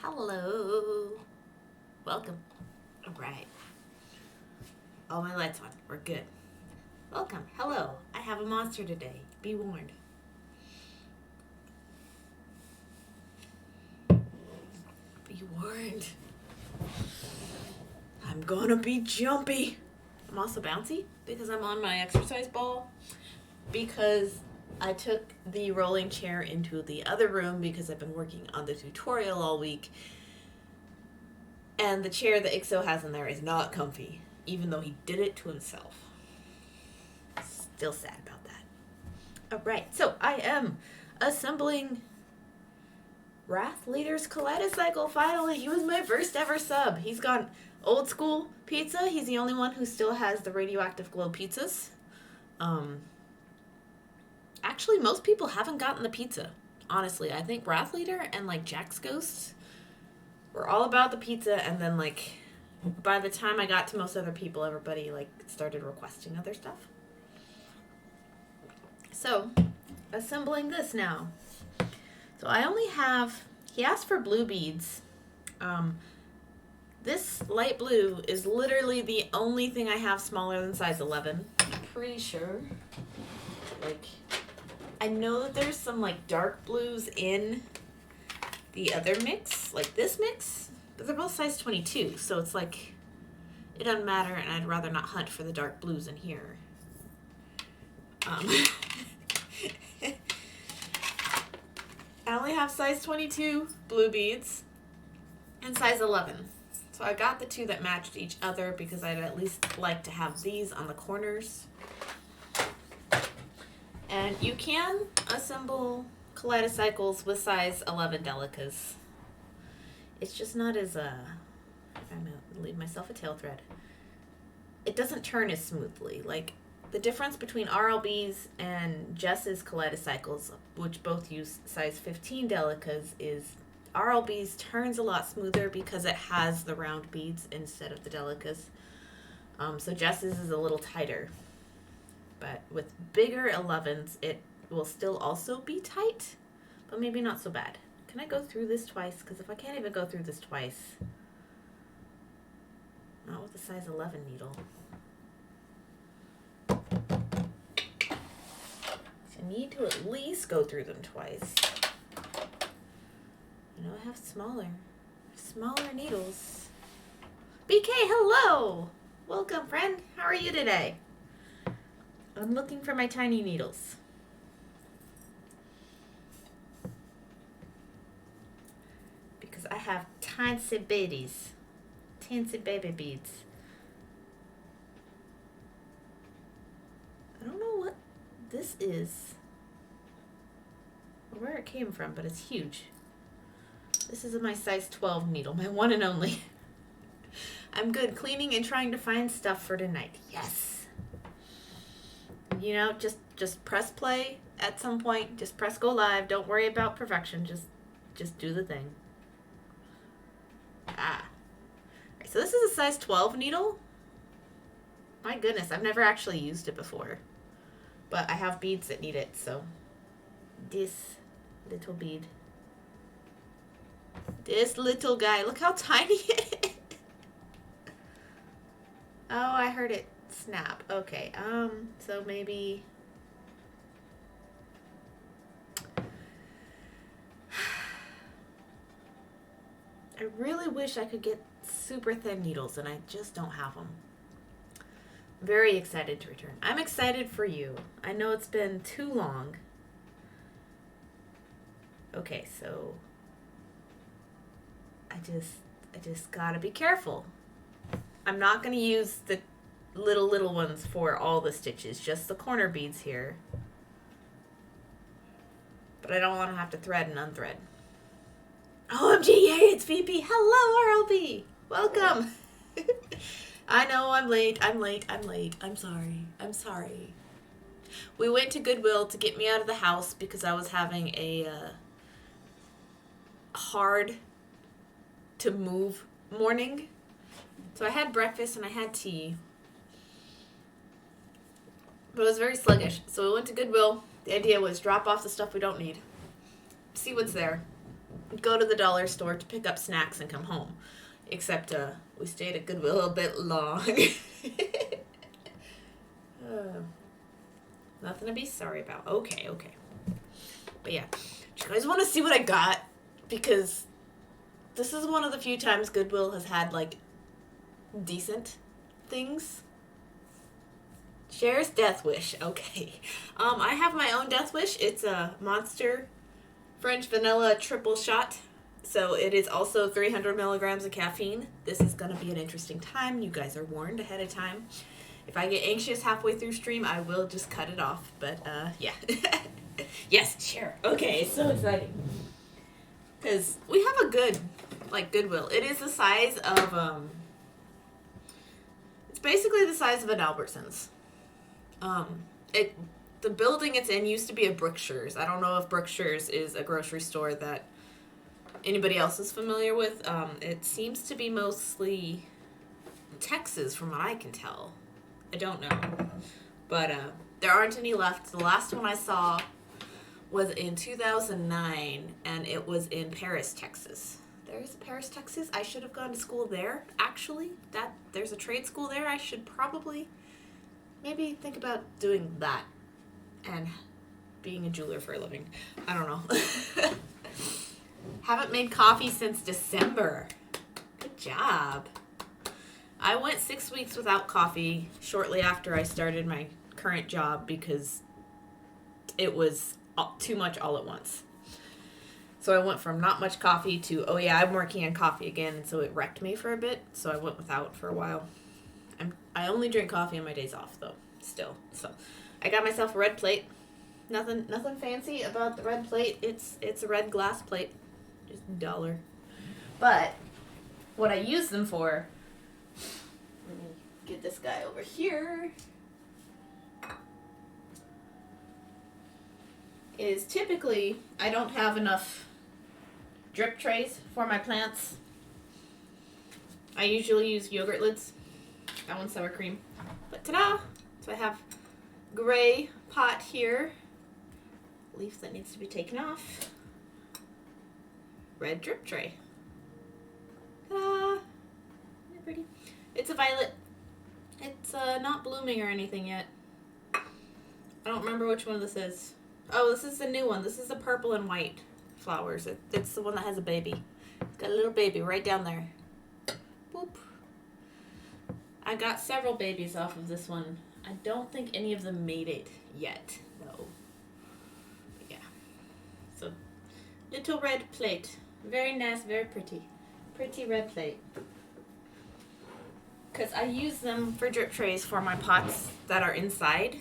Hello. Welcome. All right. All my lights on. We're good. Welcome. Hello. I have a monster today. Be warned. Be warned. I'm gonna be jumpy. I'm also bouncy because I'm on my exercise ball. Because I took the rolling chair into the other room because I've been working on the tutorial all week. And the chair that Ixo has in there is not comfy, even though he did it to himself. Still sad about that. Alright, so I am assembling Wrath Leader's Kaleidocycle finally. He was my first ever sub. He's got old school pizza. He's the only one who still has the radioactive glow pizzas. Actually, most people haven't gotten the pizza. Honestly, I think Wrath Leader and like Jack's Ghost were all about the pizza, and then like by the time I got to most other people, everybody like started requesting other stuff. So, assembling this now. So I only have, he asked for blue beads. This light blue is literally the only thing I have smaller than size 11. I'm pretty sure. Like, I know that there's some like dark blues in the other mix, like this mix, but they're both size 22, so it's like, it doesn't matter, and I'd rather not hunt for the dark blues in here. I only have size 22 blue beads and size 11. So I got the two that matched each other because I'd at least like to have these on the corners. And you can assemble kaleidocycles with size 11 delicas. It's just not as, I'm going to leave myself a tail thread. It doesn't turn as smoothly. Like, the difference between RLBs and Jess's kaleidocycles, which both use size 15 delicas, is RLBs turns a lot smoother because it has the round beads instead of the delicas. So Jess's is a little tighter. But with bigger 11s, it will still also be tight, but maybe not so bad. Can I go through this twice? Because if I can't even go through this twice, not with the size 11 needle. I need to at least go through them twice. You know, I have smaller needles. BK, hello! Welcome, friend. How are you today? I'm looking for my tiny needles. Because I have tiny babies. Teensy baby beads. I don't know what this is. Or where it came from, but it's huge. This is my size 12 needle, my one and only. I'm good cleaning and trying to find stuff for tonight. Yes. You know, just press play at some point. Just press go live. Don't worry about perfection. Just do the thing. Right, so this is a size 12 needle. My goodness, I've never actually used it before. But I have beads that need it, so this little bead. This little guy. Look how tiny it is. Oh, I heard it snap. Okay, so maybe I really wish I could get super thin needles, and I just don't have them. Very excited to return. I'm excited for you. I know it's been too long. Okay, so I just gotta be careful. I'm not gonna use the little ones for all the stitches, just the corner beads here. But I don't want to have to thread and unthread. OMG, yay, it's VP. Hello, RLB. Welcome. I know I'm late. I'm sorry. We went to Goodwill to get me out of the house because I was having a hard to move morning. So I had breakfast and I had tea. But it was very sluggish. So we went to Goodwill. The idea was drop off the stuff we don't need. See what's there. go to the dollar store to pick up snacks and come home. Except we stayed at Goodwill a bit long. Nothing to be sorry about. Okay. But yeah, do you guys want to see what I got? Because this is one of the few times Goodwill has had, like, decent things. Cher's Death Wish. Okay. I have my own Death Wish. It's a Monster French Vanilla triple shot. So it is also 300 milligrams of caffeine. This is going to be an interesting time. You guys are warned ahead of time. If I get anxious halfway through stream, I will just cut it off. But, yeah. Yes, sure. Okay, so exciting. Because we have a good, like, Goodwill. It is the size of, it's basically the size of an Albertsons. The building it's in used to be a Brookshire's. I don't know if Brookshire's is a grocery store that anybody else is familiar with. It seems to be mostly Texas, from what I can tell. I don't know. But there aren't any left. The last one I saw was in 2009, and it was in Paris, Texas. There is a Paris, Texas. I should have gone to school there, actually. There's a trade school there. I should probably maybe think about doing that and being a jeweler for a living. I don't know. Haven't made coffee since December. Good job. I went 6 weeks without coffee shortly after I started my current job because it was too much all at once. So I went from not much coffee to, oh yeah, I'm working on coffee again, and so it wrecked me for a bit, so I went without for a while. I only drink coffee on my days off, though, still. So I got myself a red plate. Nothing fancy about the red plate. It's a red glass plate. Just $1. But what I use them for, let me get this guy over here, is typically I don't have enough drip trays for my plants. I usually use yogurt lids. That one's sour cream. But ta-da! So I have gray pot here. Leaf that needs to be taken off. Red drip tray. Ta-da! Isn't it pretty? It's a violet. It's not blooming or anything yet. I don't remember which one this is. Oh, this is the new one. This is the purple and white flowers. It's the one that has a baby. It's got a little baby right down there. Boop. I got several babies off of this one. I don't think any of them made it yet, though. But yeah. So, little red plate. Very nice, very pretty. Pretty red plate. Because I use them for drip trays for my pots that are inside.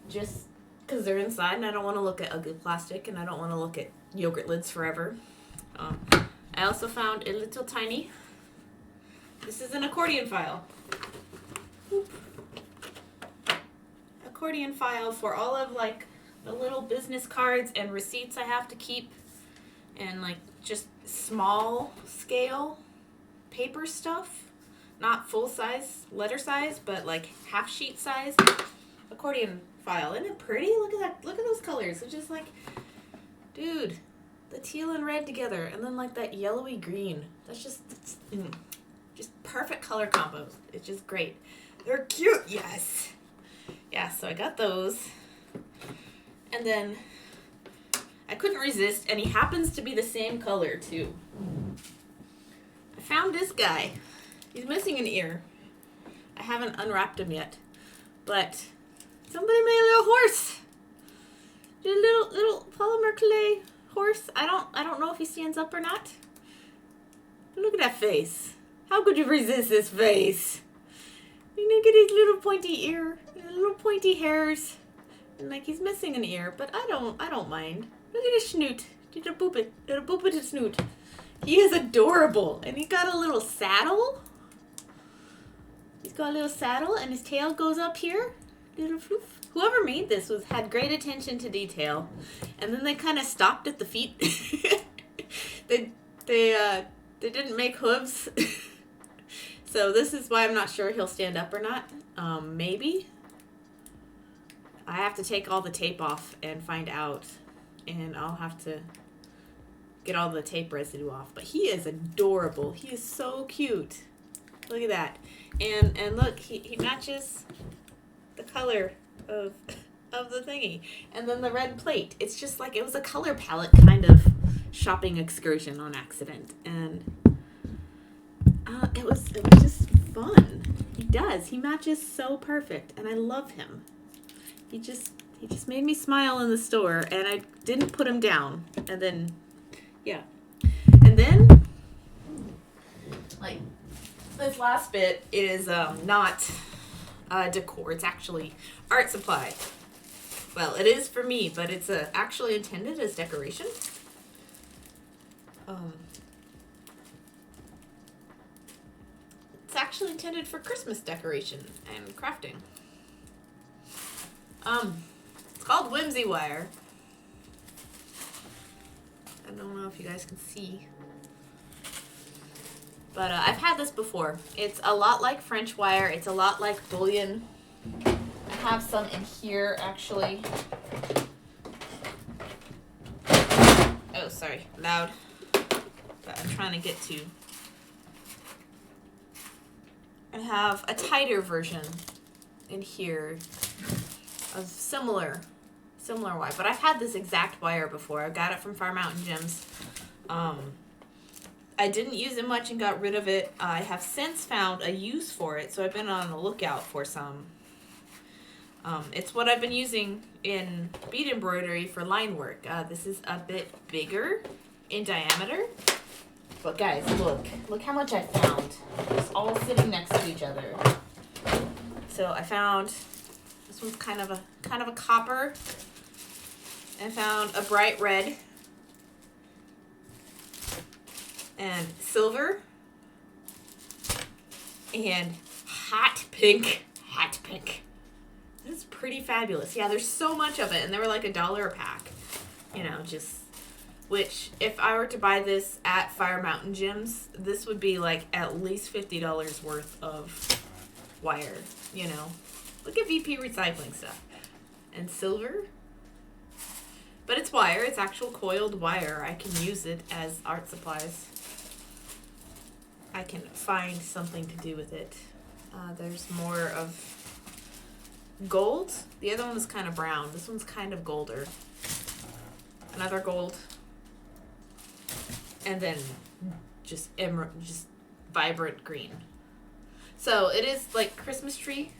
Just because they're inside and I don't want to look at ugly plastic and I don't want to look at yogurt lids forever. I also found a little tiny, this is an accordion file. Boop. Accordion file for all of like the little business cards and receipts I have to keep and like just small scale paper stuff. Not full size, letter size, but like half sheet size accordion file. Isn't it pretty? Look at that. Look at those colors. It's just like, dude, the teal and red together, and then like that yellowy green. That's just perfect color combo. It's just great. They're cute. Yes. Yeah, so I got those. And then I couldn't resist, and he happens to be the same color too. I found this guy. He's missing an ear. I haven't unwrapped him yet, but somebody made a little horse. A little polymer clay horse. I don't know if he stands up or not. But look at that face. How could you resist this face? Look at his little pointy ear, little pointy hairs, and like he's missing an ear, but I don't mind. Look at his snoot. Little boopit his snoot. He is adorable, and he got a little saddle. He's got a little saddle, and his tail goes up here. Little floof. Whoever made this had great attention to detail, and then they kind of stopped at the feet. They didn't make hooves, so this is why I'm not sure he'll stand up or not. Maybe. I have to take all the tape off and find out, and I'll have to get all the tape residue off. But he is adorable. He is so cute. Look at that. And look, he matches the color of the thingy. And then the red plate. It's just like, it was a color palette kind of shopping excursion on accident. And it was just fun. He does. He matches so perfect. And I love him. He just made me smile in the store. And I didn't put him down. And then, yeah. And then, like, this last bit is not decor. It's actually art supply. Well, it is for me, but it's actually intended as decoration. It's actually intended for Christmas decoration and crafting. It's called Whimsy Wire. I don't know if you guys can see. But I've had this before. It's a lot like French wire. It's a lot like bullion. I have some in here, actually. Oh, sorry. Loud. But I'm trying to get to. I have a tighter version in here of similar wire. But I've had this exact wire before. I got it from Fire Mountain Gems. I didn't use it much and got rid of it. I have since found a use for it, so I've been on the lookout for some. It's what I've been using in bead embroidery for line work. This is a bit bigger in diameter. But guys, look how much I found. It's all sitting next to each other. So I found, this one's kind of a copper. I found a bright red. And silver, and hot pink. This is pretty fabulous. Yeah, there's so much of it, and they were like $1 a pack. You know, just, which, if I were to buy this at Fire Mountain Gems, this would be like at least $50 worth of wire, you know. Look at VP Recycling stuff. And silver. But it's wire, it's actual coiled wire. I can use it as art supplies. I can find something to do with it. There's more of gold. The other one was kind of brown. This one's kind of golder. Another gold. And then just emerald, just vibrant green. So it is like Christmas tree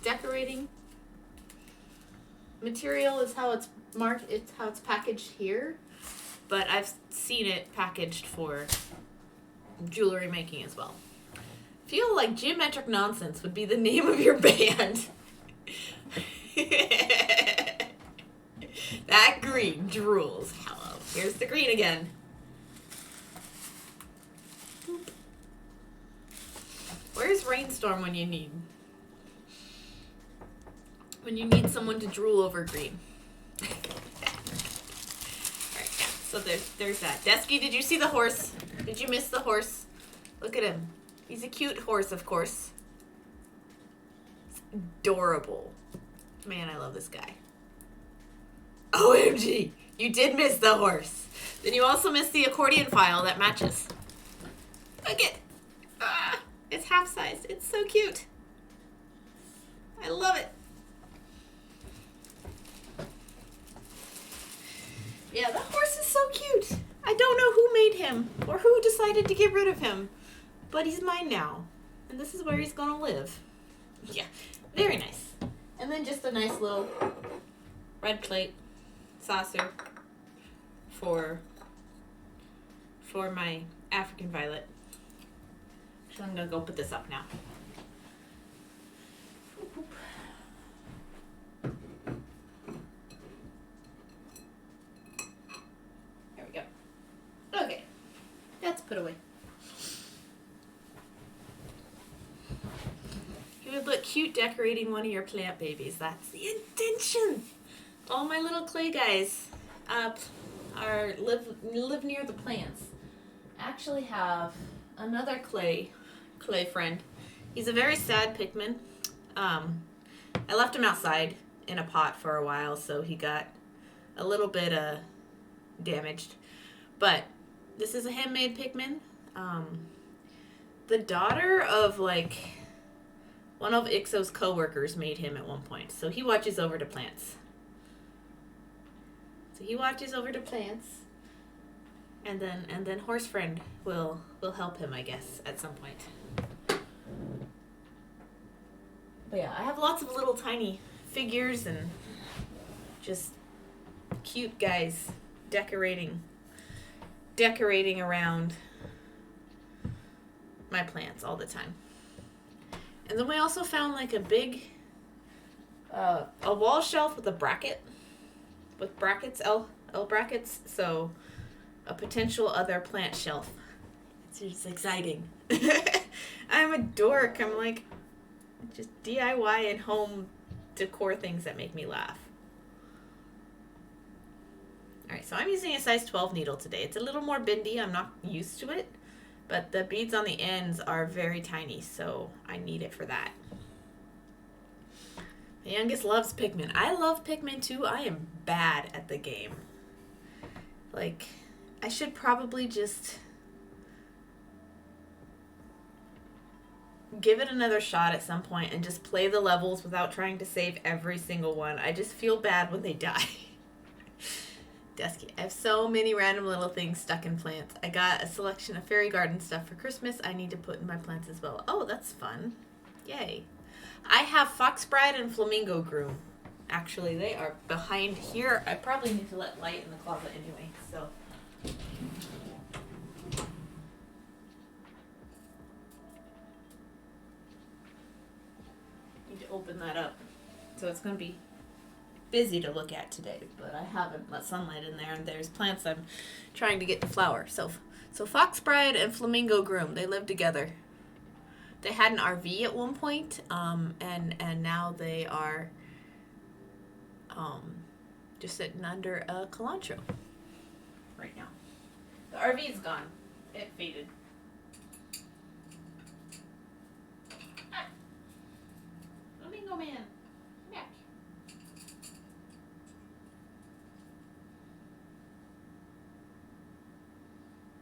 decorating material is how it's marked. It's how it's packaged here. But I've seen it packaged for jewelry making as well. Feel like Geometric Nonsense would be the name of your band. That green drools. Hello. Here's the green again. Where's Rainstorm when you need someone to drool over green? Alright, yeah. So there's that. Desky, did you see the horse? Did you miss the horse? Look at him. He's a cute horse, of course. It's adorable. Man, I love this guy. OMG! You did miss the horse. Then you also missed the accordion file that matches. Look it. It's half sized. It's so cute. I love it. Yeah, that horse is so cute. I don't know who made him or who decided to get rid of him, but he's mine now, and this is where he's gonna live. Yeah, very nice. And then just a nice little red plate saucer for my African violet. So I'm gonna go put this up now. There we go. Okay, that's put away. You would look cute decorating one of your plant babies. That's the intention. All my little clay guys live near the plants. I actually have another clay friend. He's a very sad Pikmin. I left him outside in a pot for a while, so he got a little bit damaged. But this is a handmade Pikmin. The daughter of, like, one of Ixo's co-workers made him at one point. So he watches over the plants. And then Horse Friend will help him, I guess, at some point. But yeah, I have lots of little tiny figures and just cute guys decorating around my plants all the time. And then we also found like a big a wall shelf with a bracket with brackets, L brackets, so a potential other plant shelf. It's just exciting. I'm a dork. I'm like just DIY and home decor things that make me laugh. Alright, so I'm using a size 12 needle today. It's a little more bendy. I'm not used to it, but the beads on the ends are very tiny, so I need it for that. The youngest loves Pikmin. I love Pikmin too. I am bad at the game. Like, I should probably just give it another shot at some point and just play the levels without trying to save every single one. I just feel bad when they die. Dusky. I have so many random little things stuck in plants. I got a selection of fairy garden stuff for Christmas I need to put in my plants as well. Oh, that's fun. Yay. I have Fox Bride and Flamingo Groom. Actually, they are behind here. I probably need to let light in the closet anyway, so. Need to open that up. So it's going to be busy to look at today, but I haven't let sunlight in there, and there's plants I'm trying to get to flower. So Fox Bride and Flamingo Groom, they live together. They had an RV at one point, and now they are just sitting under a cilantro right now. The RV is gone. It faded. Ah. Flamingo man. Come back.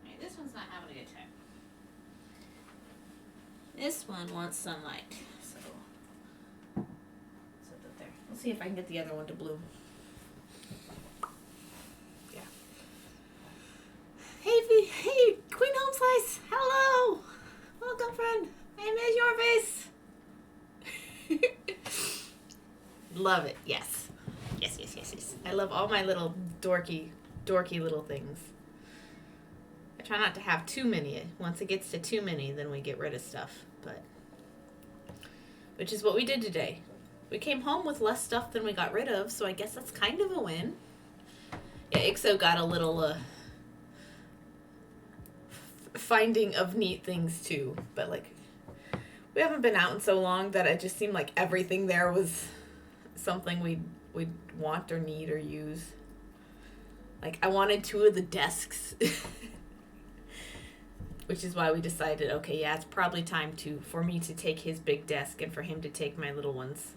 Alright, this one's not having a good time. This one wants sunlight, so set that there. We'll see if I can get the other one to bloom. Yeah. Hey, Queen Home Slice. Hello. Welcome, friend. I miss your face. Love it. Yes. Yes. I love all my little dorky little things. I try not to have too many. Once it gets to too many, then we get rid of stuff. But which is what we did today. We came home with less stuff than we got rid of, so I guess that's kind of a win. Yeah, Ixo got a little finding of neat things too, but like we haven't been out in so long that it just seemed like everything there was something we'd want or need or use. Like I wanted 2 of the desks. Which is why we decided, okay, yeah, it's probably time for me to take his big desk and for him to take my little ones.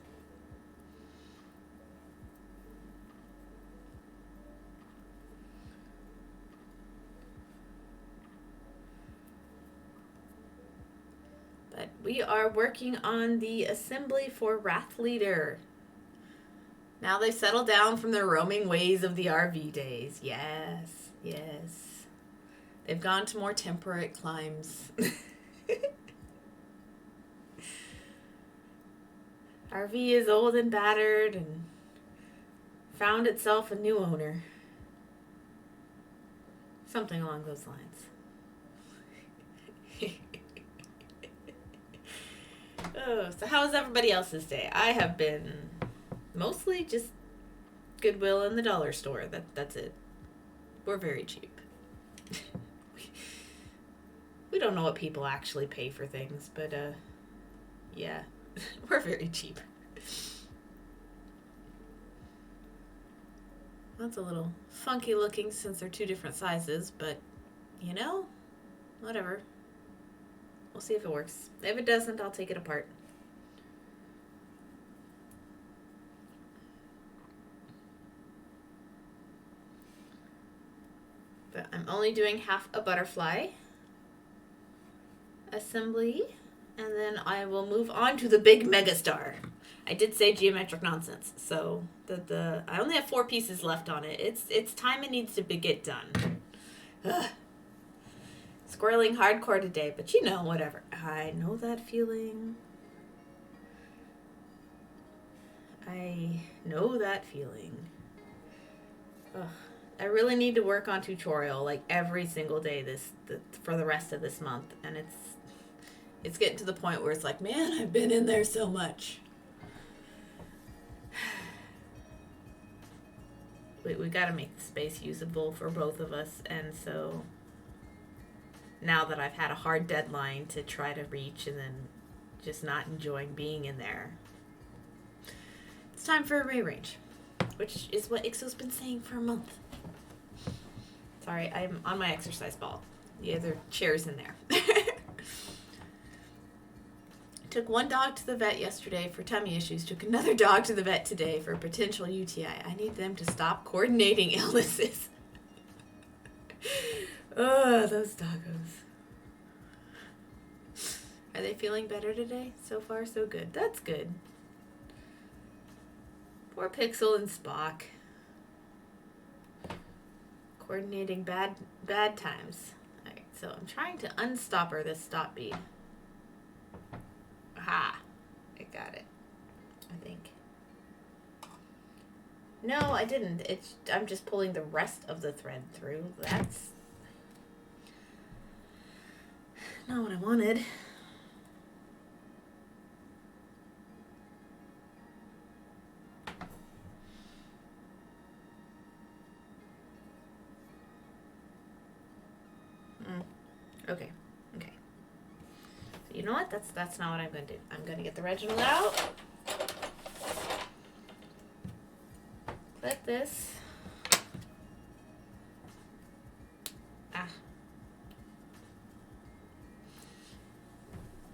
But we are working on the assembly for Wrath Leader. Now they've settled down from their roaming ways of the RV days. Yes. They've gone to more temperate climes. RV is old and battered and found itself a new owner. Something along those lines. Oh, so how's everybody else's day? I have been mostly just Goodwill and the dollar store. That's it. We're very cheap. We don't know what people actually pay for things, but yeah, we're very cheap. That's a little funky looking since they're 2 different sizes, but you know, whatever. We'll see if it works. If it doesn't, I'll take it apart. But I'm only doing half a butterfly assembly, and then I will move on to the big megastar. I did say geometric nonsense, so I only have 4 pieces left on it. It's time it needs to get done. Ugh. Squirreling hardcore today, but whatever. I know that feeling. Ugh. I really need to work on tutorial like every single day for the rest of this month, and it's getting to the point where it's like, man, I've been in there so much. We got to make the space usable for both of us, and so now that I've had a hard deadline to try to reach and then just not enjoying being in there, it's time for a rearrange, which is what Ixo's been saying for a month. Sorry, I'm on my exercise ball. The other chair's in there. Took one dog to the vet yesterday for tummy issues. Took another dog to the vet today for a potential UTI. I need them to stop coordinating illnesses. Oh, those doggos. Are they feeling better today? So far, so good. That's good. Poor Pixel and Spock. Coordinating bad times. Alright, so I'm trying to unstopper this stop bead. Aha! I got it. I think. No, I didn't. I'm just pulling the rest of the thread through. That's not what I wanted. Okay. So you know what? That's not what I'm going to do. I'm going to get the Reginald out. Clip this.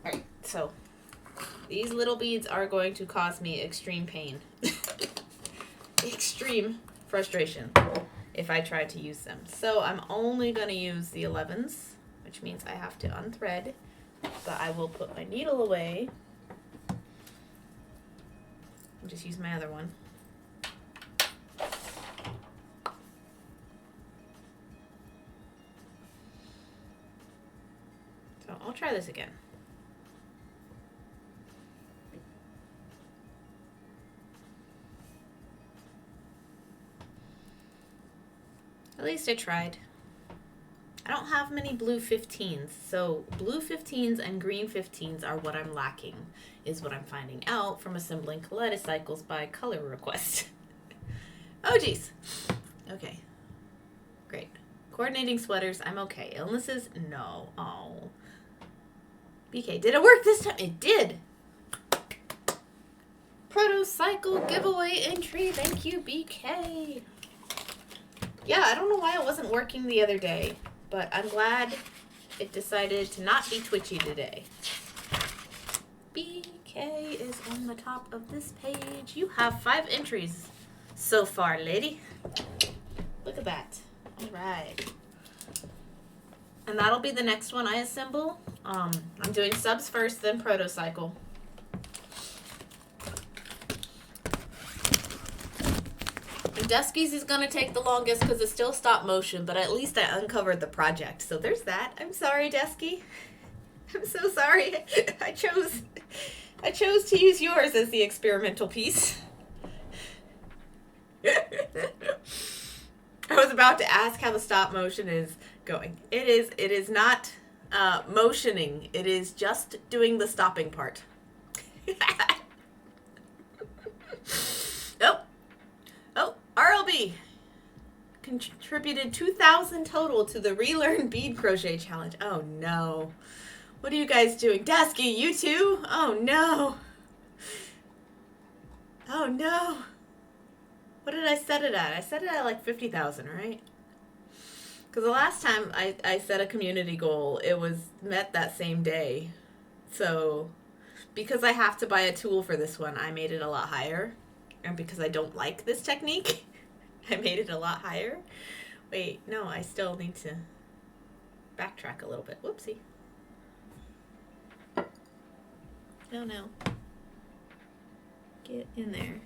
Alright, so these little beads are going to cause me extreme pain. Extreme frustration if I try to use them. So I'm only going to use the 11s, which means I have to unthread, but I will put my needle away and just use my other one. So I'll try this again. At least I tried. I don't have many blue 15s, so blue 15s and green 15s are what I'm lacking, is what I'm finding out from assembling kaleidocycles by color request. Oh, geez. Okay. Great. Coordinating sweaters, I'm okay. Illnesses, no. Oh. BK, did it work this time? It did. Protocycle giveaway entry. Thank you, BK. Yeah, I don't know why it wasn't working the other day, but I'm glad it decided to not be twitchy today. BK is on the top of this page. You have 5 entries so far, lady. Look at that. All right. And that'll be the next one I assemble. I'm doing subs first, then protocycle. Dusky's is going to take the longest because it's still stop motion, but at least I uncovered the project. So there's that. I'm sorry, Dusky. I'm so sorry. I chose to use yours as the experimental piece. I was about to ask how the stop motion is going. It is not motioning. It is just doing the stopping part. RLB contributed 2,000 total to the Relearn Bead Crochet Challenge. Oh no. What are you guys doing? Dusky, you too? Oh no. Oh no. What did I set it at? I set it at like 50,000, right? Because the last time I set a community goal, it was met that same day. So because I have to buy a tool for this one, I made it a lot higher. And because I don't like this technique, I made it a lot higher, Wait, no, I still need to backtrack a little bit. Whoopsie. No, no. Get in there.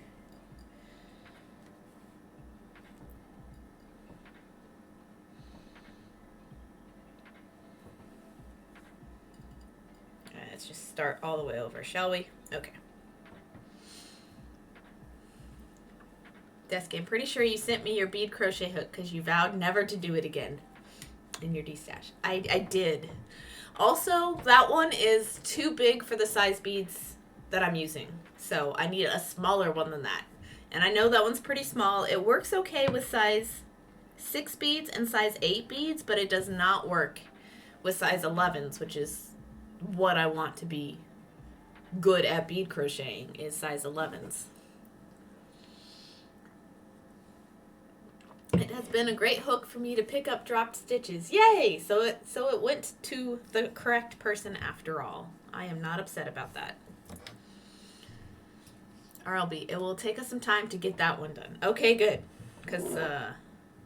Alright, let's just start all the way over, shall we? Okay. Desky, I'm pretty sure you sent me your bead crochet hook because you vowed never to do it again in your D-stash. I did. Also, that one is too big for the size beads that I'm using. So I need a smaller one than that. And I know that one's pretty small. It works okay with size 6 beads and size 8 beads, but it does not work with size 11s, which is what I want to be good at bead crocheting, is size 11s. It has been a great hook for me to pick up dropped stitches. Yay! So it went to the correct person after all. I am not upset about that. RLB, it will take us some time to get that one done. Okay, good. Because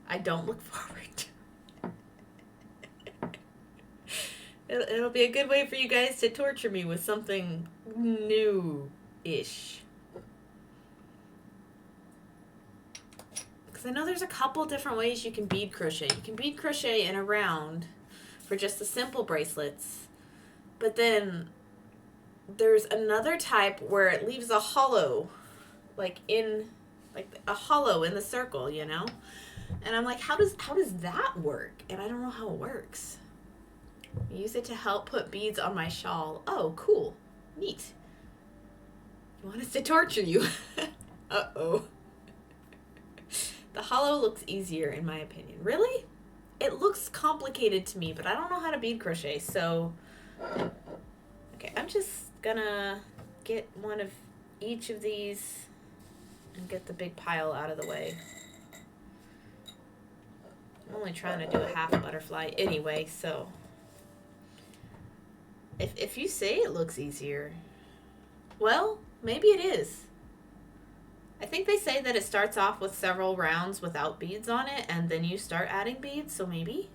I don't look forward to it. It'll be a good way for you guys to torture me with something new-ish. Because I know there's a couple different ways you can bead crochet. You can bead crochet in a round for just the simple bracelets. But then there's another type where it leaves a hollow, like a hollow in the circle, you know? And I'm like, how does that work? And I don't know how it works. I use it to help put beads on my shawl. Oh, cool. Neat. You want us to torture you? Uh-oh. The hollow looks easier in my opinion. Really? It looks complicated to me, but I don't know how to bead crochet, so... Okay, I'm just gonna get one of each of these and get the big pile out of the way. I'm only trying to do a half butterfly anyway, so... If you say it looks easier, well, maybe it is. I think they say that it starts off with several rounds without beads on it, and then you start adding beads, so maybe?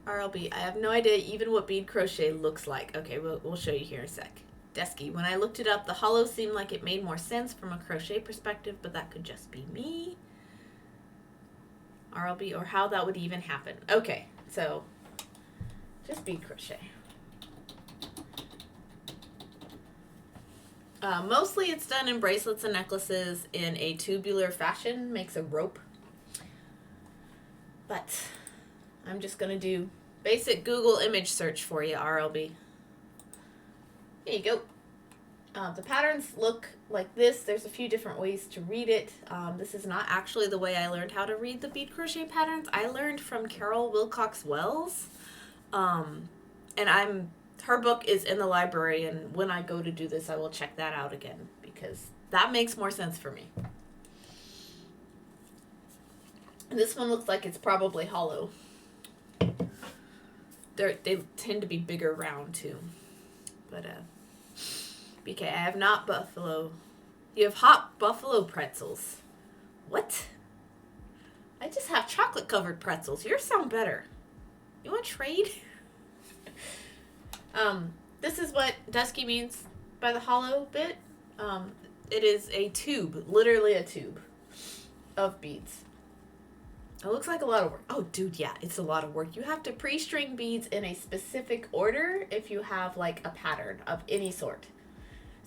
RLB, I have no idea even what bead crochet looks like. Okay, we'll show you here in a sec. Desky, when I looked it up, the hollow seemed like it made more sense from a crochet perspective, but that could just be me. RLB, or how that would even happen. Okay, so just bead crochet. Mostly it's done in bracelets and necklaces in a tubular fashion, makes a rope. But I'm just going to do basic Google image search for you, RLB. Here you go. The patterns look like this. There's a few different ways to read it. This is not actually the way I learned how to read the bead crochet patterns. I learned from Carol Wilcox Wells. And her book is in the library, and when I go to do this, I will check that out again because that makes more sense for me. And this one looks like it's probably hollow. They tend to be bigger round too. But BK, I have not buffalo. You have hot buffalo pretzels. What? I just have chocolate covered pretzels. Yours sound better. You want to trade? This is what Dusky means by the hollow bit. It is a tube, literally a tube of beads. It looks like a lot of work. Oh, dude, yeah, it's a lot of work. You have to pre-string beads in a specific order if you have, like, a pattern of any sort.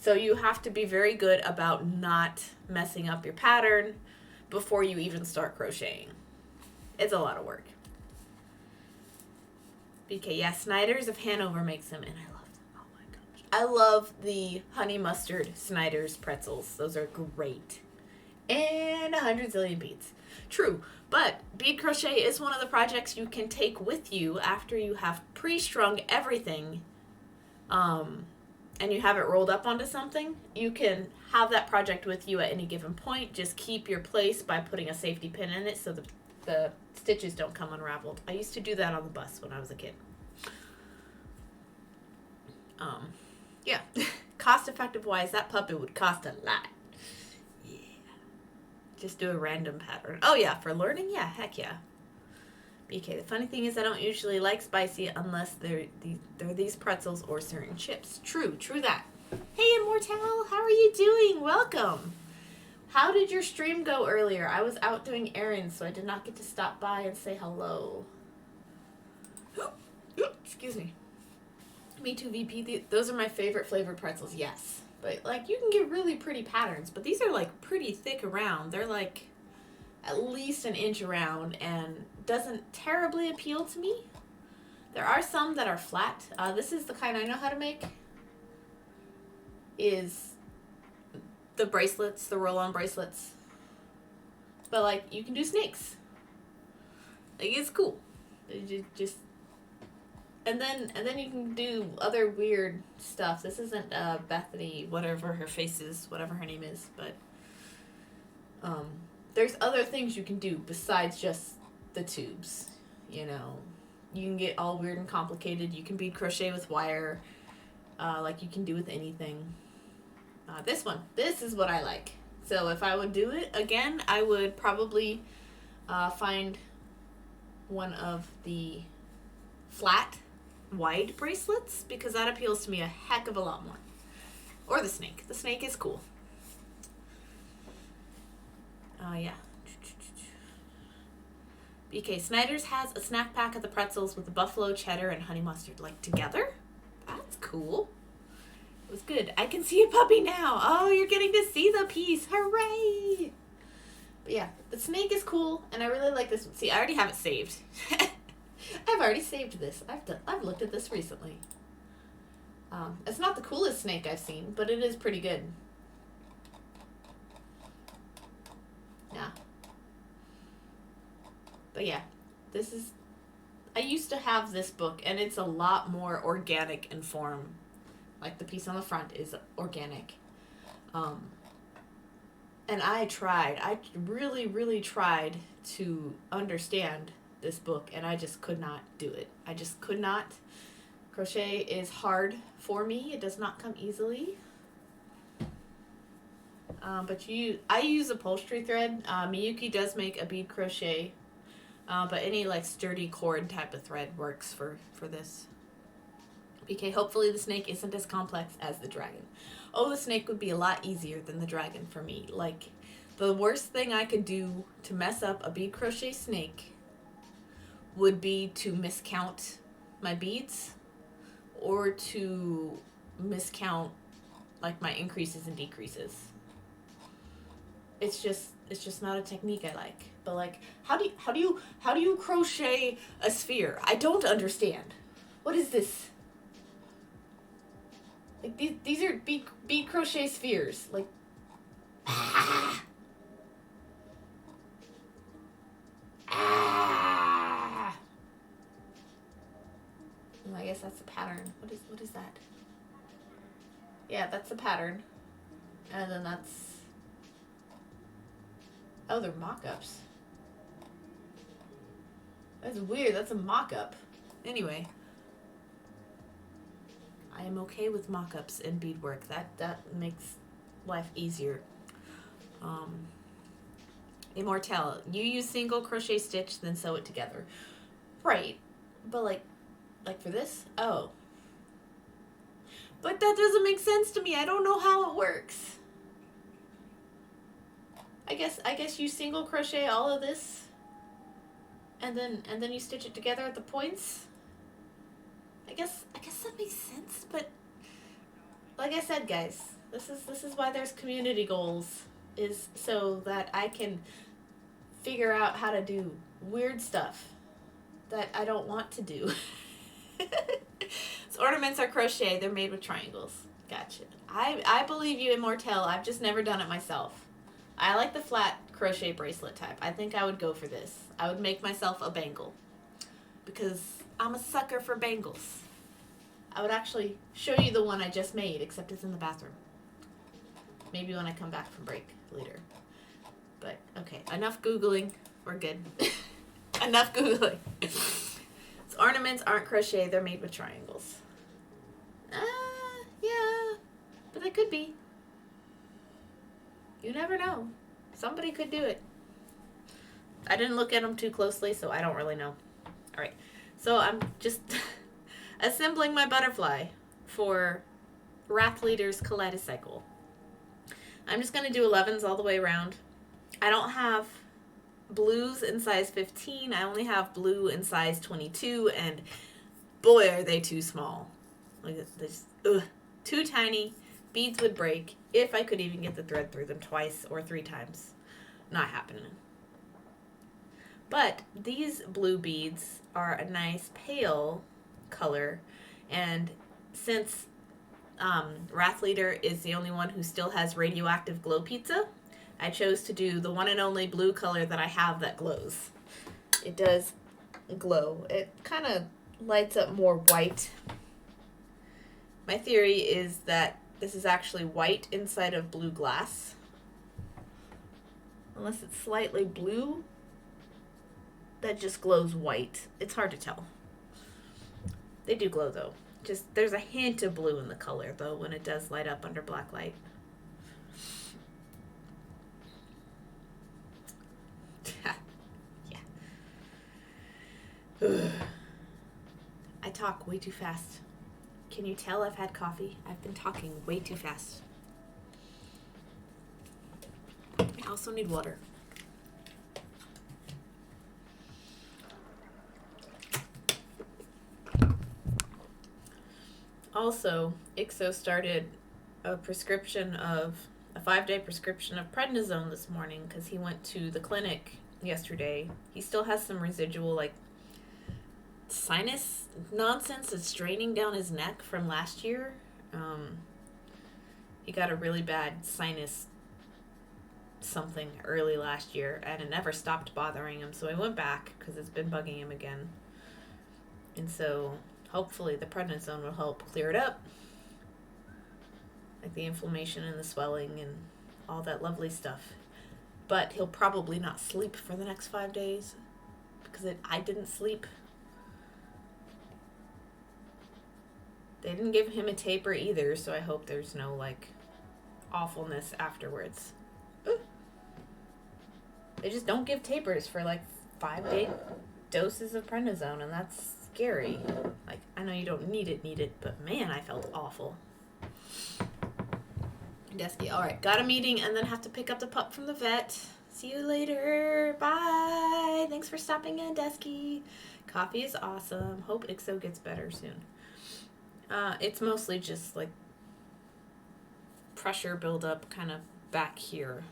So you have to be very good about not messing up your pattern before you even start crocheting. It's a lot of work. BK, yeah, Snyder's of Hanover makes them, and I love them. Oh my gosh. I love the honey mustard Snyder's pretzels. Those are great. And 100 zillion beads. True, but bead crochet is one of the projects you can take with you after you have pre-strung everything, and you have it rolled up onto something. You can have that project with you at any given point. Just keep your place by putting a safety pin in it so the stitches don't come unraveled. I used to do that on the bus when I was a kid. Yeah, cost effective wise, that puppy would cost a lot. Yeah. Just do a random pattern. Oh yeah, for learning, yeah, heck yeah. BK, the funny thing is I don't usually like spicy unless they're these pretzels or certain chips. True that. Hey Immortal, how are you doing? Welcome. How did your stream go earlier? I was out doing errands, so I did not get to stop by and say hello. Excuse me. Me too, VP. Those are my favorite flavored pretzels, yes. But, like, you can get really pretty patterns, but these are, like, pretty thick around. They're, like, at least an inch around and doesn't terribly appeal to me. There are some that are flat. This is the kind I know how to make. Is the bracelets, the roll-on bracelets. But, like, you can do snakes. Like, it's cool. Just... And then you can do other weird stuff. This isn't Bethany, whatever her face is, whatever her name is, but there's other things you can do besides just the tubes. You know, you can get all weird and complicated. You can bead crochet with wire, like you can do with anything. This is what I like. So if I would do it again, I would probably find one of the flat wide bracelets, because that appeals to me a heck of a lot more. Or the snake. The snake is cool. Yeah. BK, Snyder's has a snack pack of the pretzels with the buffalo, cheddar, and honey mustard, like, together? That's cool. It was good. I can see a puppy now. Oh, you're getting to see the piece. Hooray! But yeah, the snake is cool, and I really like this one. See, I already have it saved. I've already saved this. I've looked at this recently. It's not the coolest snake I've seen, but it is pretty good. Yeah. But yeah, I used to have this book, and it's a lot more organic in form. Like, the piece on the front is organic. And I really, really tried to understand this book, and I just could not do it. I just could not. Crochet is hard for me. It does not come easily. But I use upholstery thread. Miyuki does make a bead crochet, but any like sturdy cord type of thread works for this. BK, hopefully the snake isn't as complex as the dragon. Oh, the snake would be a lot easier than the dragon for me. Like, the worst thing I could do to mess up a bead crochet snake would be to miscount my beads, or to miscount like my increases and decreases. It's just not a technique I like. But like, how do you crochet a sphere? I don't understand. What is this? Like, these are bead crochet spheres. Like, ah. I guess that's the pattern. What is that? Yeah, that's the pattern. And then that's... Oh, they're mock-ups. That's weird. That's a mock-up. Anyway. I am okay with mock-ups and beadwork. That makes life easier. Immortal, you use single crochet stitch, then sew it together. Right. But like for this? Oh. But that doesn't make sense to me. I don't know how it works. I guess you single crochet all of this, and then you stitch it together at the points. I guess that makes sense, but like I said, guys, this is why there's community goals, is so that I can figure out how to do weird stuff that I don't want to do. So ornaments are crochet. They're made with triangles. Gotcha. I believe you, Immortal. I've just never done it myself. I like the flat crochet bracelet type. I think I would go for this. I would make myself a bangle, because I'm a sucker for bangles. I would actually show you the one I just made, except it's in the bathroom. Maybe when I come back from break later. But, okay, enough Googling. We're good. Enough Googling. So ornaments aren't crochet. They're made with triangles. Yeah. But they could be. You never know. Somebody could do it. I didn't look at them too closely, so I don't really know. All right. So I'm just assembling my butterfly for Rathleader's Kaleidocycle. I'm just going to do 11s all the way around. I don't have blues in size 15. I only have blue in size 22, and boy, are they too small. Like, too tiny. Beads would break if I could even get the thread through them twice or 3 times. Not happening. But these blue beads are a nice pale color, and since Rathleader is the only one who still has radioactive glow pizza, I chose to do the one and only blue color that I have that glows. It does glow. It kind of lights up more white. My theory is that this is actually white inside of blue glass. Unless it's slightly blue, that just glows white. It's hard to tell. They do glow though. Just there's a hint of blue in the color though when it does light up under black light. Yeah. I talk way too fast. Can you tell I've had coffee? I've been talking way too fast. I also need water. Also, IXO started a 5-day prescription of prednisone this morning because he went to the clinic yesterday. He still has some residual, like, sinus nonsense that's draining down his neck from last year. He got a really bad sinus something early last year, and it never stopped bothering him, so I went back because it's been bugging him again. And so hopefully the prednisone will help clear it up. Like the inflammation and the swelling and all that lovely stuff. But he'll probably not sleep for the next 5 days because I didn't sleep. They didn't give him a taper either, so I hope there's no, like, awfulness afterwards. Ooh. They just don't give tapers for, like, 5-day doses of prednisone, and that's scary. Like, I know you don't need it, but man, I felt awful. Desky, alright, got a meeting and then have to pick up the pup from the vet. See you later. Bye. Thanks for stopping in, Desky. Coffee is awesome. Hope IXO gets better soon. It's mostly just like pressure buildup kind of back here.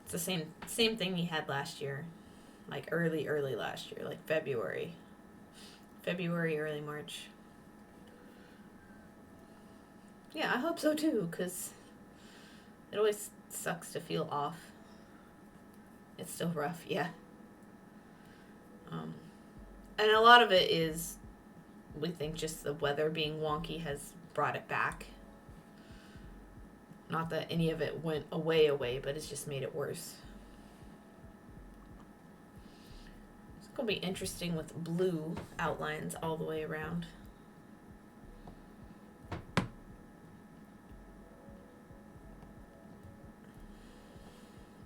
It's the same thing he had last year. Like early last year, like February, early March. Yeah, I hope so too, because it always sucks to feel off. It's still rough, yeah. And a lot of it is, we think just the weather being wonky has brought it back. Not that any of it went away, but it's just made it worse. It's going to be interesting with blue outlines all the way around.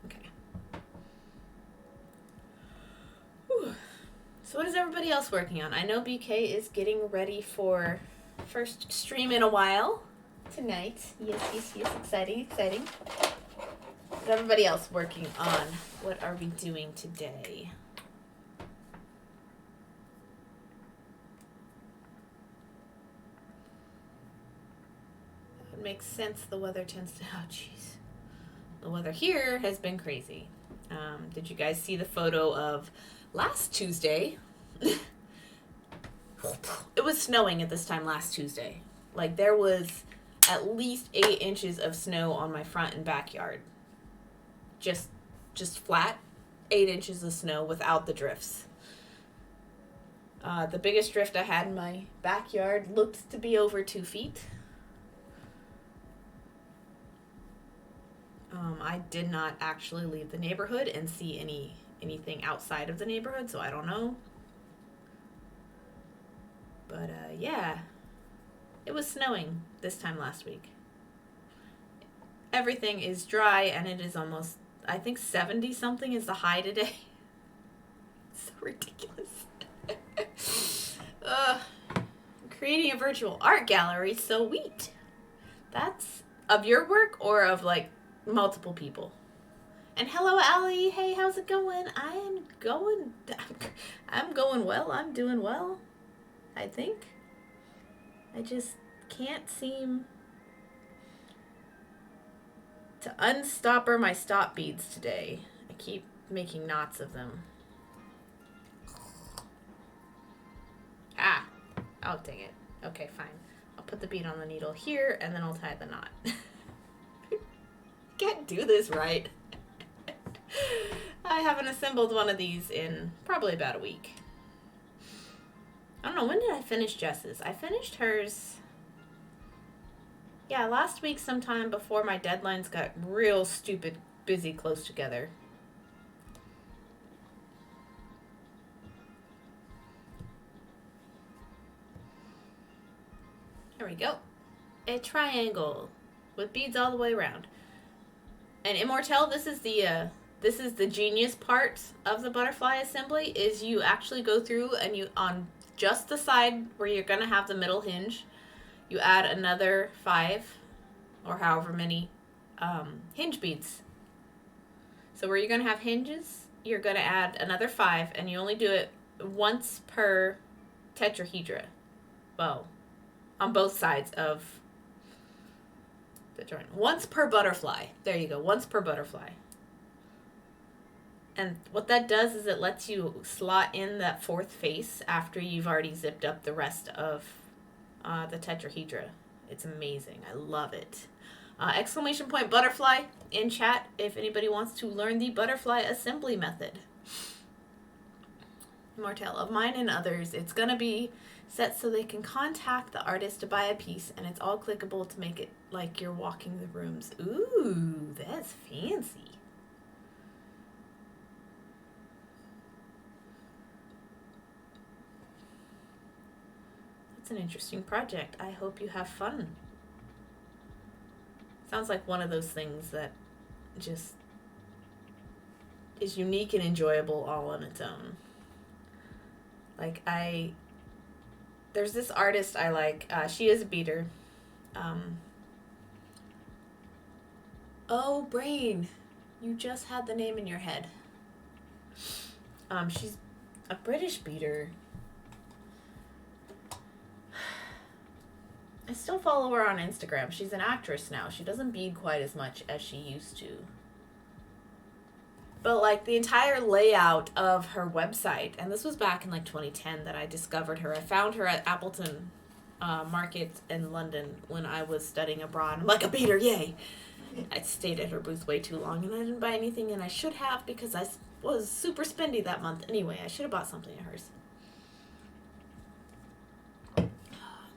Okay. Whew. So what is everybody else working on? I know BK is getting ready for first stream in a while tonight. Yes, exciting. What's everybody else working on? What are we doing today? That would make sense. The weather tends to... Oh, jeez. The weather here has been crazy. Did you guys see the photo of last Tuesday? It was snowing at this time last Tuesday. Like, there was at least 8 inches of snow on my front and backyard. Just flat 8 inches of snow without the drifts. The biggest drift I had in my backyard looked to be over 2 feet. I did not actually leave the neighborhood and see anything outside of the neighborhood, so I don't know. But, yeah. It was snowing this time last week. everything is dry, and it is almost, I think 70 something is the high today. So ridiculous. Creating a virtual art gallery, so sweet. That's of your work or of like multiple people? And hello, Allie. Hey, how's it going? I'm going well. I'm doing well, I think. I just can't seem to unstopper my stop beads today. I keep making knots of them. Ah, oh, dang it. Okay, fine. I'll put the bead on the needle here, and then I'll tie the knot. Can't do this right. I haven't assembled one of these in probably about a week. I don't know, when did I finish Jess's? I finished hers, yeah, last week sometime before my deadlines got real stupid busy close together. There we go. A triangle with beads all the way around. And Immortelle, this is the genius part of the butterfly assembly, is you actually go through and you, on just the side where you're going to have the middle hinge, you add another 5 or however many hinge beads. So where you're going to have hinges, you're going to add another 5, and you only do it once per tetrahedra. Well, on both sides of the joint. Once per butterfly. There you go. Once per butterfly. And what that does is it lets you slot in that 4th face after you've already zipped up the rest of the tetrahedra. It's amazing. I love it. Exclamation point butterfly in chat if anybody wants to learn the butterfly assembly method. Immortelle, of mine and others, it's going to be set so they can contact the artist to buy a piece, and it's all clickable to make it like you're walking the rooms. Ooh, that's fancy. It's an interesting project. I hope you have fun. Sounds like one of those things that just is unique and enjoyable all on its own. Like, there's this artist I like. She is a beater. Oh, Brain. You just had the name in your head. She's a British beater. I still follow her on Instagram. She's an actress now. She doesn't bead quite as much as she used to. But, like, the entire layout of her website, and this was back in, like, 2010 that I discovered her. I found her at Appleton Market in London when I was studying abroad. I'm like, a beater, yay! I stayed at her booth way too long, and I didn't buy anything, and I should have because I was super spendy that month. Anyway, I should have bought something of hers.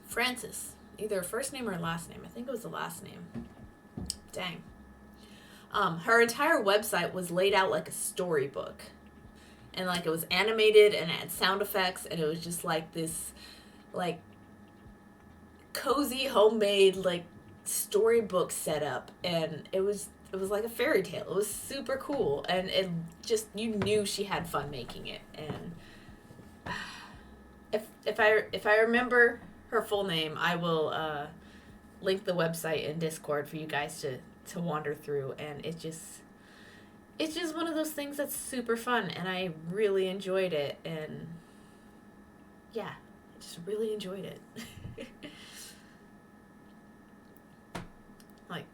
Frances. Either first name or last name. I think it was the last name. Dang. Her entire website was laid out like a storybook. And, like, it was animated and it had sound effects, and it was just, like, this, like, cozy, homemade, like, storybook setup. And it was like a fairy tale. It was super cool. And it just, you knew she had fun making it. And if I remember her full name, I will link the website in Discord for you guys to wander through, and it's just one of those things that's super fun, and I really enjoyed it, and yeah, I just really enjoyed it. Like,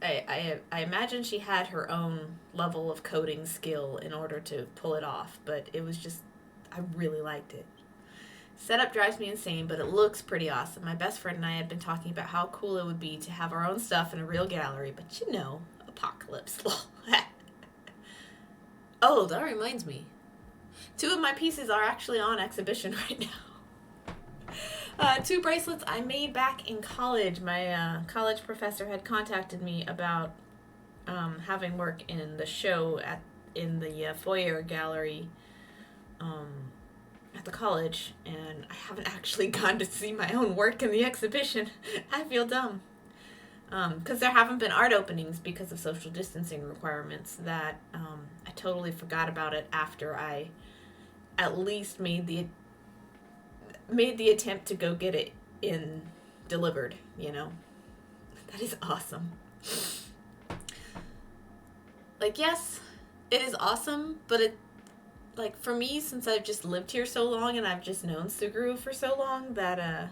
I imagine she had her own level of coding skill in order to pull it off, but it was just, I really liked it. Setup drives me insane, but it looks pretty awesome. My best friend and I had been talking about how cool it would be to have our own stuff in a real gallery, but you know, apocalypse. Oh, that reminds me. 2 of my pieces are actually on exhibition right now. 2 bracelets I made back in college. My college professor had contacted me about having work in the show in the foyer gallery at the college, and I haven't actually gone to see my own work in the exhibition. I feel dumb. Because there haven't been art openings because of social distancing requirements that I totally forgot about it after I at least made the attempt to go get it in delivered, you know. That is awesome. Like, yes, it is awesome, but it, like, for me, since I've just lived here so long and I've just known Suguru for so long, that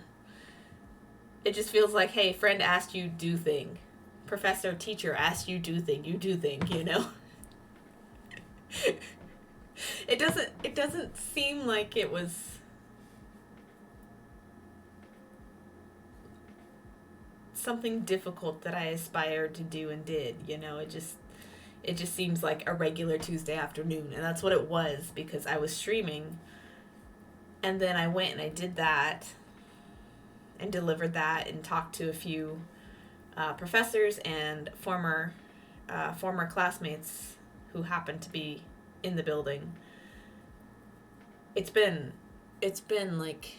it just feels like, hey, friend asked you do thing, professor, teacher asked you do thing, you do thing, you know. It doesn't seem like it was something difficult that I aspired to do and did, you know. It just seems like a regular Tuesday afternoon, and that's what it was, because I was streaming, and then I went and I did that and delivered that and talked to a few professors and former classmates who happened to be in the building. It's been like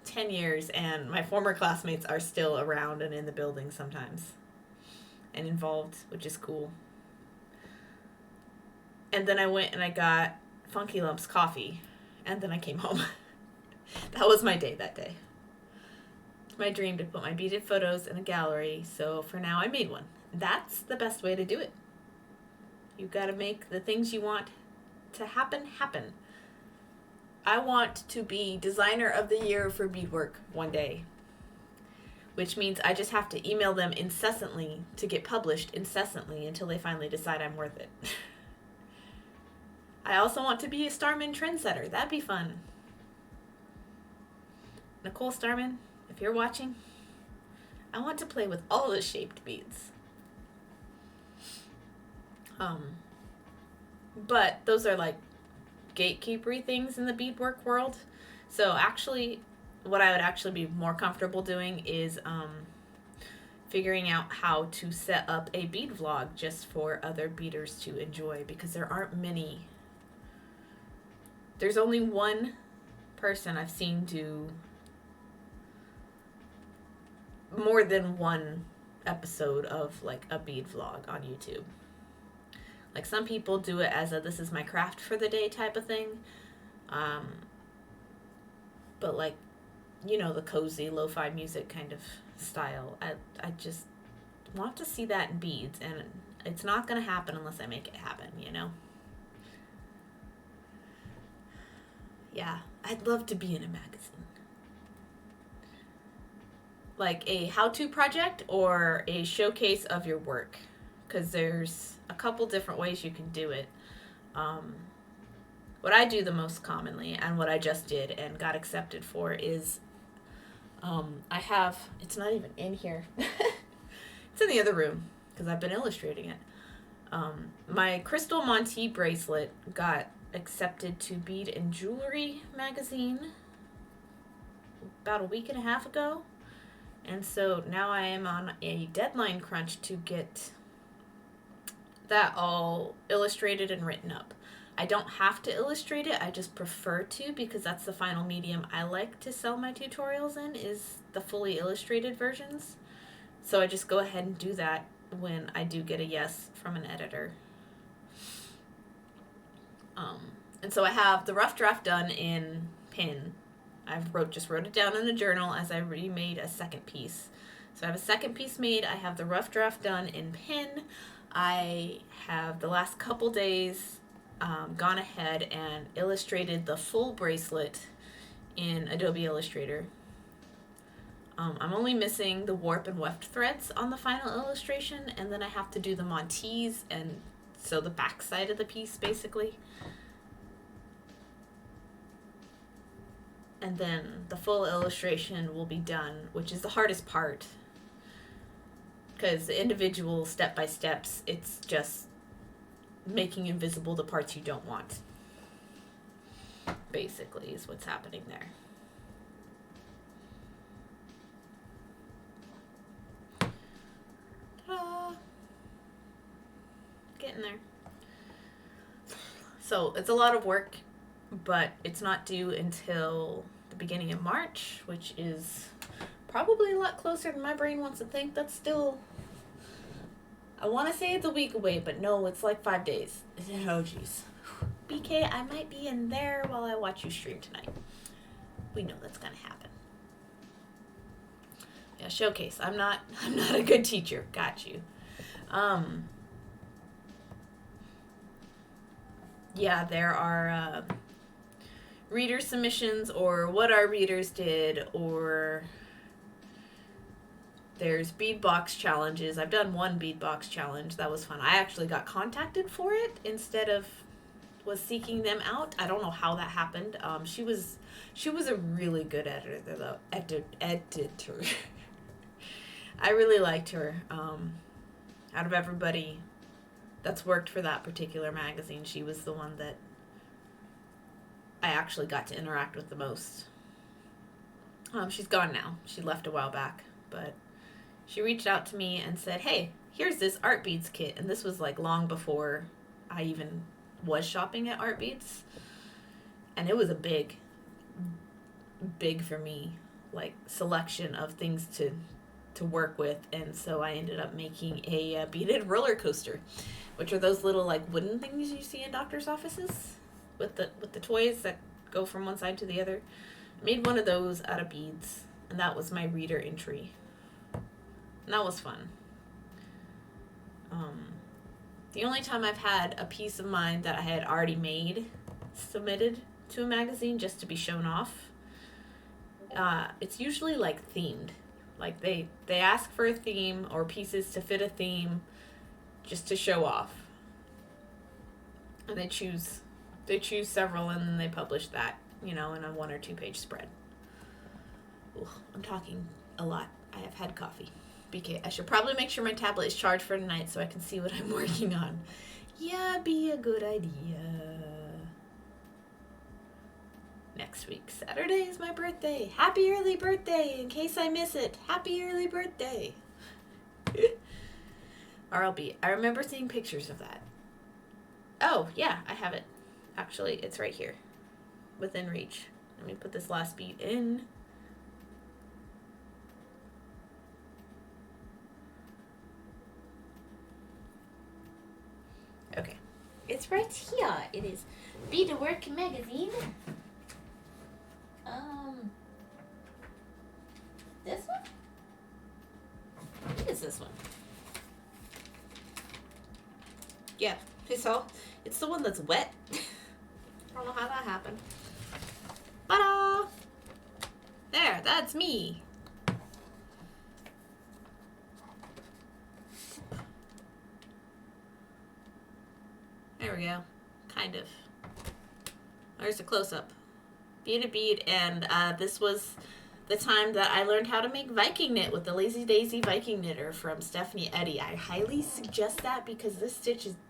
10 years, and my former classmates are still around and in the building sometimes and involved, which is cool. And then I went and I got Funky Lumps coffee, and then I came home. That was my day that day. It's my dream to put my beaded photos in a gallery, so for now I made one. That's the best way to do it. You gotta make the things you want to happen. I want to be designer of the year for beadwork one day, which means I just have to email them incessantly to get published incessantly until they finally decide I'm worth it. I also want to be a Starman trendsetter. That'd be fun. Nicole Starman, if you're watching, I want to play with all the shaped beads. But those are like gatekeepery things in the beadwork world. So actually, what I would actually be more comfortable doing is figuring out how to set up a bead vlog just for other beaders to enjoy, because there aren't many. There's only one person I've seen do more than one episode of like a bead vlog on YouTube. Like, some people do it as a this is my craft for the day type of thing. But like, you know, the cozy lo-fi music kind of style. I just want to see that in beads, and it's not going to happen unless I make it happen, you know? Yeah, I'd love to be in a magazine. Like a how-to project or a showcase of your work, because there's a couple different ways you can do it. What I do the most commonly, and what I just did and got accepted for, is I have, it's not even in here. It's in the other room because I've been illustrating it. My Crystal Monty bracelet got accepted to Bead and Jewelry magazine about a week and a half ago. And so now I am on a deadline crunch to get that all illustrated and written up. I don't have to illustrate it, I just prefer to, because that's the final medium I like to sell my tutorials in, is the fully illustrated versions. So I just go ahead and do that when I do get a yes from an editor. And so I have the rough draft done in pen. I just wrote it down in a journal as I remade a second piece. So I have a second piece made. I have the rough draft done in pen. I have the last couple days gone ahead and illustrated the full bracelet in Adobe Illustrator. I'm only missing the warp and weft threads on the final illustration, and then I have to do the montees, and so the back side of the piece basically. And then the full illustration will be done, which is the hardest part, because the individual step-by-steps, it's just making invisible the parts you don't want, basically, is what's happening there. Ta-da! Getting there. So it's a lot of work, but it's not due until the beginning of March, which is probably a lot closer than my brain wants to think. That's still I want to say it's a week away, but no, it's like 5 days. Oh, jeez. BK, I might be in there while I watch you stream tonight. We know that's gonna happen. Yeah, showcase. I'm not a good teacher. Got you. Yeah, there are reader submissions, or what our readers did, or there's beadbox challenges. I've done one beadbox challenge. That was fun. I actually got contacted for it instead of was seeking them out. I don't know how that happened. She was a really good editor though. Editor. I really liked her. Out of everybody that's worked for that particular magazine, she was the one that I actually got to interact with the most. She's gone now. She left a while back, but she reached out to me and said, "Hey, here's this Art Beads kit," and this was like long before I even was shopping at Art Beads, and it was a big for me, like, selection of things to work with, and so I ended up making a beaded roller coaster, which are those little like wooden things you see in doctor's offices with the toys that go from one side to the other. I made one of those out of beads, and that was my reader entry, and that was fun. The only time I've had a piece of mine that I had already made submitted to a magazine just to be shown off, it's usually like themed. Like they ask for a theme or pieces to fit a theme just to show off. And they choose several, and then they publish that, in a 1 or 2 page spread. Ooh, I'm talking a lot. I have had coffee. BK, I should probably make sure my tablet is charged for tonight so I can see what I'm working on. Yeah, be a good idea. Next week, Saturday, is my birthday. Happy early birthday, in case I miss it. Happy early birthday. RLB. I remember seeing pictures of that. Oh, yeah, I have it. Actually, it's right here. Within reach. Let me put this last bead in. Okay. It's right here. It is Beadwork magazine. This one? What is this one? Yeah, it's the one that's wet. I don't know how that happened. Ta-da! There, that's me. There we go. Kind of. There's a close-up. Beaded bead, and this was the time that I learned how to make Viking knit with the Lazy Daisy Viking knitter from Stephanie Eddy. I highly suggest that because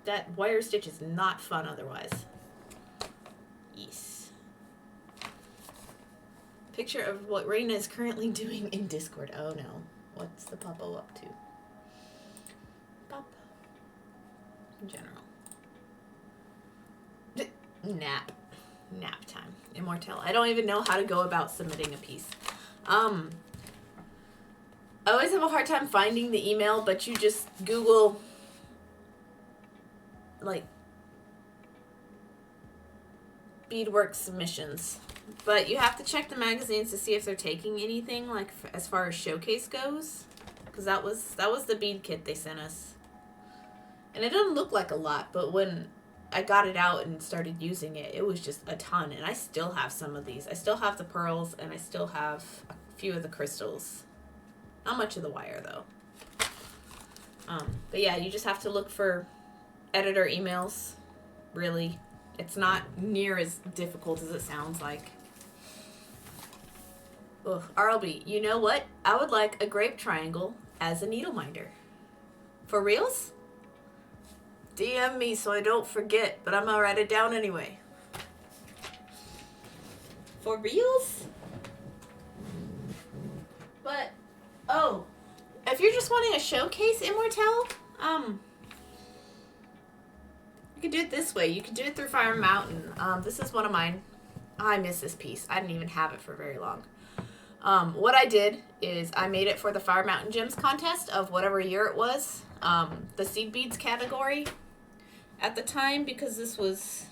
that wire stitch is not fun otherwise. Yes. Picture of what Raina is currently doing in Discord. Oh no. What's the Puppo up to? Pop. In general. Nap time. Immortelle. I don't even know how to go about submitting a piece. I always have a hard time finding the email, but you just Google, like, beadwork submissions. But you have to check the magazines to see if they're taking anything, like, as far as showcase goes. Because that was the bead kit they sent us. And it doesn't look like a lot, but when I got it out and started using it, it was just a ton. And I still have some of these. I still have the pearls, and I still have a few of the crystals. Not much of the wire, though. But yeah, you just have to look for editor emails. Really. It's not near as difficult as it sounds like. Ugh, RLB, you know what? I would like a grape triangle as a needle minder. For reals? DM me so I don't forget, but I'm gonna write it down anyway. For reals? But, oh, if you're just wanting a showcase, Immortelle, you can do it this way. You can do it through Fire Mountain. This is one of mine. I miss this piece. I didn't even have it for very long. What I did is I made it for the Fire Mountain Gems contest of whatever year it was. The seed beads category at the time, because this says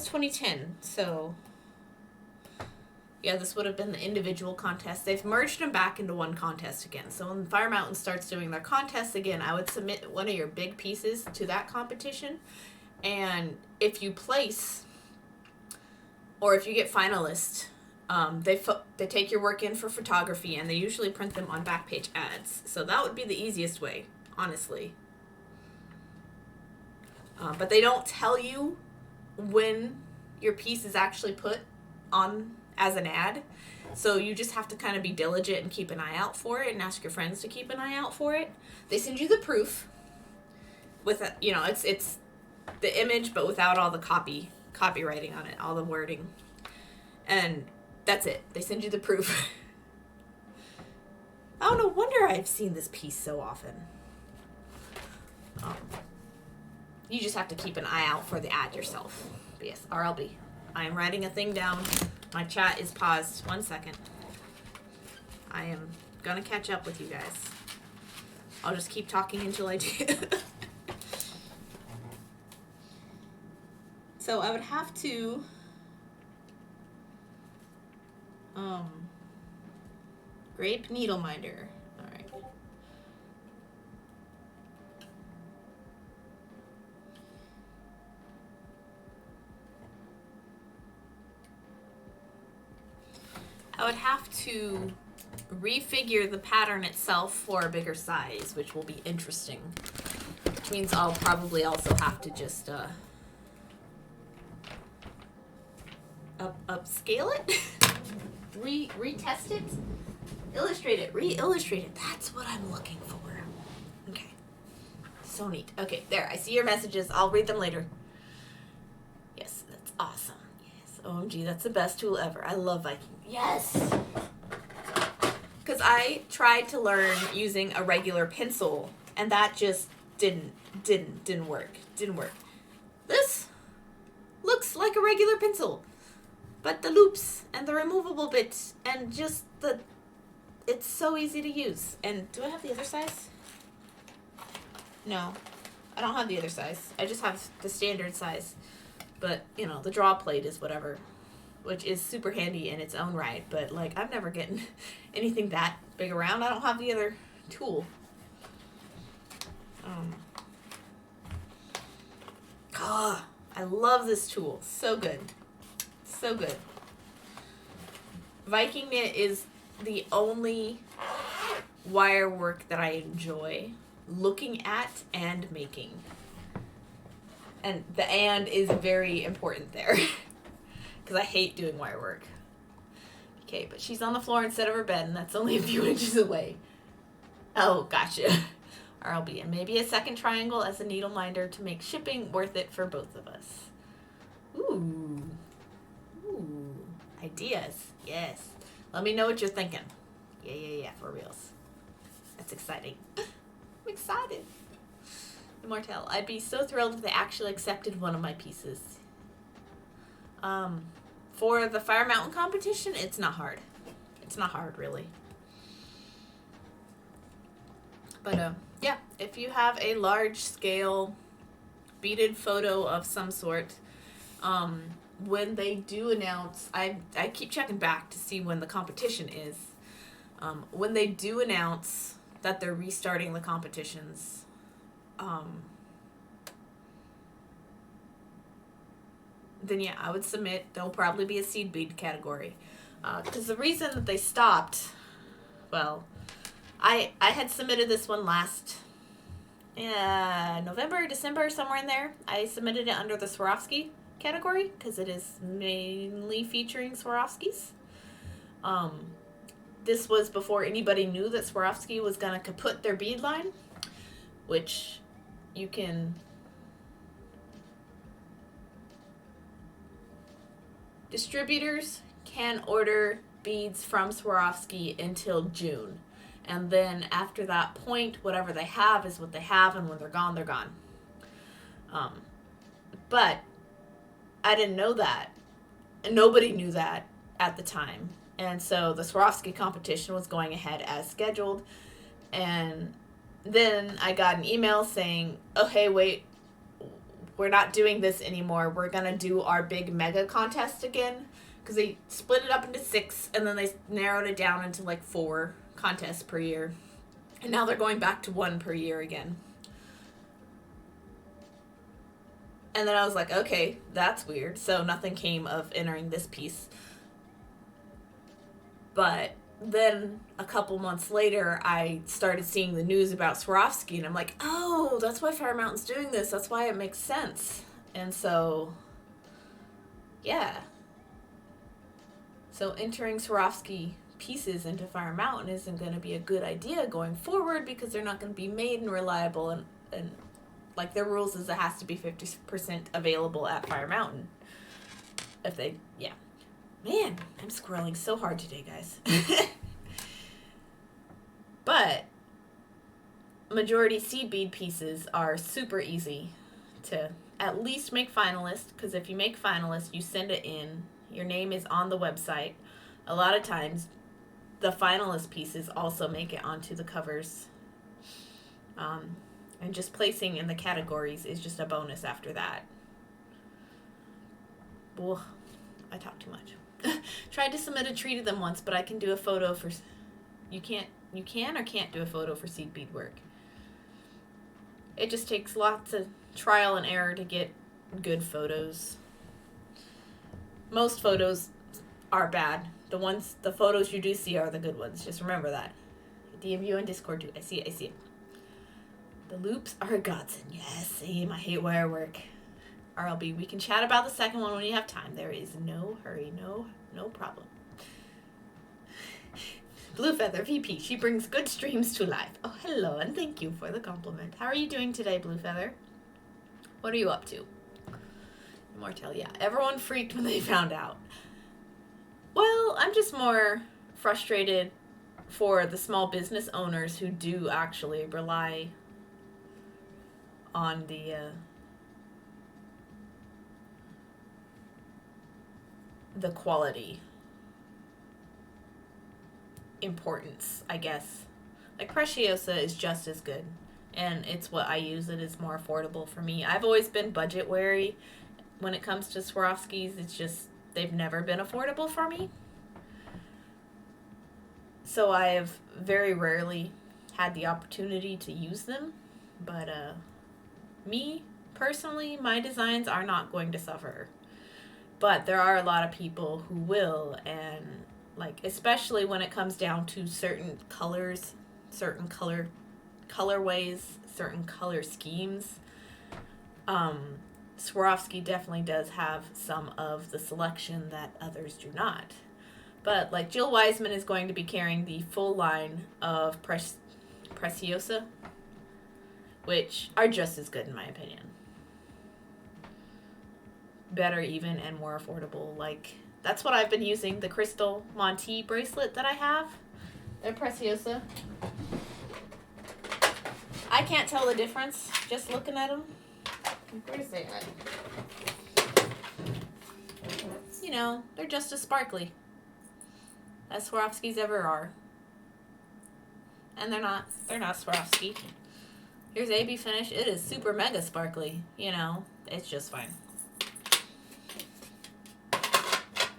2010, so yeah, this would have been the individual contest. They've merged them back into one contest again. So when Fire Mountain starts doing their contests again, I would submit one of your big pieces to that competition. And if you place, or if you get finalist, they take your work in for photography, and they usually print them on back page ads. So that would be the easiest way, honestly. But they don't tell you when your piece is actually put on as an ad, so you just have to kind of be diligent and keep an eye out for it, and ask your friends to keep an eye out for it. They send you the proof with a, it's the image but without all the copywriting on it, all the wording, and that's it. They send you the proof. Oh, no wonder I've seen this piece so often. You just have to keep an eye out for the ad yourself. But yes, RLB. I am writing a thing down. My chat is paused. 1 second. I am gonna catch up with you guys. I'll just keep talking until I do. So I would have to grape needle minder. All right. I would have to refigure the pattern itself for a bigger size, which will be interesting. Which means I'll probably also have to just upscale it, retest it, illustrate it, re-illustrate it. That's what I'm looking for. Okay, so neat. Okay, there. I see your messages. I'll read them later. Yes, that's awesome. Yes, OMG, that's the best tool ever. I love Viking. Yes. Because I tried to learn using a regular pencil, and that just didn't work. Didn't work. This looks like a regular pencil, but the loops and the removable bits and just it's so easy to use. And do I have the other size? No, I don't have the other size. I just have the standard size. But, the draw plate is whatever, which is super handy in its own right. But, I'm never getting anything that big around. I don't have the other tool. I love this tool. So good. So good. Viking knit is the only wire work that I enjoy looking at and making. And the "and" is very important there. Because I hate doing wire work. Okay, but she's on the floor instead of her bed, and that's only a few inches away. Oh, gotcha. RLB. And maybe a second triangle as a needle minder to make shipping worth it for both of us. Ooh. Ooh. Ideas. Yes. Let me know what you're thinking. Yeah, for reals. That's exciting. I'm excited. Immortelle. I'd be so thrilled if they actually accepted one of my pieces. For the Fire Mountain competition, it's not hard. It's not hard, really. But, yeah, if you have a large-scale beaded photo of some sort, when they do announce, I keep checking back to see when the competition is. When they do announce that they're restarting the competitions, then yeah, I would submit. There'll probably be a seed bead category. Because the reason that they stopped, well, I had submitted this one last November, December, somewhere in there. I submitted it under the Swarovski category because it is mainly featuring Swarovskis. This was before anybody knew that Swarovski was going to kaput their bead line, which you can... Distributors can order beads from Swarovski until June. And then after that point, whatever they have is what they have, and when they're gone, they're gone. But I didn't know that. And nobody knew that. at the time. And so the Swarovski competition was going ahead as scheduled. And then I got an email saying, oh, hey, wait, we're not doing this anymore. We're going to do our big mega contest again. Because they split it up into 6, and then they narrowed it down into like 4 contests per year. And now they're going back to 1 per year again. And then I was like, okay, that's weird. So nothing came of entering this piece. But then a couple months later, I started seeing the news about Swarovski, and I'm like, oh, that's why Fire Mountain's doing this. That's why it makes sense. And so, yeah. So entering Swarovski pieces into Fire Mountain isn't going to be a good idea going forward because they're not going to be made and reliable, and like their rules is it has to be 50% available at Fire Mountain. If they, yeah. Man, I'm scrolling so hard today, guys. But majority seed bead pieces are super easy to at least make finalist, because if you make finalist, you send it in. Your name is on the website. A lot of times, the finalist pieces also make it onto the covers. And just placing in the categories is just a bonus after that. Ugh, I talk too much. Tried to submit a tree to them once, but I can do a photo for... You can or can't do a photo for seed bead work. It just takes lots of trial and error to get good photos. Most photos are bad. The photos you do see are the good ones. Just remember that. DM you on Discord too. I see it. The loops are a godsend. Yes, same. I hate wire work. RLB, we can chat about the second one when you have time. There is no hurry, no problem. Blue Feather VP, she brings good streams to life. Oh, hello, and thank you for the compliment. How are you doing today, Blue Feather? What are you up to? Immortal, yeah. Everyone freaked when they found out. Well, I'm just more frustrated for the small business owners who do actually rely on the quality importance, I guess. Like Preciosa is just as good, and it's what I use. It is more affordable for me. I've always been budget wary when it comes to Swarovskis. It's just they've never been affordable for me. So I have very rarely had the opportunity to use them. But me, personally, my designs are not going to suffer. But there are a lot of people who will, and like especially when it comes down to certain colors, certain colorways, certain color schemes. Swarovski definitely does have some of the selection that others do not. But like Jill Wiseman is going to be carrying the full line of Preciosa, which are just as good in my opinion. Better even and more affordable. Like that's what I've been using, the Crystal Monty bracelet that I have. They're Preciosa. I can't tell the difference just looking at them. Where is they at? You know, they're just as sparkly as Swarovskis ever are. And they're not Swarovski. Here's AB Finish. It is super mega sparkly. You know, it's just fine.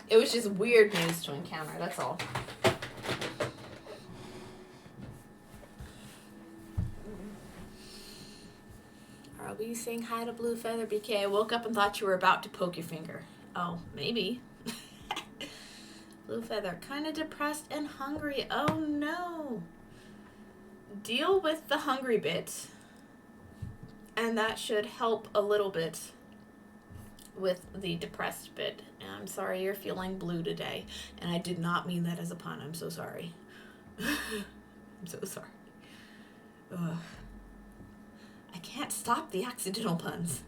It was just weird news to encounter, that's all. Are we saying hi to Blue Feather BK? I woke up and thought you were about to poke your finger. Oh, maybe. Blue Feather, kind of depressed and hungry. Oh no. Deal with the hungry bit, and that should help a little bit with the depressed bit. I'm sorry you're feeling blue today, and I did not mean that as a pun. I'm so sorry. I'm so sorry. Ugh. I can't stop the accidental puns.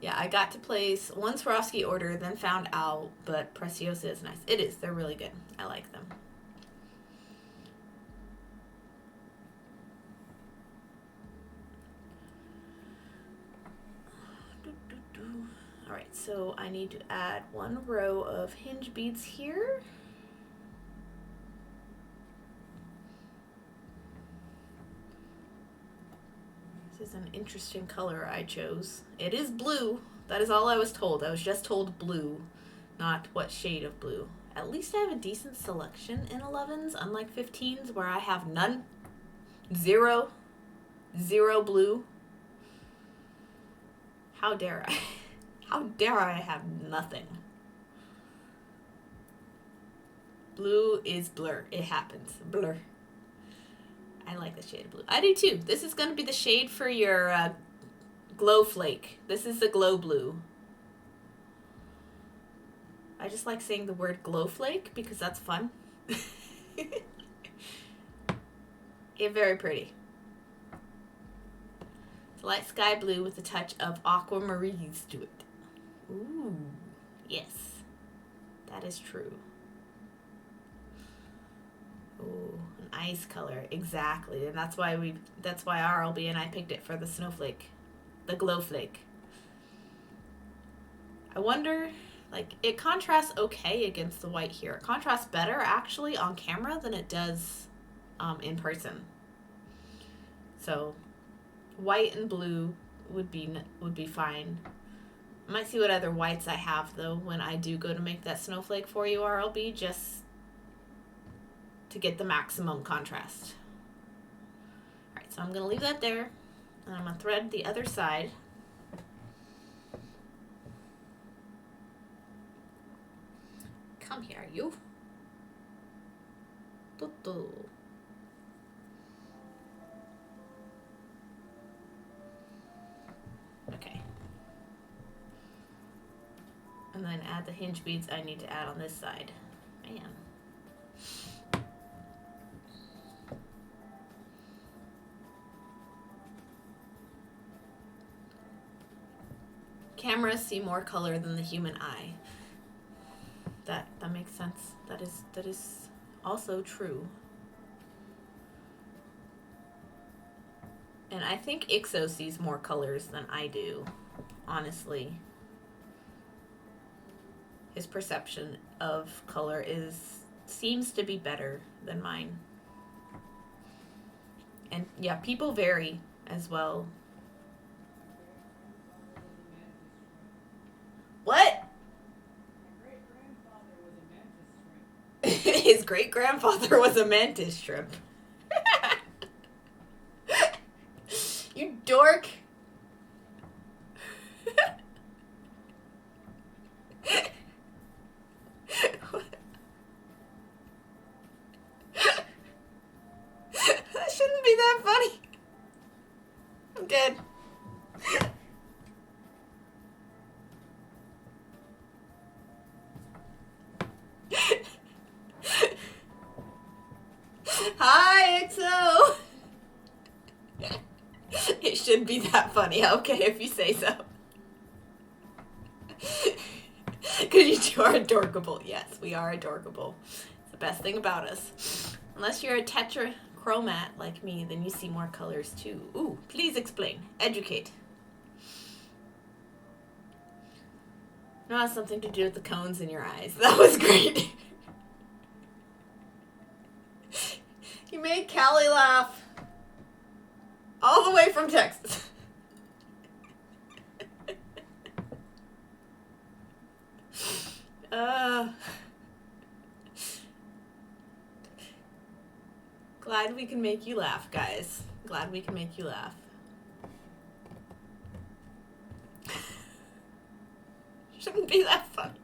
Yeah, I got to place one Swarovski order, then found out, but Preciosa is nice. It is. They're really good. I like them. All right, So I need to add 1 row of hinge beads here. This is an interesting color I chose. It is blue. That is all I was told. I was just told blue, not what shade of blue. At least I have a decent selection in 11s, unlike 15s where I have none. Zero blue. How dare I? How dare I have nothing? Blue is blur. It happens. Blur. I like the shade of blue. I do too. This is going to be the shade for your glow flake. This is the glow blue. I just like saying the word glow flake because that's fun. You're very pretty. It's light sky blue with a touch of aquamarine to it. Ooh, yes. That is true. Ooh, an ice color, exactly. And that's why RLB and I picked it for the snowflake, the glow flake. I wonder, like, it contrasts okay against the white here. It contrasts better actually on camera than it does in person. So white and blue would be fine. I might see what other whites I have though when I do go to make that snowflake for you, RLB, just to get the maximum contrast. Alright, so I'm going to leave that there, and I'm going to thread the other side. Come here, you. Tutu. Okay. And then add the hinge beads I need to add on this side. Man. Cameras see more color than the human eye. That makes sense. That is also true. And I think Ixo sees more colors than I do, honestly. His perception of color seems to be better than mine. And yeah, people vary as well. What? His great-grandfather was a mantis shrimp. You dork. That shouldn't be that funny. I'm dead. Hi, XO. It should be that funny. Okay, if you say so. Because you two are adorkable. Yes, we are adorkable. It's the best thing about us. Unless you're a tetrachromat like me, then you see more colors too. Ooh, please explain. Educate. No, it has something to do with the cones in your eyes. That was great. You made Callie laugh. All the way from Texas. Glad we can make you laugh, guys. Glad we can make you laugh. Shouldn't be that funny.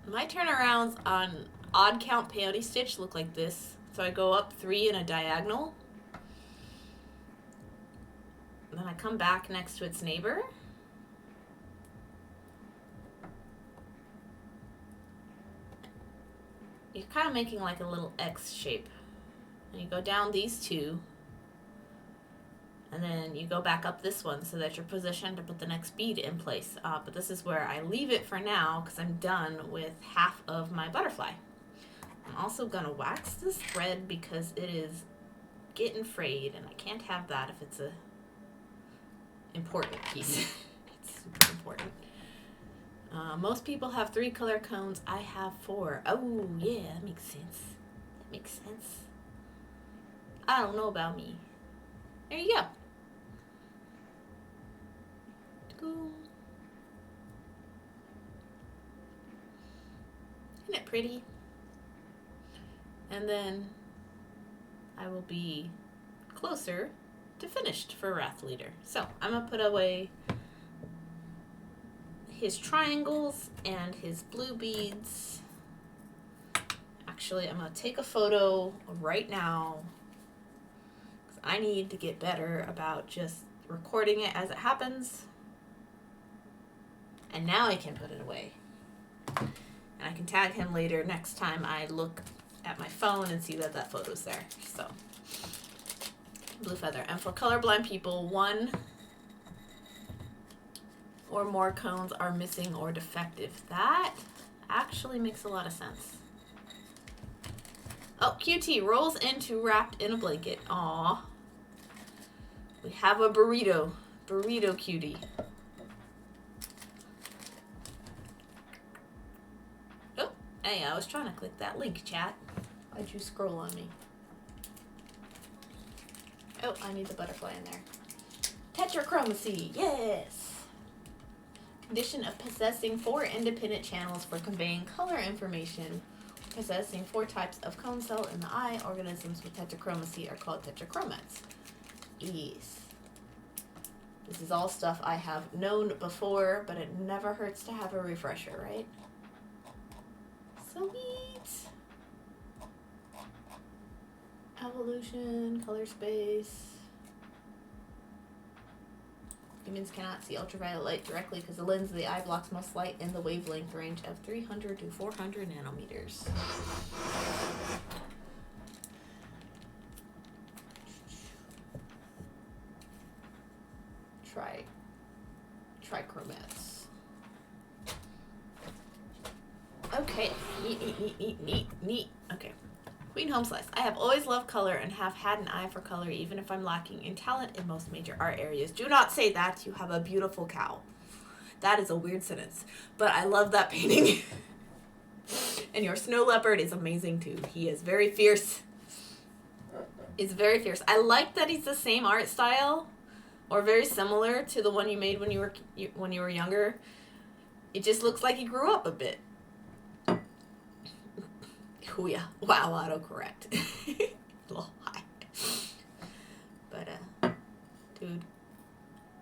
My turnarounds on odd count peyote stitch look like this. So I go up 3 in a diagonal. And then I come back next to its neighbor. You're kind of making like a little X shape. And you go down these 2. And then you go back up this one so that you're positioned to put the next bead in place. But this is where I leave it for now because I'm done with half of my butterfly. I'm also gonna wax this thread because it is getting frayed, and I can't have that if it's a important piece. It's super important. Most people have 3 color cones. I have 4. Oh, yeah, that makes sense. That makes sense. I don't know about me. There you go. Boom. Isn't it pretty? And then I will be closer to finished for Wrath Leader. So I'm going to put away his triangles and his blue beads. Actually, I'm going to take a photo right now because I need to get better about just recording it as it happens. And now I can put it away. And I can tag him later next time I look at my phone and see that that photo's there. So, blue feather. And for colorblind people, 1 or more cones are missing or defective. That actually makes a lot of sense. Oh, QT rolls into wrapped in a blanket. Aw. We have a burrito. Burrito cutie. Oh, hey, I was trying to click that link, chat. Why'd you scroll on me? Oh, I need the butterfly in there. Tetrachromacy, yes! Condition of possessing 4 independent channels for conveying color information. Possessing 4 types of cone cell in the eye. Organisms with tetrachromacy are called tetrachromats. Yes. This is all stuff I have known before, but it never hurts to have a refresher, right? Sweet. Evolution, color space. Humans cannot see ultraviolet light directly because the lens of the eye blocks most light in the wavelength range of 300 to 400 nanometers. Trichromats. Okay, neat. Okay. Queen Home Slice. I have always loved color and have had an eye for color even if I'm lacking in talent in most major art areas. Do not say that. You have a beautiful cow. That is a weird sentence. But I love that painting. And your snow leopard is amazing too. He is very fierce. It's very fierce. I like that he's the same art style or very similar to the one you made when you were younger. It just looks like he grew up a bit. Oh yeah, wow, autocorrect. A little high. But, dude,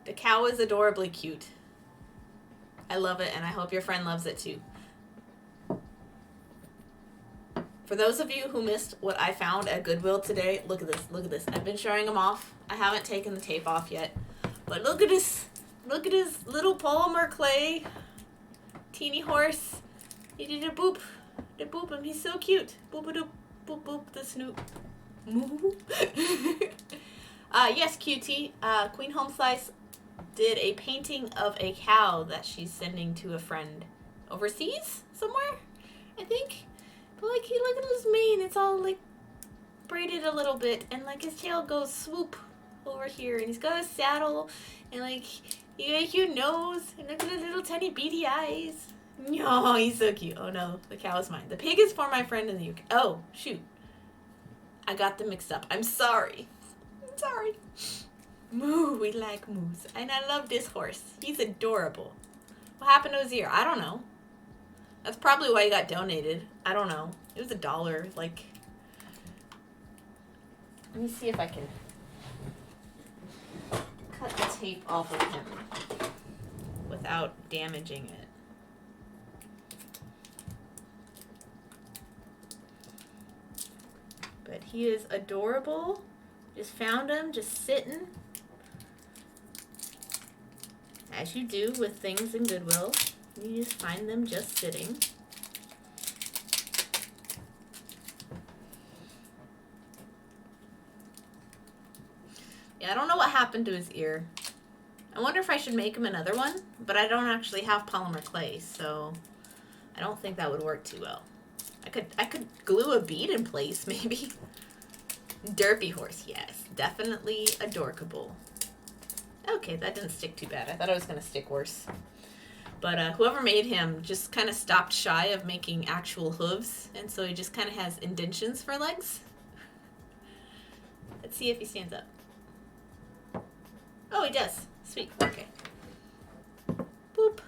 the cow is adorably cute. I love it, and I hope your friend loves it too. For those of you who missed what I found at Goodwill today, look at this. I've been showing them off. I haven't taken the tape off yet. But look at this little polymer clay teeny horse. He did a boop. They boop him. He's so cute. Boop-a-doop. Boop, boop, the snoop. Moo. Yes, QT. Queen Home Slice did a painting of a cow that she's sending to a friend overseas somewhere, I think. But, like, look at his mane. It's all, like, braided a little bit. And, like, his tail goes swoop over here. And he's got a saddle. And, like, he got a cute nose. And look at the little tiny beady eyes. No, he's so cute. Oh no, the cow is mine. The pig is for my friend in the UK. Oh, shoot. I got them mixed up. I'm sorry. Moo, we like moose. And I love this horse. He's adorable. What happened to his ear? I don't know. That's probably why he got donated. I don't know. It was $1. Like, let me see if I can cut the tape off of him without damaging it. But he is adorable. Just found him, just sitting. As you do with things in Goodwill. You just find them just sitting. Yeah, I don't know what happened to his ear. I wonder if I should make him another one. But I don't actually have polymer clay, so I don't think that would work too well. I could glue a bead in place, maybe. Derpy horse, yes. Definitely adorkable. Okay, that didn't stick too bad. I thought it was going to stick worse. But whoever made him just kind of stopped shy of making actual hooves, and so he just kind of has indentions for legs. Let's see if he stands up. Oh, he does. Sweet. Okay. Boop.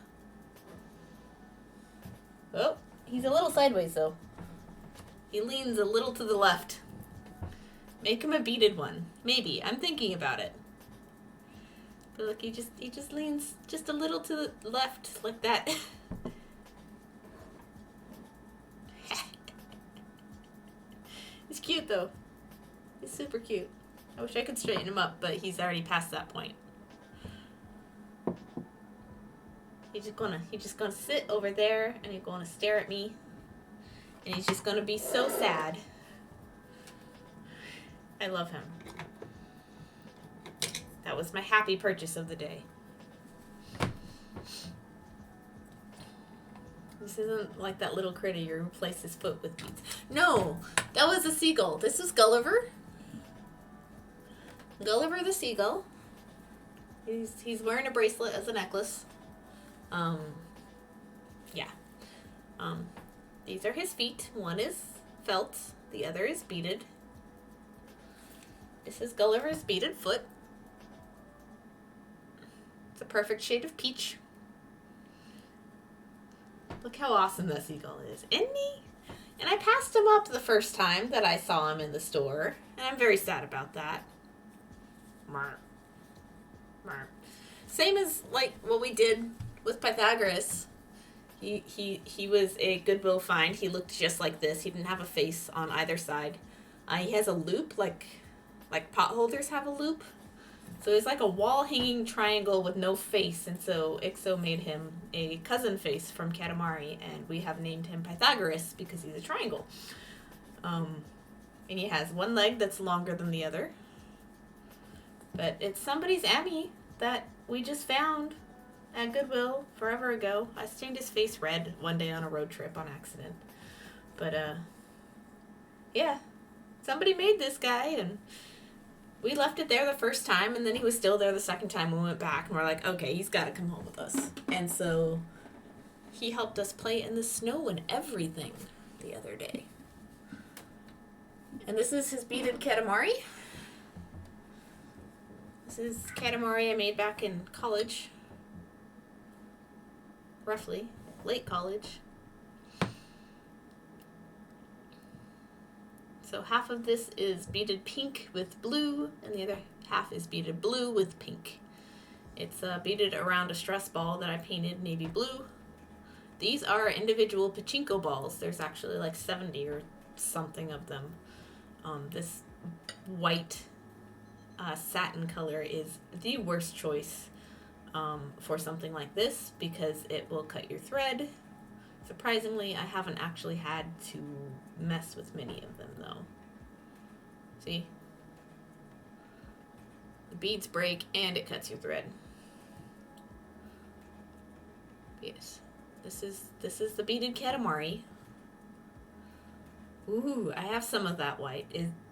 Oh, he's a little sideways, though. He leans a little to the left. Make him a beaded one. Maybe. I'm thinking about it. But look, he just leans just a little to the left, like that. He's cute, though. He's super cute. I wish I could straighten him up, but he's already past that point. He's just gonna sit over there, and he's gonna stare at me. And he's just gonna be so sad. I love him. That was my happy purchase of the day. This isn't like that little critter you replace his foot with beads. No, that was a seagull. This is Gulliver. Gulliver the seagull. He's wearing a bracelet as a necklace. Yeah. These are his feet. One is felt. The other is beaded. This is Gulliver's beaded foot. It's a perfect shade of peach. Look how awesome that seagull is, isn't he? And I passed him up the first time that I saw him in the store, and I'm very sad about that. Mark. Same as like what we did with Pythagoras. He was a Goodwill find. He looked just like this. He didn't have a face on either side. He has a loop like pot holders have a loop. So it's like a wall hanging triangle with no face, and so Ixo made him a cousin face from Katamari, and we have named him Pythagoras because he's a triangle. And he has one leg that's longer than the other. But it's somebody's Emmy that we just found at Goodwill forever ago. I stained his face red one day on a road trip on accident. But, yeah. Somebody made this guy, and we left it there the first time, and then he was still there the second time we went back, and we're like, okay, he's got to come home with us. And so he helped us play in the snow and everything the other day. And this is his beaded Katamari. This is Katamari I made back in college. Roughly. Late college. So half of this is beaded pink with blue, and the other half is beaded blue with pink. It's beaded around a stress ball that I painted navy blue. These are individual pachinko balls. There's actually like 70 or something of them. This white satin color is the worst choice for something like this because it will cut your thread. Surprisingly, I haven't actually had to mess with many of them, though. See? The beads break, and it cuts your thread. Yes. This is the beaded Katamari. Ooh, I have some of that white.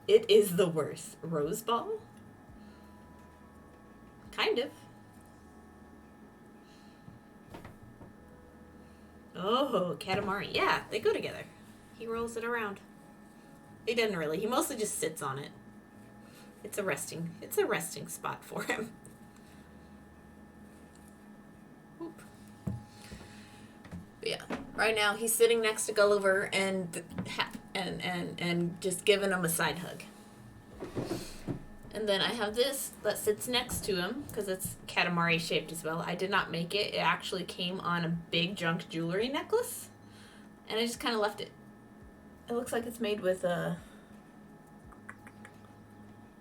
It is the worst. Rose ball? Kind of. Oh, Katamari. Yeah, they go together. He rolls it around. He doesn't really. He mostly just sits on it. It's a resting spot for him. Oop. But yeah, right now he's sitting next to Gulliver and just giving him a side hug. And then I have this that sits next to him because it's Katamari shaped as well. I did not make it. It actually came on a big junk jewelry necklace. And I just kind of left it. It looks like it's made with a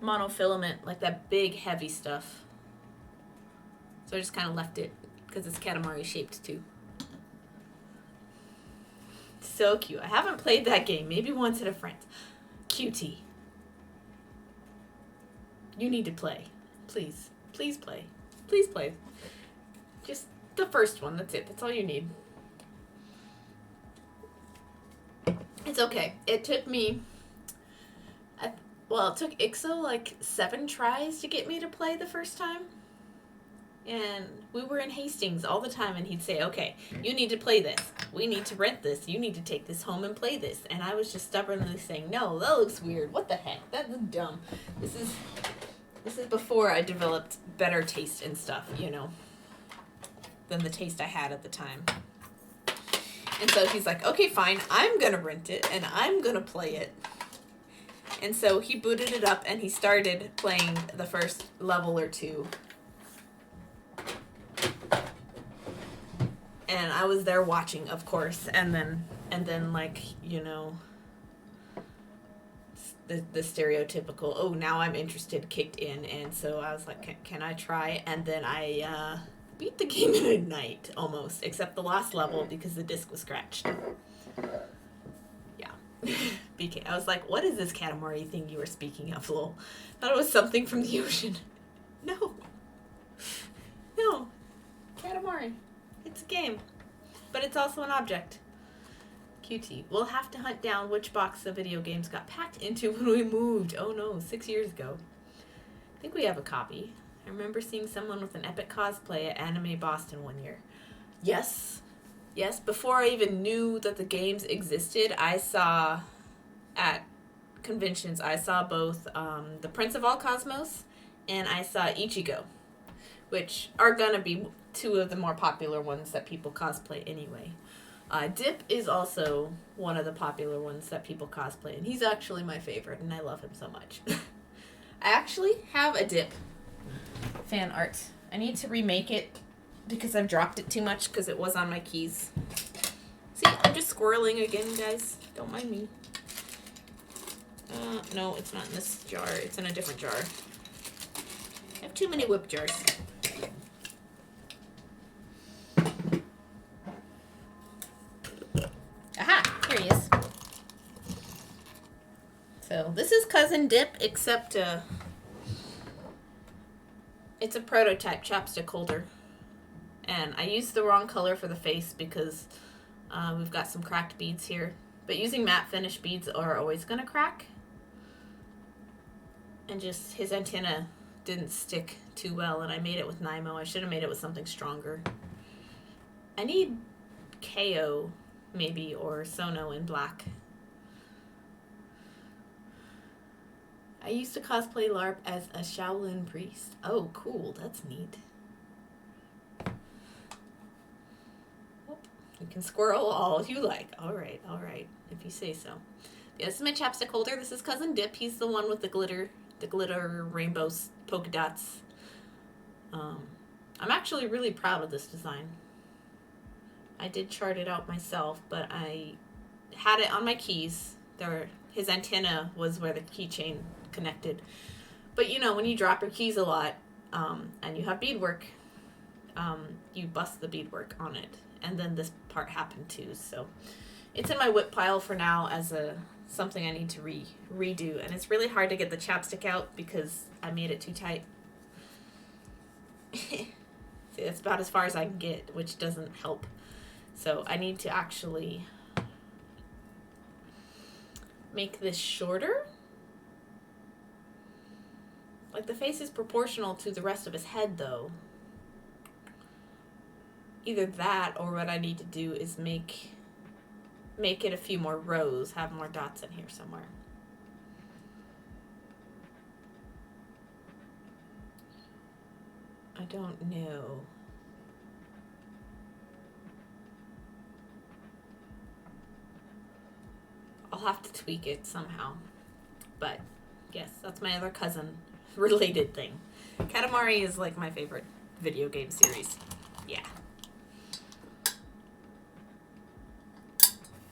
monofilament, like that big heavy stuff. So I just kind of left it because it's Katamari shaped too. So cute. I haven't played that game. Maybe once at a friend's. Cutie. You need to play. Please. Please play. Please play. Just the first one. That's it. That's all you need. It's okay. It took me, it took Ixo like 7 tries to get me to play the first time. And we were in Hastings all the time, and he'd say, okay, you need to play this. We need to rent this. You need to take this home and play this. And I was just stubbornly saying, no, that looks weird. What the heck? That's dumb. This is before I developed better taste in stuff, you know, than the taste I had at the time. And so he's like, okay, fine, I'm going to rent it, and I'm going to play it. And so he booted it up, and he started playing the first level or two. And I was there watching, of course, and then like, you know, the stereotypical, oh, now I'm interested kicked in, and so I was like, can I try? And then I beat the game in a night, almost, except the last level because the disc was scratched. Yeah. BK. I was like, what is this Katamari thing you were speaking of, lol? Thought it was something from the ocean. No. No. Katamari. It's a game. But it's also an object. QT. We'll have to hunt down which box the video games got packed into when we moved. Oh no, 6 years ago. I think we have a copy. I remember seeing someone with an epic cosplay at Anime Boston one year. Yes. Yes, before I even knew that the games existed, I saw at conventions, I saw both the Prince of All Cosmos and I saw Ichigo, which are gonna be 2 of the more popular ones that people cosplay anyway. Dip is also one of the popular ones that people cosplay, and he's actually my favorite, and I love him so much. I actually have a Dip fan art. I need to remake it because I've dropped it too much because it was on my keys. See, I'm just squirreling again, guys. Don't mind me. No, it's not in this jar. It's in a different jar. I have too many whip jars. Aha! Here he is. So, this is Cousin Dip, except it's a prototype chapstick holder. And I used the wrong color for the face because we've got some cracked beads here. But using matte finish beads are always going to crack. And just his antenna didn't stick too well, and I made it with Nymo. I should have made it with something stronger. I need KO, maybe, or Sono in black. I used to cosplay LARP as a Shaolin priest. Oh, cool. That's neat. You can squirrel all you like. All right, if you say so. Yeah, this is my chapstick holder. This is Cousin Dip. He's the one with the glitter rainbow polka dots. I'm actually really proud of this design. I did chart it out myself, but I had it on my keys. His antenna was where the keychain connected. But you know, when you drop your keys a lot, and you have beadwork, you bust the beadwork on it. And then this part happened too, so it's in my whip pile for now as something I need to redo. And it's really hard to get the chapstick out because I made it too tight. See, that's about as far as I can get, which doesn't help. So I need to actually make this shorter. Like, the face is proportional to the rest of his head, though. Either that, or what I need to do is make it a few more rows, have more dots in here somewhere. I don't know. I'll have to tweak it somehow. But yes, that's my other cousin related thing. Katamari is like my favorite video game series. Yeah.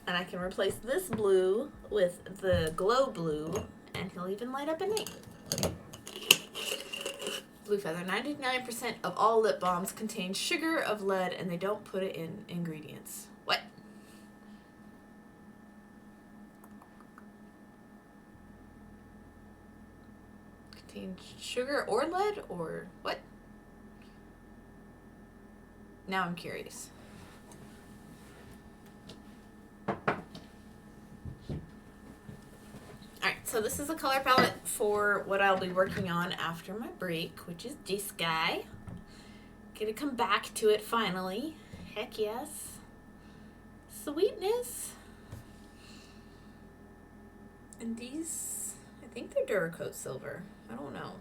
And I can replace this blue with the glow blue, and he'll even light up at night. Blue Feather. 99% of all lip balms contain sugar of lead, and they don't put it in ingredients. What? Contain sugar or lead, or what? Now I'm curious. So this is a color palette for what I'll be working on after my break, which is this guy. Gonna come back to it finally. Heck yes. Sweetness. And these, I think they're Duracoat silver. I don't know.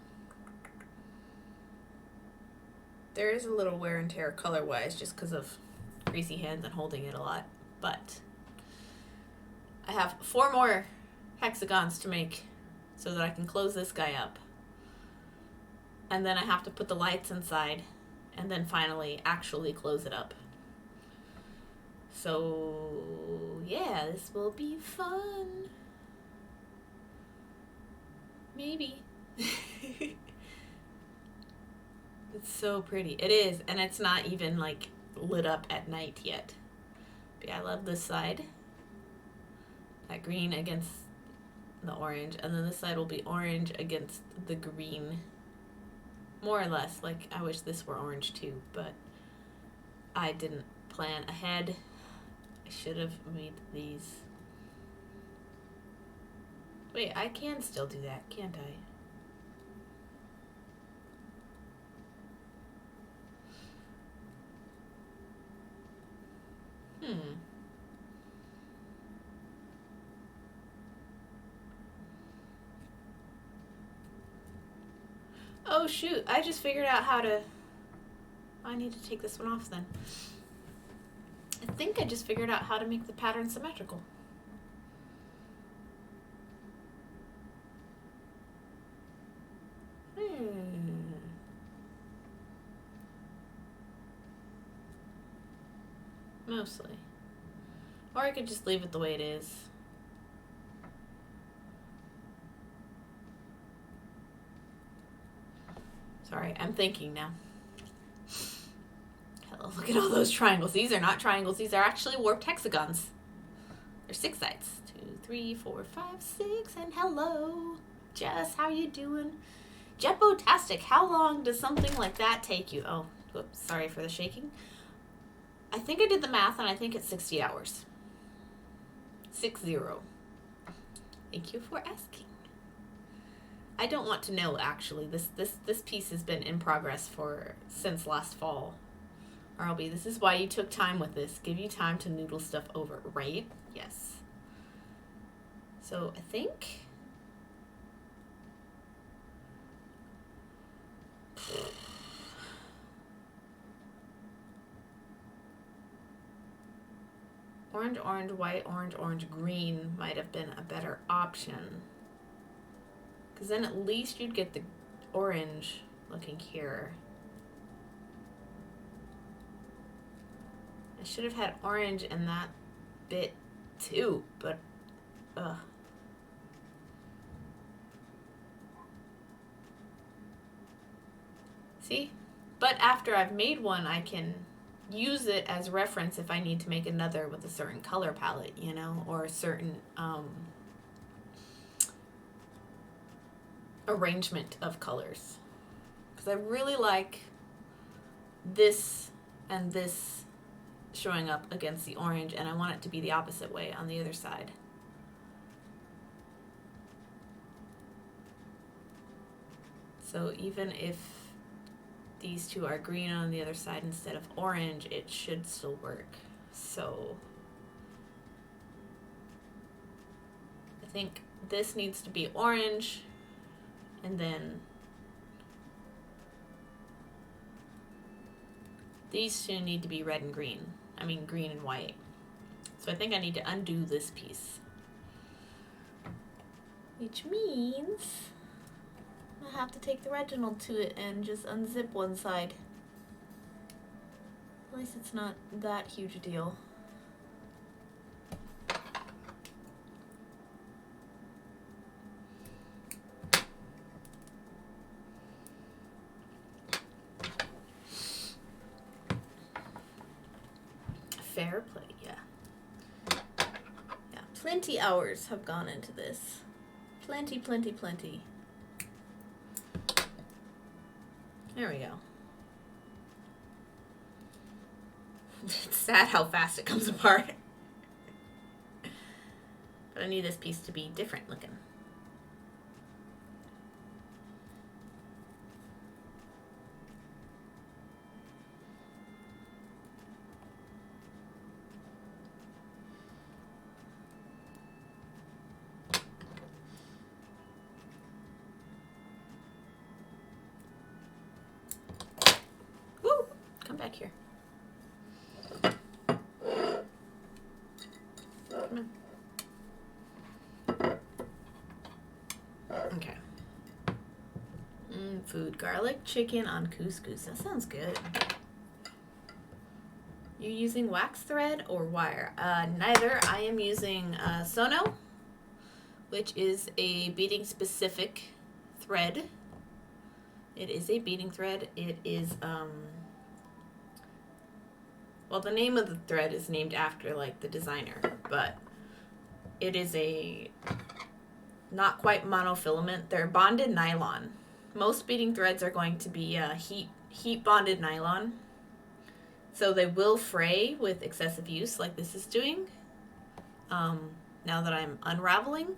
There is a little wear and tear color-wise just because of greasy hands and holding it a lot. But I have 4 more hexagons to make so that I can close this guy up. And then I have to put the lights inside and then finally actually close it up. So yeah, this will be fun. Maybe. It's so pretty. It is, and it's not even like lit up at night yet. But yeah, I love this side. That green against the orange, and then this side will be orange against the green. More or less, like I wish this were orange too, but I didn't plan ahead. I should have made these. Wait, I can still do that, can't I? Oh shoot, I just figured out how to... I need to take this one off then. I think I just figured out how to make the pattern symmetrical. Mostly. Or I could just leave it the way it is. Sorry, I'm thinking now. Hello, look at all those triangles. These are not triangles. These are actually warped hexagons. There's 6 sides. 2, 3, 4, 5, 6. And hello. Jess, how you doing? Jepo-tastic. How long does something like that take you? Oh, whoops. Sorry for the shaking. I think I did the math, and I think it's 60 hours. 60. Thank you for asking. I don't want to know, actually. This piece has been in progress since last fall. RLB, this is why you took time with this. Give you time to noodle stuff over, right? Yes. So I think... Orange, orange, white, orange, orange, green might have been a better option. Because then at least you'd get the orange looking here. I should have had orange in that bit too, but ugh. See? But after I've made one, I can use it as reference if I need to make another with a certain color palette, you know, or a certain arrangement of colors. Because I really like this and this showing up against the orange, and I want it to be the opposite way on the other side. So even if these two are green on the other side instead of orange, it should still work. So I think this needs to be orange, and then these two need to be red and green. I mean green and white. So I think I need to undo this piece, which means I have to take the Reginald to it and just unzip one side. At least it's not that huge a deal. Fair play, yeah. Yeah, plenty hours have gone into this. Plenty, plenty, plenty. There we go. It's sad how fast it comes apart. But I need this piece to be different looking. back here. Come on. Okay. Food. Garlic chicken on couscous. That sounds good. You using wax thread or wire? Neither. I am using Sono, which is a beading specific thread. It is a beading thread. It is, well, the name of the thread is named after, like, the designer, but it is a not quite monofilament. They're bonded nylon. Most beading threads are going to be heat bonded nylon. So they will fray with excessive use like this is doing, now that I'm unraveling.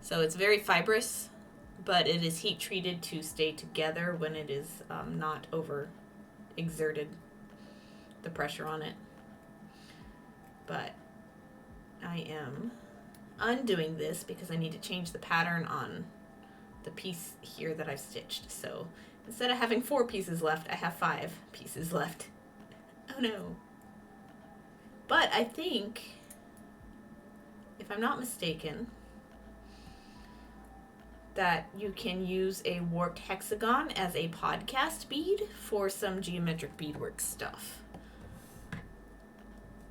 So it's very fibrous, but it is heat treated to stay together when it is not over exerted, the pressure on it. But I am undoing this because I need to change the pattern on the piece here that I've stitched. So instead of having 4 pieces left, I have 5 pieces left. Oh no. But I think, if I'm not mistaken, that you can use a warped hexagon as a podcast bead for some geometric beadwork stuff.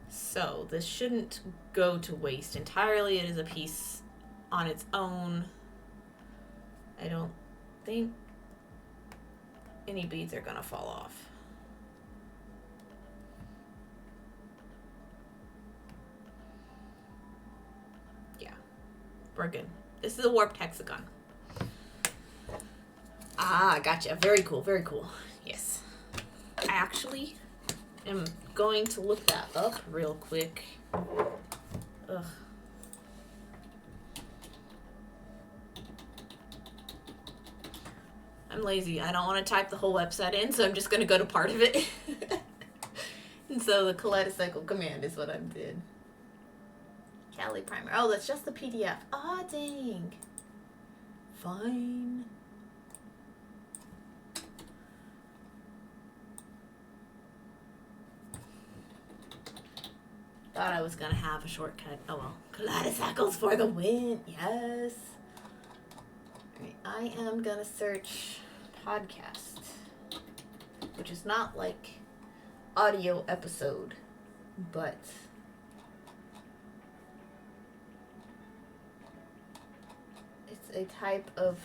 So this shouldn't go to waste entirely. It is a piece on its own. I don't think any beads are gonna fall off. We're good. This is a warped hexagon. Ah, gotcha. Very cool, very cool. Yes. I actually am going to look that up real quick. Ugh. I'm lazy. I don't want to type the whole website in, so I'm just going to go to part of it. And so the kaleidocycle command is what I did. Cali primer. Oh, that's just the PDF. Ah, dang. Fine. Thought I was gonna have a shortcut. Oh well. Kaleidocycles for the win. Yes. Alright, I am gonna search podcast, which is not like audio episode, but a type of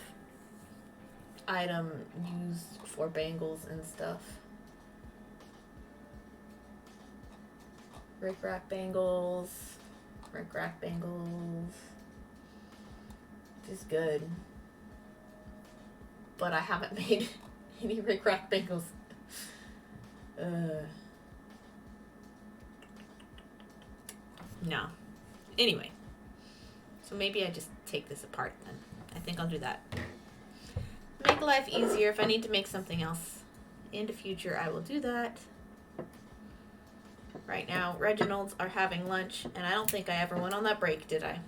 item used for bangles and stuff. Rick-rack bangles. Rick-rack bangles. Which is good. But I haven't made any rick-rack bangles. No. Anyway. So maybe I just take this apart then. I think I'll do that. Make life easier. If I need to make something else in the future, I will do that. Right now, Reginald's are having lunch, and I don't think I ever went on that break, did I?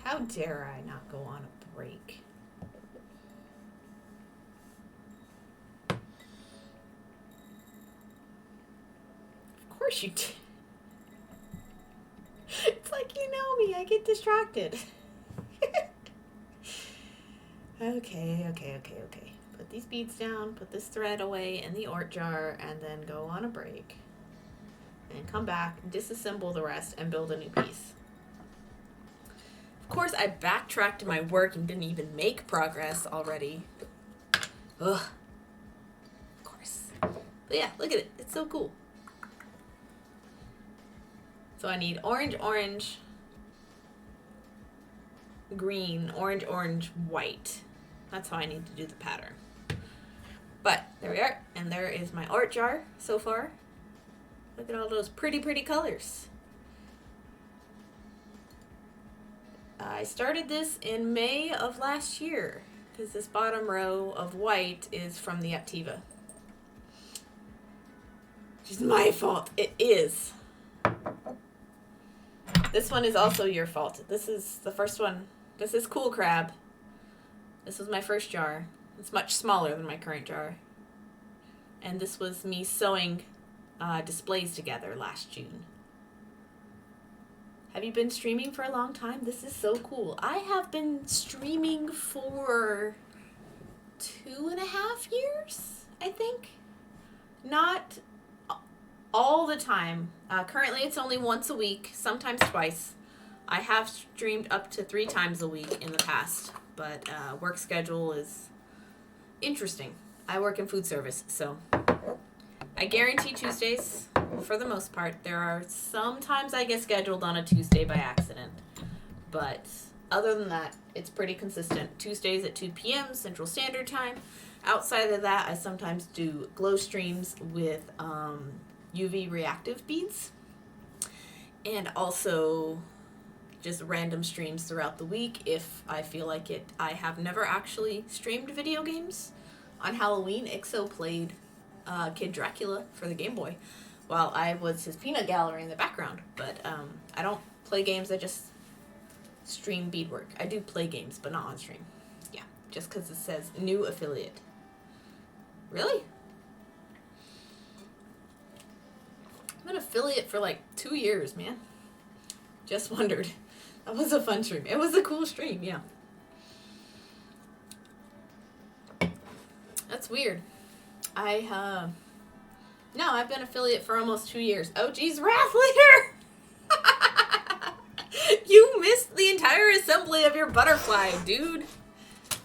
How dare I not go on a break? Of course you did. It's like you know me. I get distracted. Okay. Put these beads down, put this thread away in the ort jar, and then go on a break. And come back, disassemble the rest, and build a new piece. Of course, I backtracked my work and didn't even make progress already. Ugh. Of course. But yeah, look at it. It's so cool. So I need orange, orange, green, orange, orange, white. That's how I need to do the pattern. But there we are. And there is my art jar so far. Look at all those pretty, pretty colors. I started this in May of last year because this bottom row of white is from the Aptiva. Which is my fault. It is. This one is also your fault. This is the first one This is Cool Crab. This was my first jar. It's much smaller than my current jar. And this was me sewing displays together last June. Have you been streaming for a long time? This is so cool. I have been streaming for 2.5 years, I think. Not all the time. Currently, it's only once a week, sometimes twice. I have streamed up to 3 times a week in the past, but work schedule is interesting. I work in food service, so I guarantee Tuesdays for the most part. There are sometimes I get scheduled on a Tuesday by accident, but other than that, it's pretty consistent. Tuesdays at 2 p.m. Central Standard Time. Outside of that, I sometimes do glow streams with UV reactive beads, and also just random streams throughout the week if I feel like it. I have never actually streamed video games. On Halloween, Ixo played Kid Dracula for the Game Boy while I was his peanut gallery in the background. But I don't play games, I just stream beadwork. I do play games, but not on stream. Yeah, just because it says new affiliate. Really? I'm an affiliate for like 2 years, man. Just wondered. That was a fun stream. It was a cool stream, yeah. That's weird. I've been affiliate for almost 2 years. Oh, geez, Wrath Leader! You missed the entire assembly of your butterfly, dude.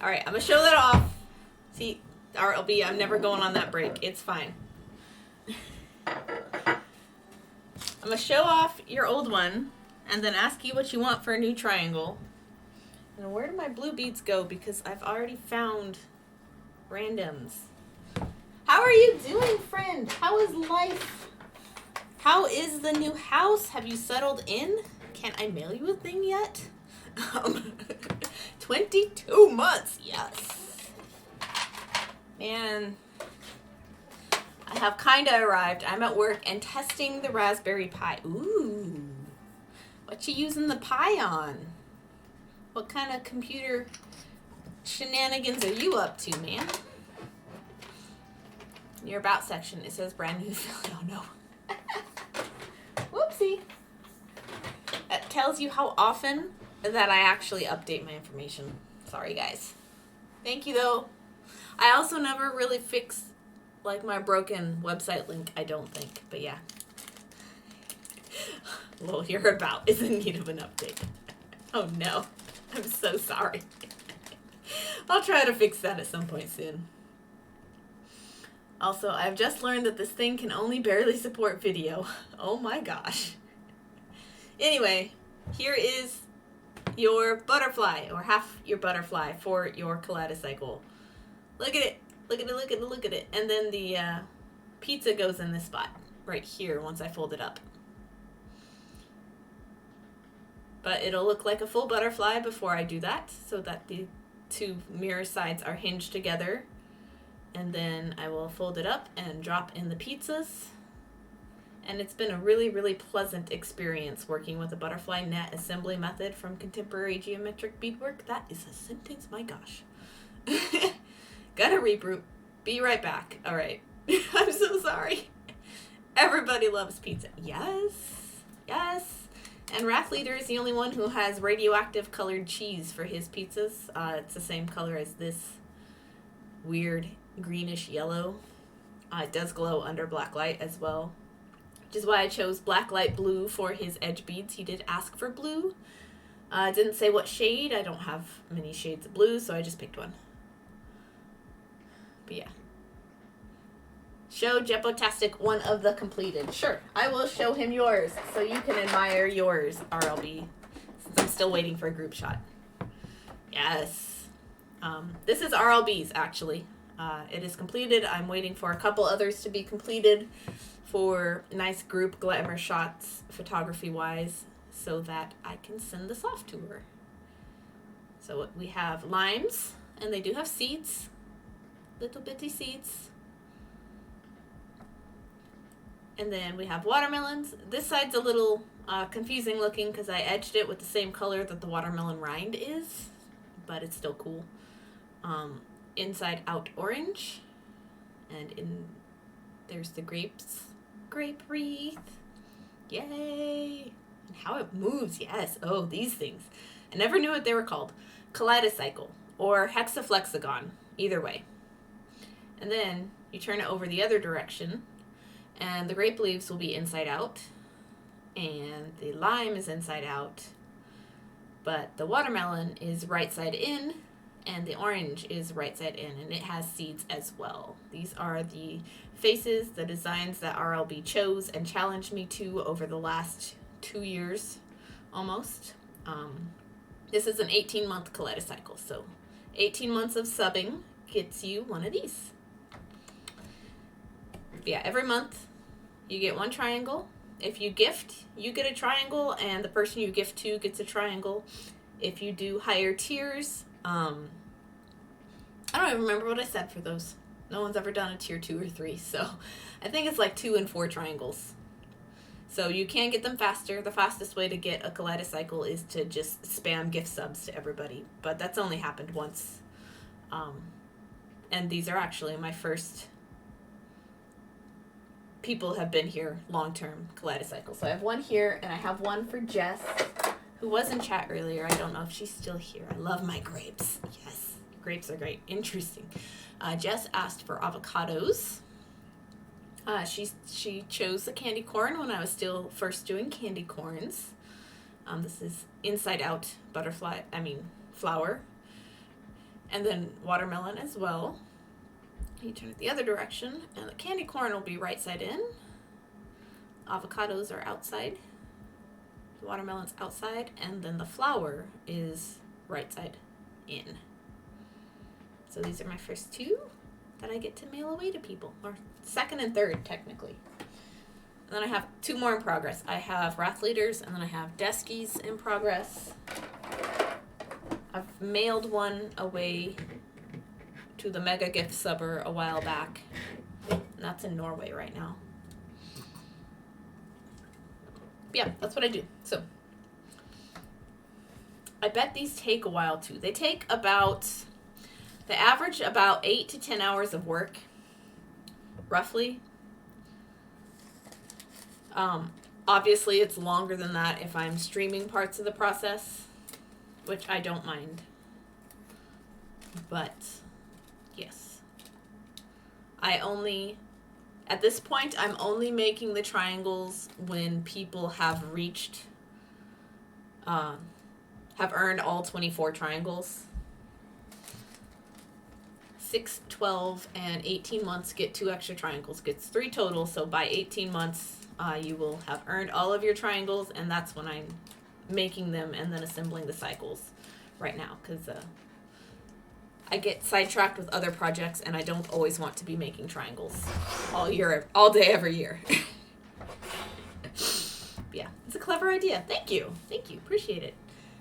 Alright, I'm gonna show that off. See, RLB, I'm never going on that break. It's fine. I'm gonna show off your old one, and then ask you what you want for a new triangle. And where do my blue beads go? Because I've already found randoms. How are you doing, friend? How is life? How is the new house? Have you settled in? Can I mail you a thing yet? 22 months, yes. Man, I have kinda arrived. I'm at work and testing the Raspberry Pi. Ooh, what you using the Pi on? What kind of computer shenanigans are you up to, man? In your about section, it says brand new. Oh no. Whoopsie. That tells you how often that I actually update my information. Sorry, guys. Thank you, though. I also never really fix like my broken website link, I don't think. But yeah. Well, your about is in need of an update. Oh no. I'm so sorry. I'll try to fix that at some point soon. Also, I've just learned that this thing can only barely support video. Oh my gosh. Anyway, here is your butterfly, or half your butterfly for your kaleidocycle. Look at it. Look at it, look at it, look at it. And then the pizza goes in this spot, right here, once I fold it up. But it'll look like a full butterfly before I do that, so that the 2 mirror sides are hinged together. And then I will fold it up and drop in the pizzas. And it's been a really, really pleasant experience working with a butterfly net assembly method from contemporary geometric beadwork. That is a sentence, my gosh. Gotta reboot. Be right back. All right. I'm so sorry. Everybody loves pizza. Yes. Yes. And Wrath Leader is the only one who has radioactive colored cheese for his pizzas. It's the same color as this weird greenish yellow. It does glow under black light as well, which is why I chose black light blue for his edge beads. He did ask for blue. Didn't say what shade. I don't have many shades of blue, so I just picked one. But yeah. Show Jepotastic one of the completed. Sure, I will show him yours so you can admire yours, RLB, since I'm still waiting for a group shot. Yes. This is RLB's, actually. It is completed. I'm waiting for a couple others to be completed for nice group glamour shots, photography-wise, so that I can send this off to her. So we have limes, and they do have seeds. Little bitty seeds. And then we have watermelons. This side's a little Confusing looking because I edged it with the same color that the watermelon rind is, but it's still cool. Inside out orange, and there's the grape wreath. Yay! And how it moves, yes. Oh, these things. I never knew what they were called. Kaleidocycle or hexaflexagon, either way. And then you turn it over the other direction, and the grape leaves will be inside out, and the lime is inside out, but the watermelon is right side in, and the orange is right side in, and it has seeds as well. These are the faces, the designs that RLB chose and challenged me to over the last 2 years almost. This is an 18-month kaleidocycle, so 18 months of subbing gets you one of these. Yeah, every month you get one triangle. If you gift, you get a triangle, and the person you gift to gets a triangle. If you do higher tiers, I don't even remember what I said for those. No one's ever done a tier 2 or 3, so I think it's like 2 and 4 triangles. So you can get them faster. The fastest way to get a kaleidocycle is to just spam gift subs to everybody, but that's only happened once. And these are actually my first people have been here long-term kaleidocycle. So I have one here, and I have one for Jess, who was in chat earlier. I don't know if she's still here. I love my grapes. Yes, grapes are great. Interesting. Jess asked for avocados. She chose the candy corn when I was still first doing candy corns. This is inside out flour. And then watermelon as well. You turn it the other direction, and the candy corn will be right side in. Avocados are outside. The watermelon's outside, and then the flour is right side in. So these are my first 2 that I get to mail away to people, or second and third technically. And then I have 2 more in progress. I have Wrath Leaders, and then I have Deskies in progress. I've mailed one away to the Mega Gift Subber a while back. And that's in Norway right now. Yeah, that's what I do. So I bet these take a while too. They take they average about 8 to 10 hours of work, roughly. Obviously it's longer than that if I'm streaming parts of the process, which I don't mind. But yes, at this point, I'm only making the triangles when people have reached, have earned all 24 triangles. 6, 12, and 18 months get 2 extra triangles, gets 3 total, so by 18 months, you will have earned all of your triangles, and that's when I'm making them and then assembling the cycles right now, because I get sidetracked with other projects, and I don't always want to be making triangles all day, every year. Yeah, it's a clever idea. Thank you. Appreciate it.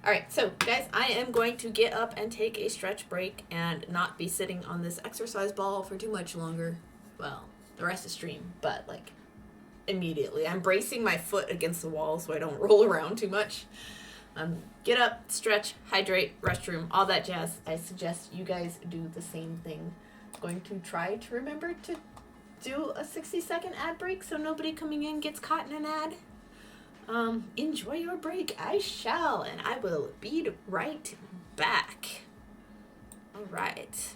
All right, so guys, I am going to get up and take a stretch break and not be sitting on this exercise ball for too much longer. Well, the rest of the stream, but like immediately. I'm bracing my foot against the wall so I don't roll around too much. Get up, stretch, hydrate, restroom, all that jazz. I suggest you guys do the same thing. I'm going to try to remember to do a 60-second ad break so nobody coming in gets caught in an ad. Enjoy your break. I shall, and I will be right back. All right.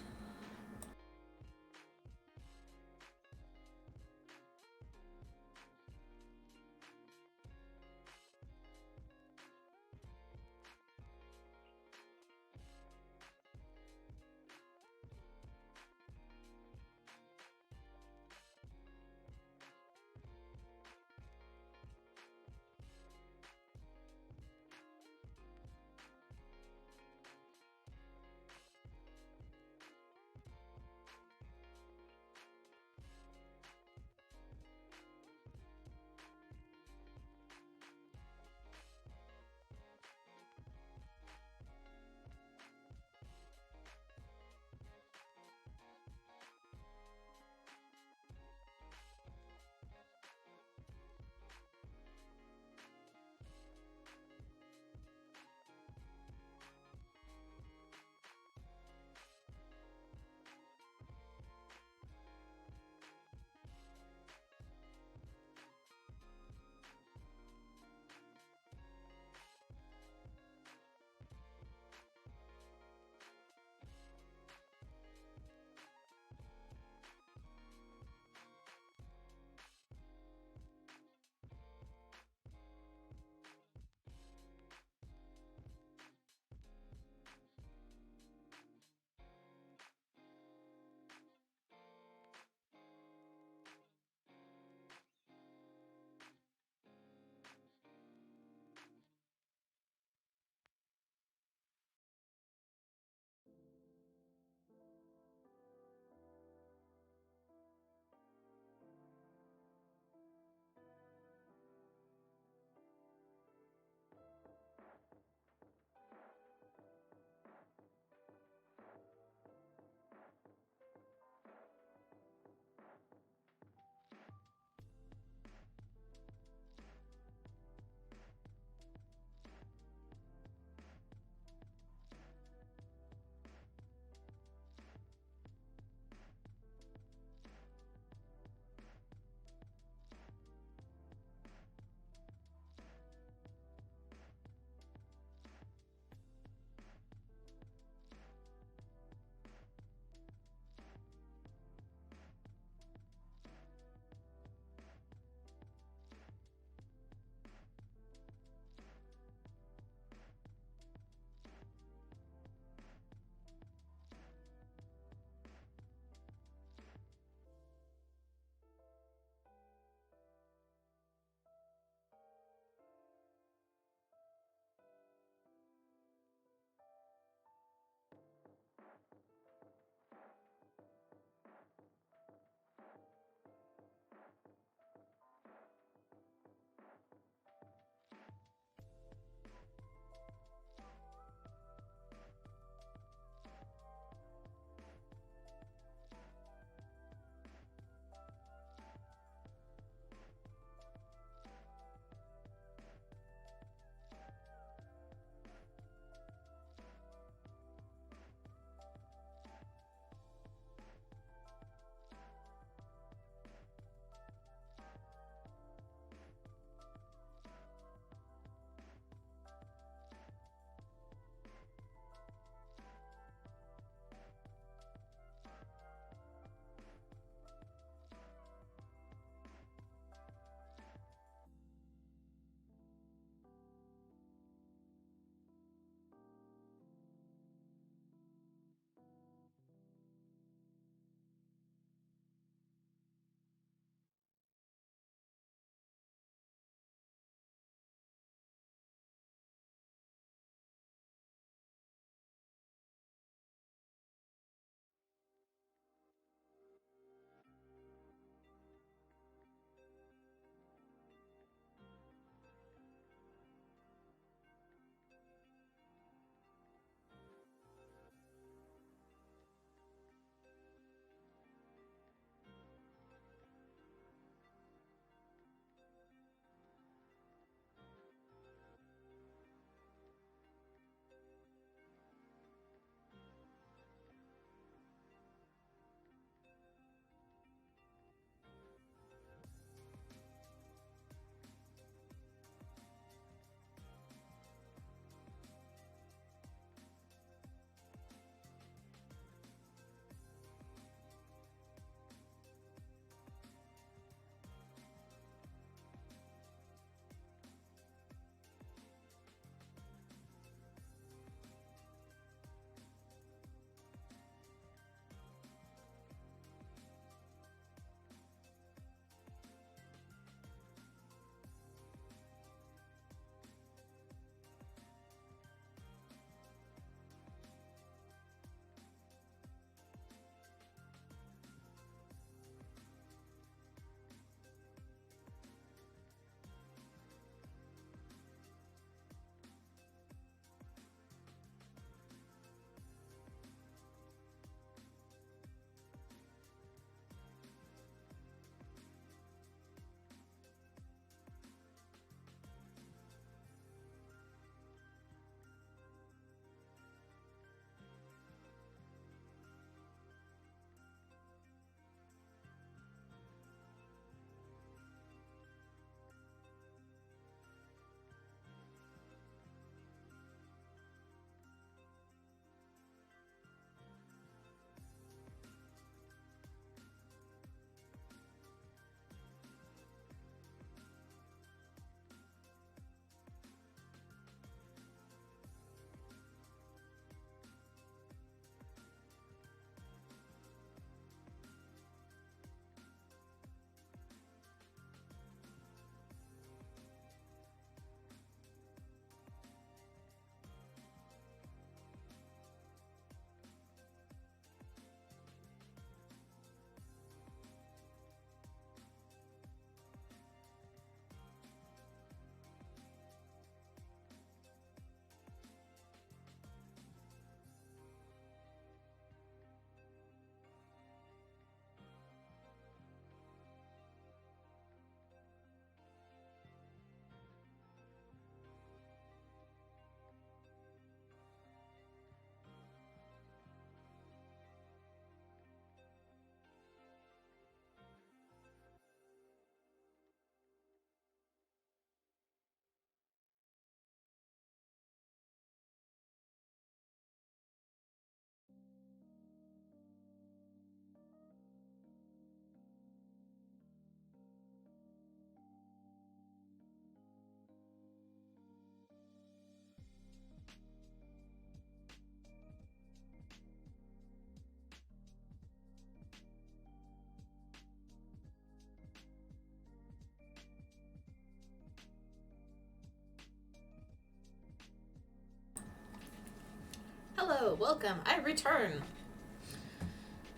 Hello, welcome. I return.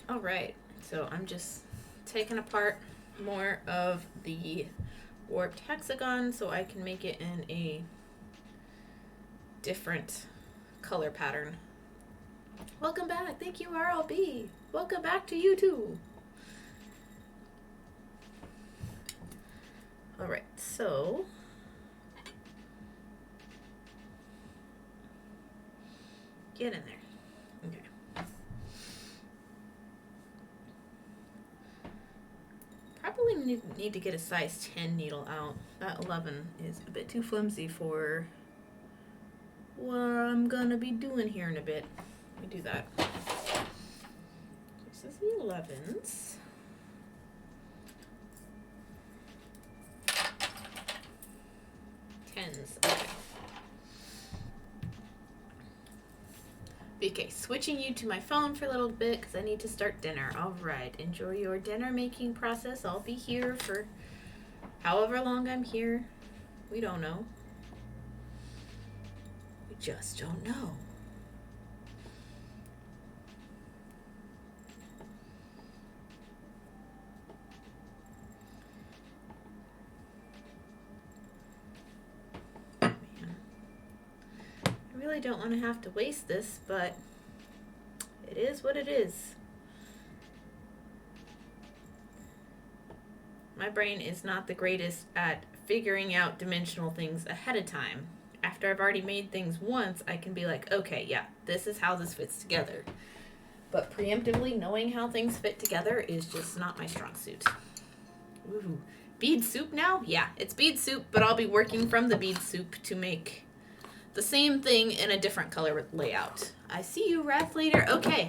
All right, so I'm just taking apart more of the warped hexagon so I can make it in a different color pattern. Welcome back. Thank you, RLB. Welcome back to you too. All right, so get in there. Okay. Probably need to get a size 10 needle out. That 11 is a bit too flimsy for what I'm gonna be doing here in a bit. Let me do that. This is the 11s. Tens. Okay, switching you to my phone for a little bit because I need to start dinner. All right, enjoy your dinner making process. I'll be here for however long I'm here. We don't know. We just don't know. I really don't want to have to waste this, but it is what it is. My brain is not the greatest at figuring out dimensional things ahead of time. After I've already made things once, I can be like, okay, yeah, this is how this fits together. But preemptively knowing how things fit together is just not my strong suit. Ooh, bead soup now? Yeah, it's bead soup, but I'll be working from the bead soup to make the same thing in a different color layout. I see you, Wrath Leader. Okay.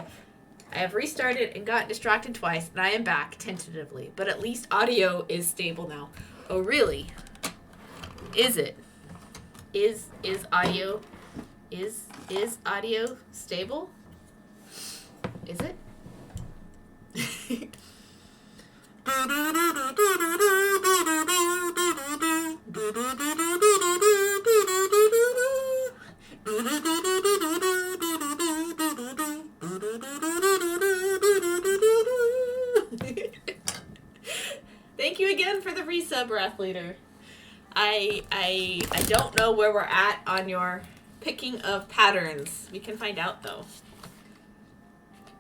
I have restarted and got distracted twice, and I am back tentatively. But at least audio is stable now. Oh, really? Is it? Is audio stable? Is it? Thank you again for the resub, Wrath Leader. I don't know where we're at on your picking of patterns. We can find out though.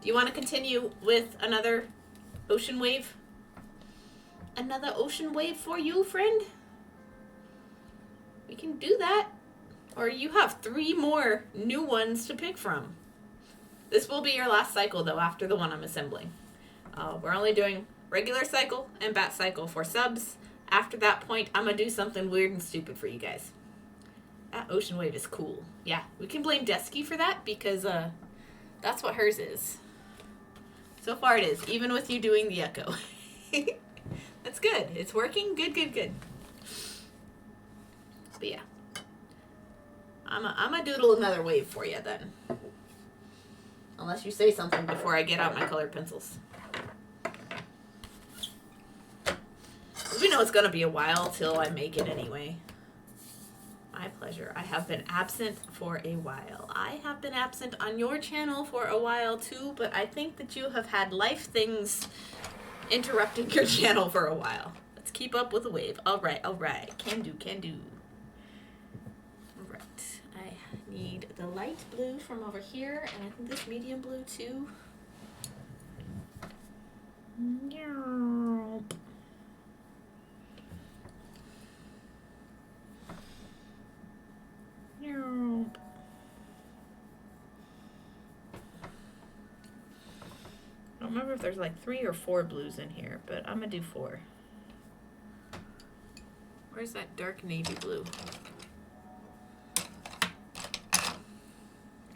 Do you want to continue with another ocean wave? Another ocean wave for you, friend? We can do that. Or you have 3 more new ones to pick from. This will be your last cycle, though, after the one I'm assembling. We're only doing regular cycle and bat cycle for subs. After that point, I'm going to do something weird and stupid for you guys. That ocean wave is cool. Yeah, we can blame Desky for that because that's what hers is. So far it is, even with you doing the echo. That's good. It's working. Good, good, good. But yeah. I'm a doodle another wave for you then. Unless you say something before I get out my colored pencils. We know it's going to be a while till I make it anyway. My pleasure. I have been absent for a while. I have been absent on your channel for a while too, but I think that you have had life things interrupting your channel for a while. Let's keep up with the wave. All right, all right. Can do, can do. All right. I need the light blue from over here, and I think this medium blue too. Nope. Nope. I don't remember if there's like 3 or 4 blues in here, but I'm gonna do 4. Where's that dark navy blue?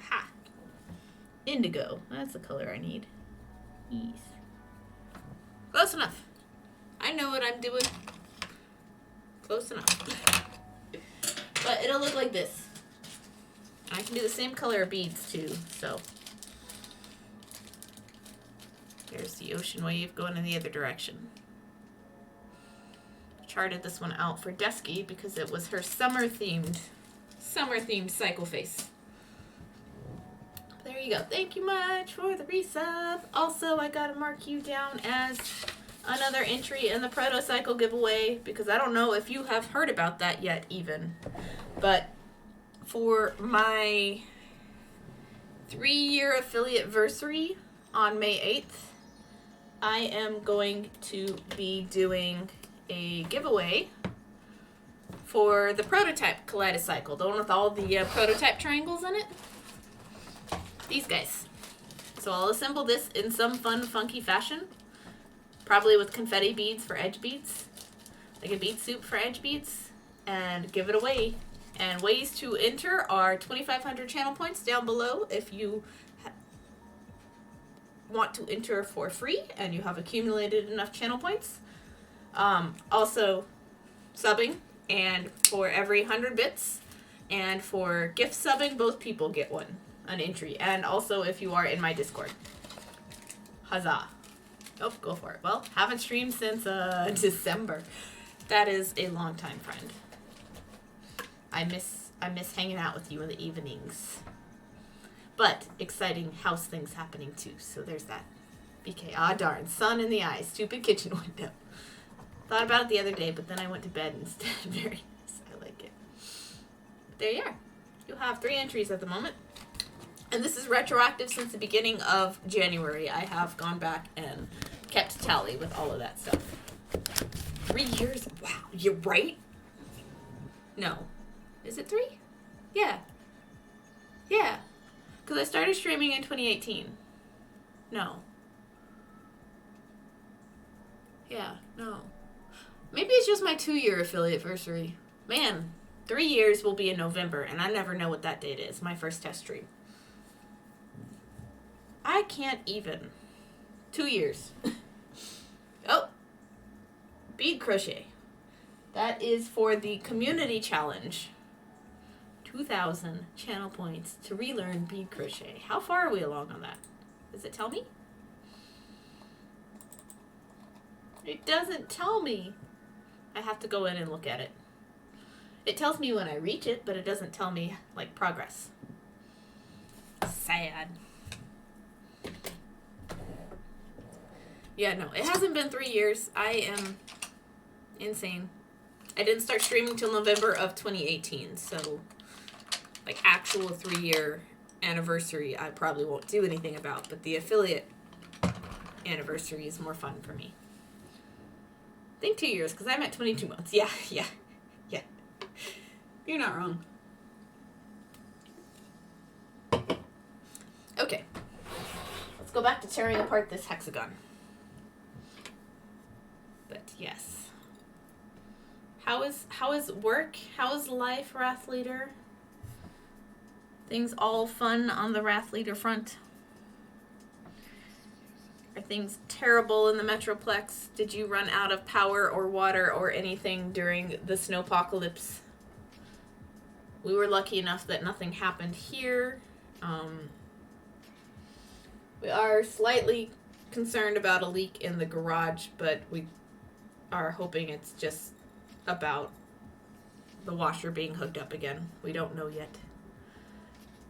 Ha! Indigo. That's the color I need. Yes. Close enough. I know what I'm doing. Close enough. But it'll look like this. I can do the same color of beads too, so. There's the ocean wave going in the other direction. Charted this one out for Desky because it was her summer themed cycle face. There you go. Thank you much for the resub. Also, I gotta mark you down as another entry in the Protocycle giveaway because I don't know if you have heard about that yet even. But for my 3-year affiliate anniversary on May 8th, I am going to be doing a giveaway for the prototype Kaleidocycle, the one with all the prototype triangles in it. These guys. So I'll assemble this in some fun, funky fashion, probably with confetti beads for edge beads, like a bead soup for edge beads, and give it away. And ways to enter are 2,500 channel points down below if you want to enter for free and you have accumulated enough channel points. Also, subbing, and for every 100 bits, and for gift subbing, both people get an entry. And also if you are in my Discord. Huzzah. Oh, go for it. Well, haven't streamed since December. That is a long time, friend. I miss hanging out with you in the evenings. But exciting house things happening too, so there's that. BK, ah darn, sun in the eyes, stupid kitchen window. Thought about it the other day, but then I went to bed instead. Very nice, I like it. But there you are. You have 3 entries at the moment. And this is retroactive since the beginning of January. I have gone back and kept tally with all of that stuff. 3 years? Wow, you're right? No. Is it 3? Yeah. Yeah. Because I started streaming in 2018. No. Yeah, no. Maybe it's just my 2-year affiliate anniversary. Man, 3 years will be in November, and I never know what that date is. My first test stream. I can't even. 2 years. Oh. Bead crochet. That is for the community challenge. 2,000 channel points to relearn bead crochet. How far are we along on that? Does it tell me? It doesn't tell me. I have to go in and look at it. It tells me when I reach it, but it doesn't tell me, like, progress. Sad. Yeah, no, it hasn't been 3 years. I am insane. I didn't start streaming till November of 2018, so, like, actual 3-year anniversary I probably won't do anything about, but the affiliate anniversary is more fun for me. I think 2 years, because I'm at 22 months. Yeah. You're not wrong. Okay. Let's go back to tearing apart this hexagon. But yes. How is work? How is life, Wrath Leader? Things all fun on the Wrath Leader front? Are things terrible in the Metroplex? Did you run out of power or water or anything during the snowpocalypse? We were lucky enough that nothing happened here. We are slightly concerned about a leak in the garage, but we are hoping it's just about the washer being hooked up again. We don't know yet.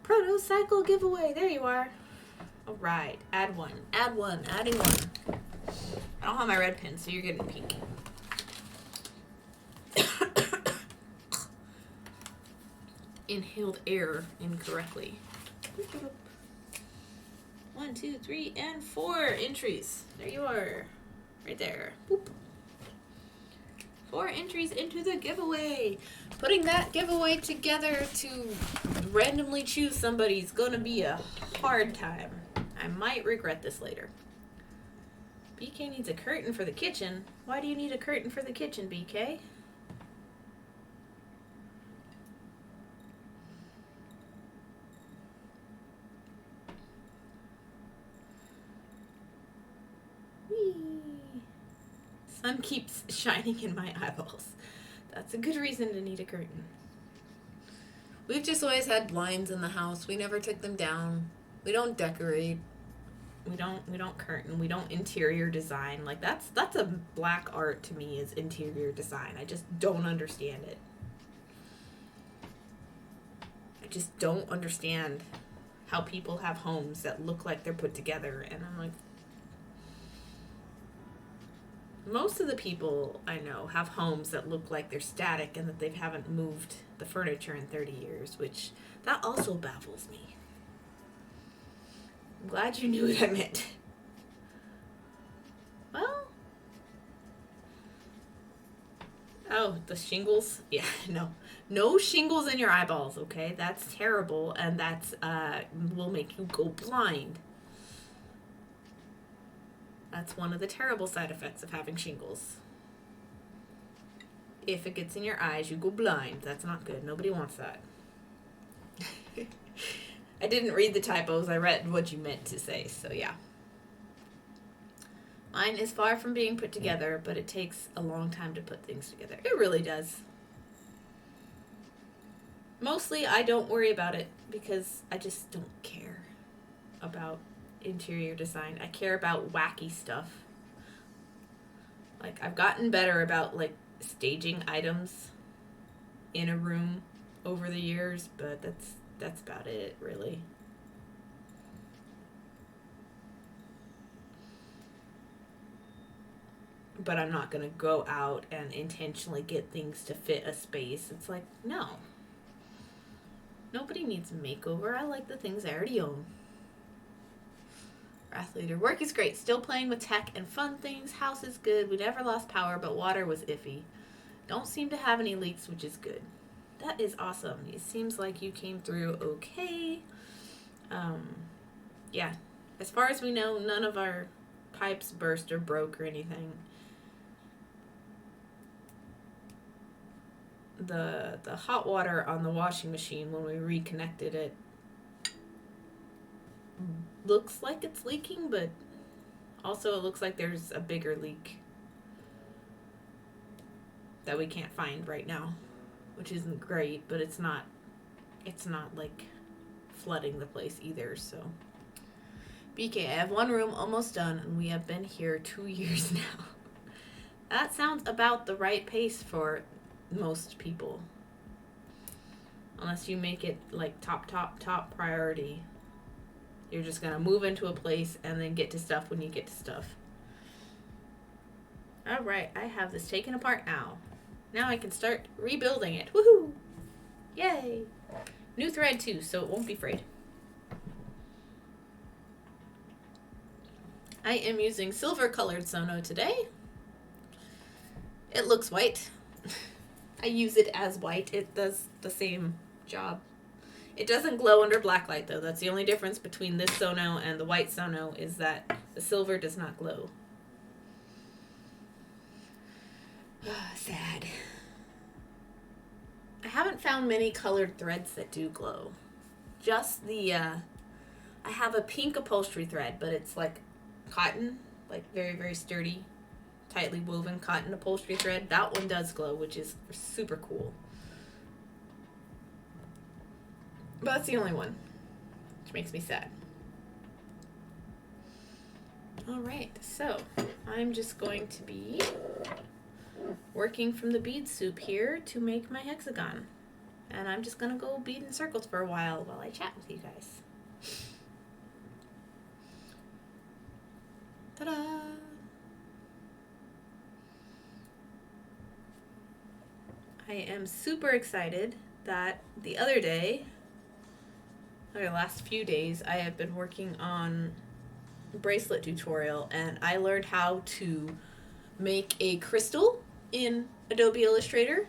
Protocycle giveaway. There you are. All right. Add one. Adding one. I don't have my red pen, so you're getting pink. Inhaled air incorrectly. 1, 2, 3, and 4 entries. There you are. Right there. Boop. 4 entries into the giveaway. Putting that giveaway together to randomly choose somebody is going to be a hard time. I might regret this later. BK needs a curtain for the kitchen. Why do you need a curtain for the kitchen, BK? Sun keeps shining in my eyeballs. That's a good reason to need a curtain. We've just always had blinds in the house. We never took them down. We don't decorate. We don't curtain. We don't interior design. Like that's a black art to me, is interior design. I just don't understand it. I just don't understand how people have homes that look like they're put together. And I'm like, most of the people I know have homes that look like they're static and that they haven't moved the furniture in 30 years, which that also baffles me. I'm glad you knew what I meant. Well, oh, the shingles? Yeah, no. No shingles in your eyeballs, okay? That's terrible, and that's will make you go blind. That's one of the terrible side effects of having shingles. If it gets in your eyes, you go blind. That's not good. Nobody wants that. I didn't read the typos. I read what you meant to say, so yeah. Mine is far from being put together, but it takes a long time to put things together. It really does. Mostly, I don't worry about it because I just don't care about interior design. I care about wacky stuff. Like, I've gotten better about, like, staging items in a room over the years, but that's about it, really. But I'm not going to go out and intentionally get things to fit a space. It's like, no. Nobody needs a makeover. I like the things I already own. Wrath Leader. Work is great. Still playing with tech and fun things. House is good. We never lost power, but water was iffy. Don't seem to have any leaks, which is good. That is awesome. It seems like you came through okay. Yeah. As far as we know, none of our pipes burst or broke or anything. The hot water on the washing machine, when we reconnected it, looks like it's leaking, but also it looks like there's a bigger leak that we can't find right now, which isn't great, but it's not like flooding the place either. So BK, I have one room almost done and we have been here 2 years now. That sounds about the right pace for most people, unless you make it like top priority. You're just gonna move into a place and then get to stuff when you get to stuff. All right, I have this taken apart now. Now I can start rebuilding it. Woohoo! Yay! New thread too, so it won't be frayed. I am using silver colored Sono today. It looks white. I use it as white. It does the same job. It doesn't glow under black light though. That's the only difference between this Sono and the white Sono, is that the silver does not glow. Sad. I haven't found many colored threads that do glow. Just the, I have a pink upholstery thread, but it's like cotton, like very, very sturdy, tightly woven cotton upholstery thread. That one does glow, which is super cool. But that's the only one, which makes me sad. All right, so I'm just going to be working from the bead soup here to make my hexagon. And I'm just going to go bead in circles for a while I chat with you guys. Ta-da! I am super excited that the other day, or the last few days, I have been working on a bracelet tutorial, and I learned how to make a crystal in Adobe Illustrator,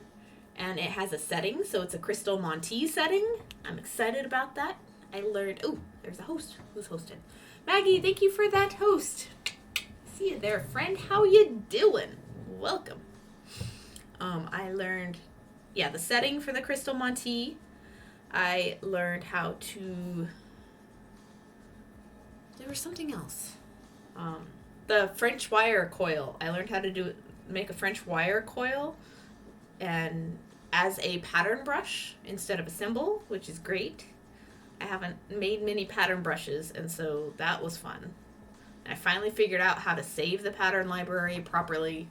and it has a setting, so it's a crystal Monty setting. I'm excited about that. I learned, oh, there's a host. Who's hosting? Maggie, thank you for that host. See you there, friend. How you doing? Welcome. I learned, the setting for the crystal Monty. I learned how to, there was something else. The French wire coil. I learned how to make a French wire coil and as a pattern brush instead of a symbol, which is great. I haven't made many pattern brushes, and so that was fun. And I finally figured out how to save the pattern library properly.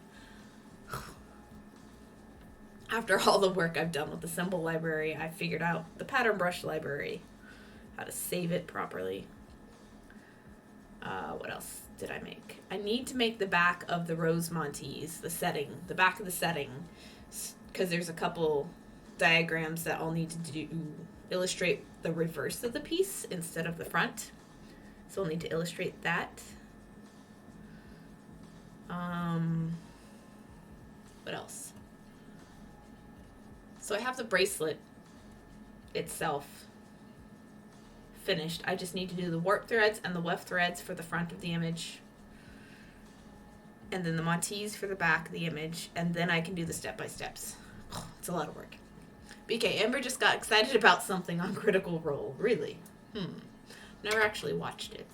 After all the work I've done with the symbol library, I figured out the pattern brush library. how to save it properly. What else did I make? I need to make the back of the Rose Montees, the back of the setting, because there's a couple diagrams that I'll need to illustrate the reverse of the piece instead of the front. So I'll need to illustrate that. What else? So I have the bracelet itself finished. I just need to do the warp threads and the weft threads for the front of the image, and then the Montees for the back of the image, and then I can do the step-by-steps. Oh, it's a lot of work. BK, Amber just got excited about something on Critical Role. Really? Never actually watched it.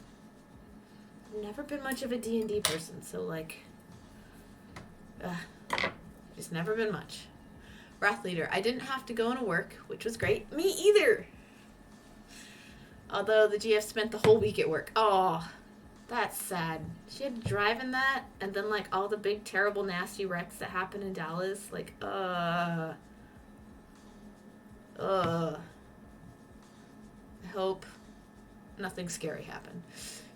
Never been much of a D&D person, so like, just never been much. Wrath Leader, I didn't have to go into work, which was great. Me either! Although the GF spent the whole week at work. Oh, that's sad. She had to drive in that, and then like all the big, terrible, nasty wrecks that happened in Dallas. Like, I hope nothing scary happened.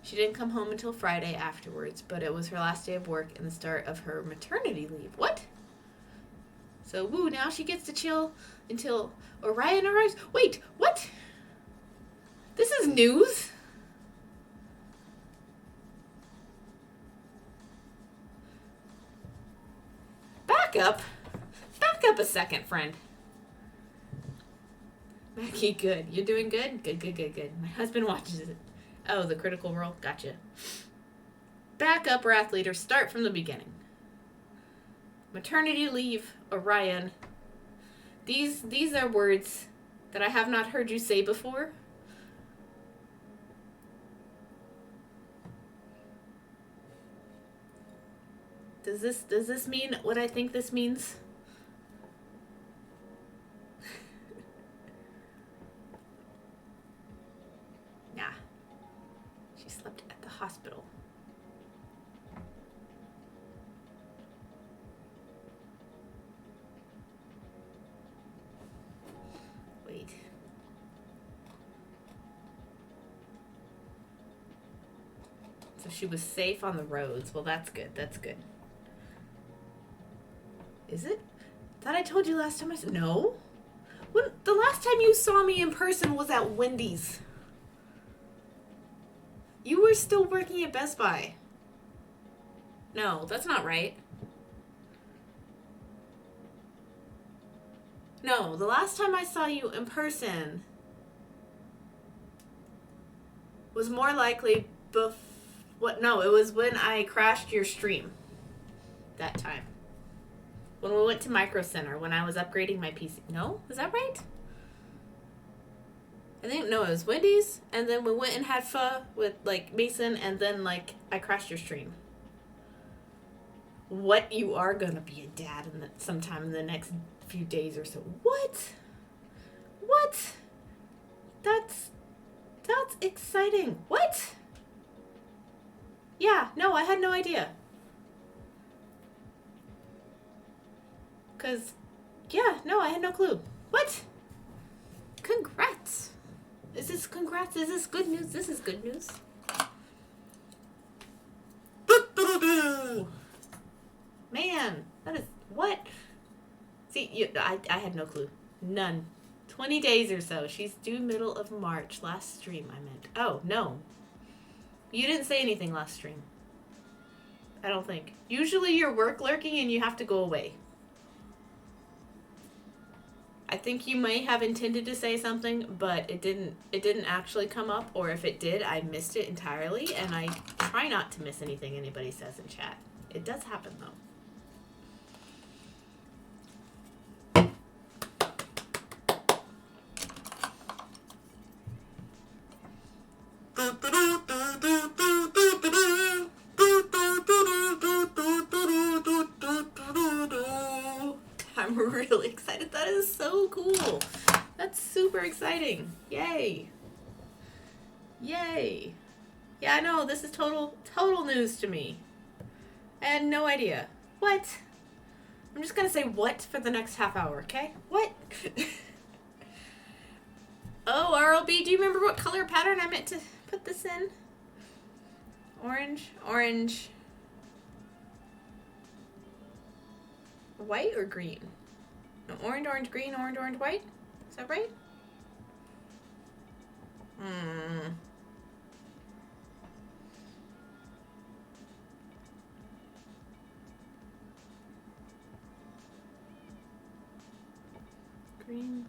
She didn't come home until Friday afterwards, but it was her last day of work and the start of her maternity leave. What? So, woo, now she gets to chill until Orion arrives. Wait, what? This is news? Back up. Back up a second, friend. Mackie, good. You're doing good? Good. My husband watches it. Oh, the Critical Role? Gotcha. Back up, Wrath Leader. Start from the beginning. Maternity leave, Orion. These are words that I have not heard you say before. Does this mean what I think this means? Nah. She slept at the hospital. Wait. So she was safe on the roads. Well, that's good. That's good. Is it? Thought I told you last time I said no. When the last time you saw me in person was at Wendy's. You were still working at Best Buy. No, that's not right. No, the last time I saw you in person was more likely no, it was when I crashed your stream. That time. When we went to Micro Center, when I was upgrading my PC. No? Is that right? I think, no, it was Wendy's, and then we went and had pho with, like, Mason, and then, like, I crashed your stream. What? You are gonna be a dad sometime in the next few days or so. What? What? That's exciting. What? Yeah, no, I had no idea. Because, yeah, no, I had no clue. What? Congrats. Is this congrats? Is this good news? This is good news. Man, that is, what? See, I had no clue. None. 20 days or so. She's due middle of March. Last stream, I meant. Oh, no. You didn't say anything last stream. I don't think. Usually you're work lurking and you have to go away. I think you may have intended to say something, but it didn't actually come up, or if it did, I missed it entirely, and I try not to miss anything anybody says in chat. It does happen, though. I'm really excited. That is so cool. That's super exciting. Yay. Yay. Yeah, I know. This is total news to me. I had no idea. What? I'm just going to say what for the next half hour, okay? What? Oh, RLB, do you remember what color pattern I meant to put this in? Orange, orange, white or green? No, orange, orange, green, orange, orange, white? Is that right? Green.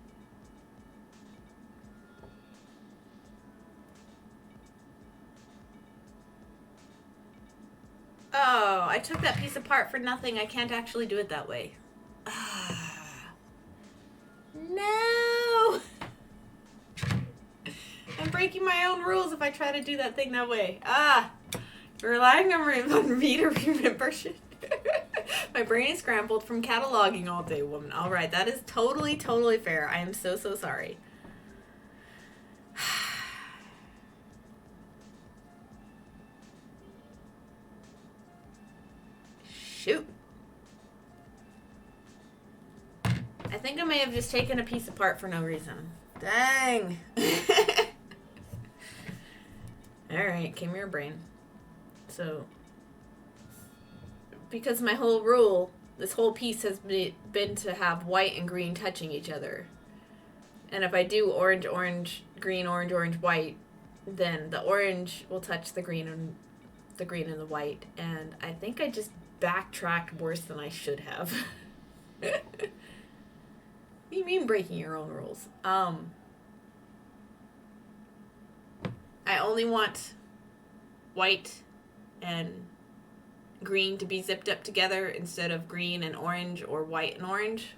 Oh, I took that piece apart for nothing. I can't actually do it that way. No! I'm breaking my own rules if I try to do that thing that way. You're relying on me to remember shit. My brain is scrambled from cataloging all day, woman. All right, that is totally, totally fair. I am so, so sorry. Shoot. I think I may have just taken a piece apart for no reason. Dang. Alright, came your brain. So, because my whole rule, this whole piece has been to have white and green touching each other. And if I do orange, orange, green, orange, orange, white, then the orange will touch the green and the white. And I think I just backtracked worse than I should have. What do you mean breaking your own rules? I only want white and green to be zipped up together instead of green and orange or white and orange.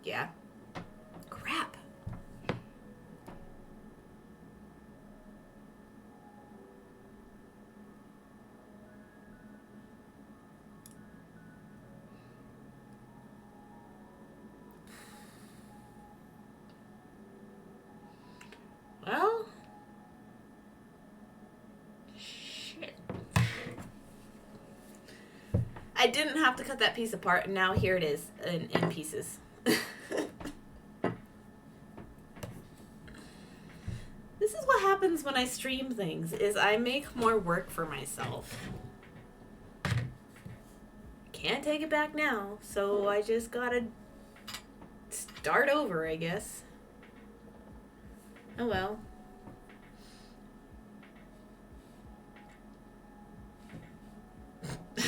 Yeah. Crap. Well, shit. I didn't have to cut that piece apart, and now here it is in pieces. This is what happens when I stream things, is I make more work for myself. Can't take it back now, so I just gotta start over, I guess. Oh well.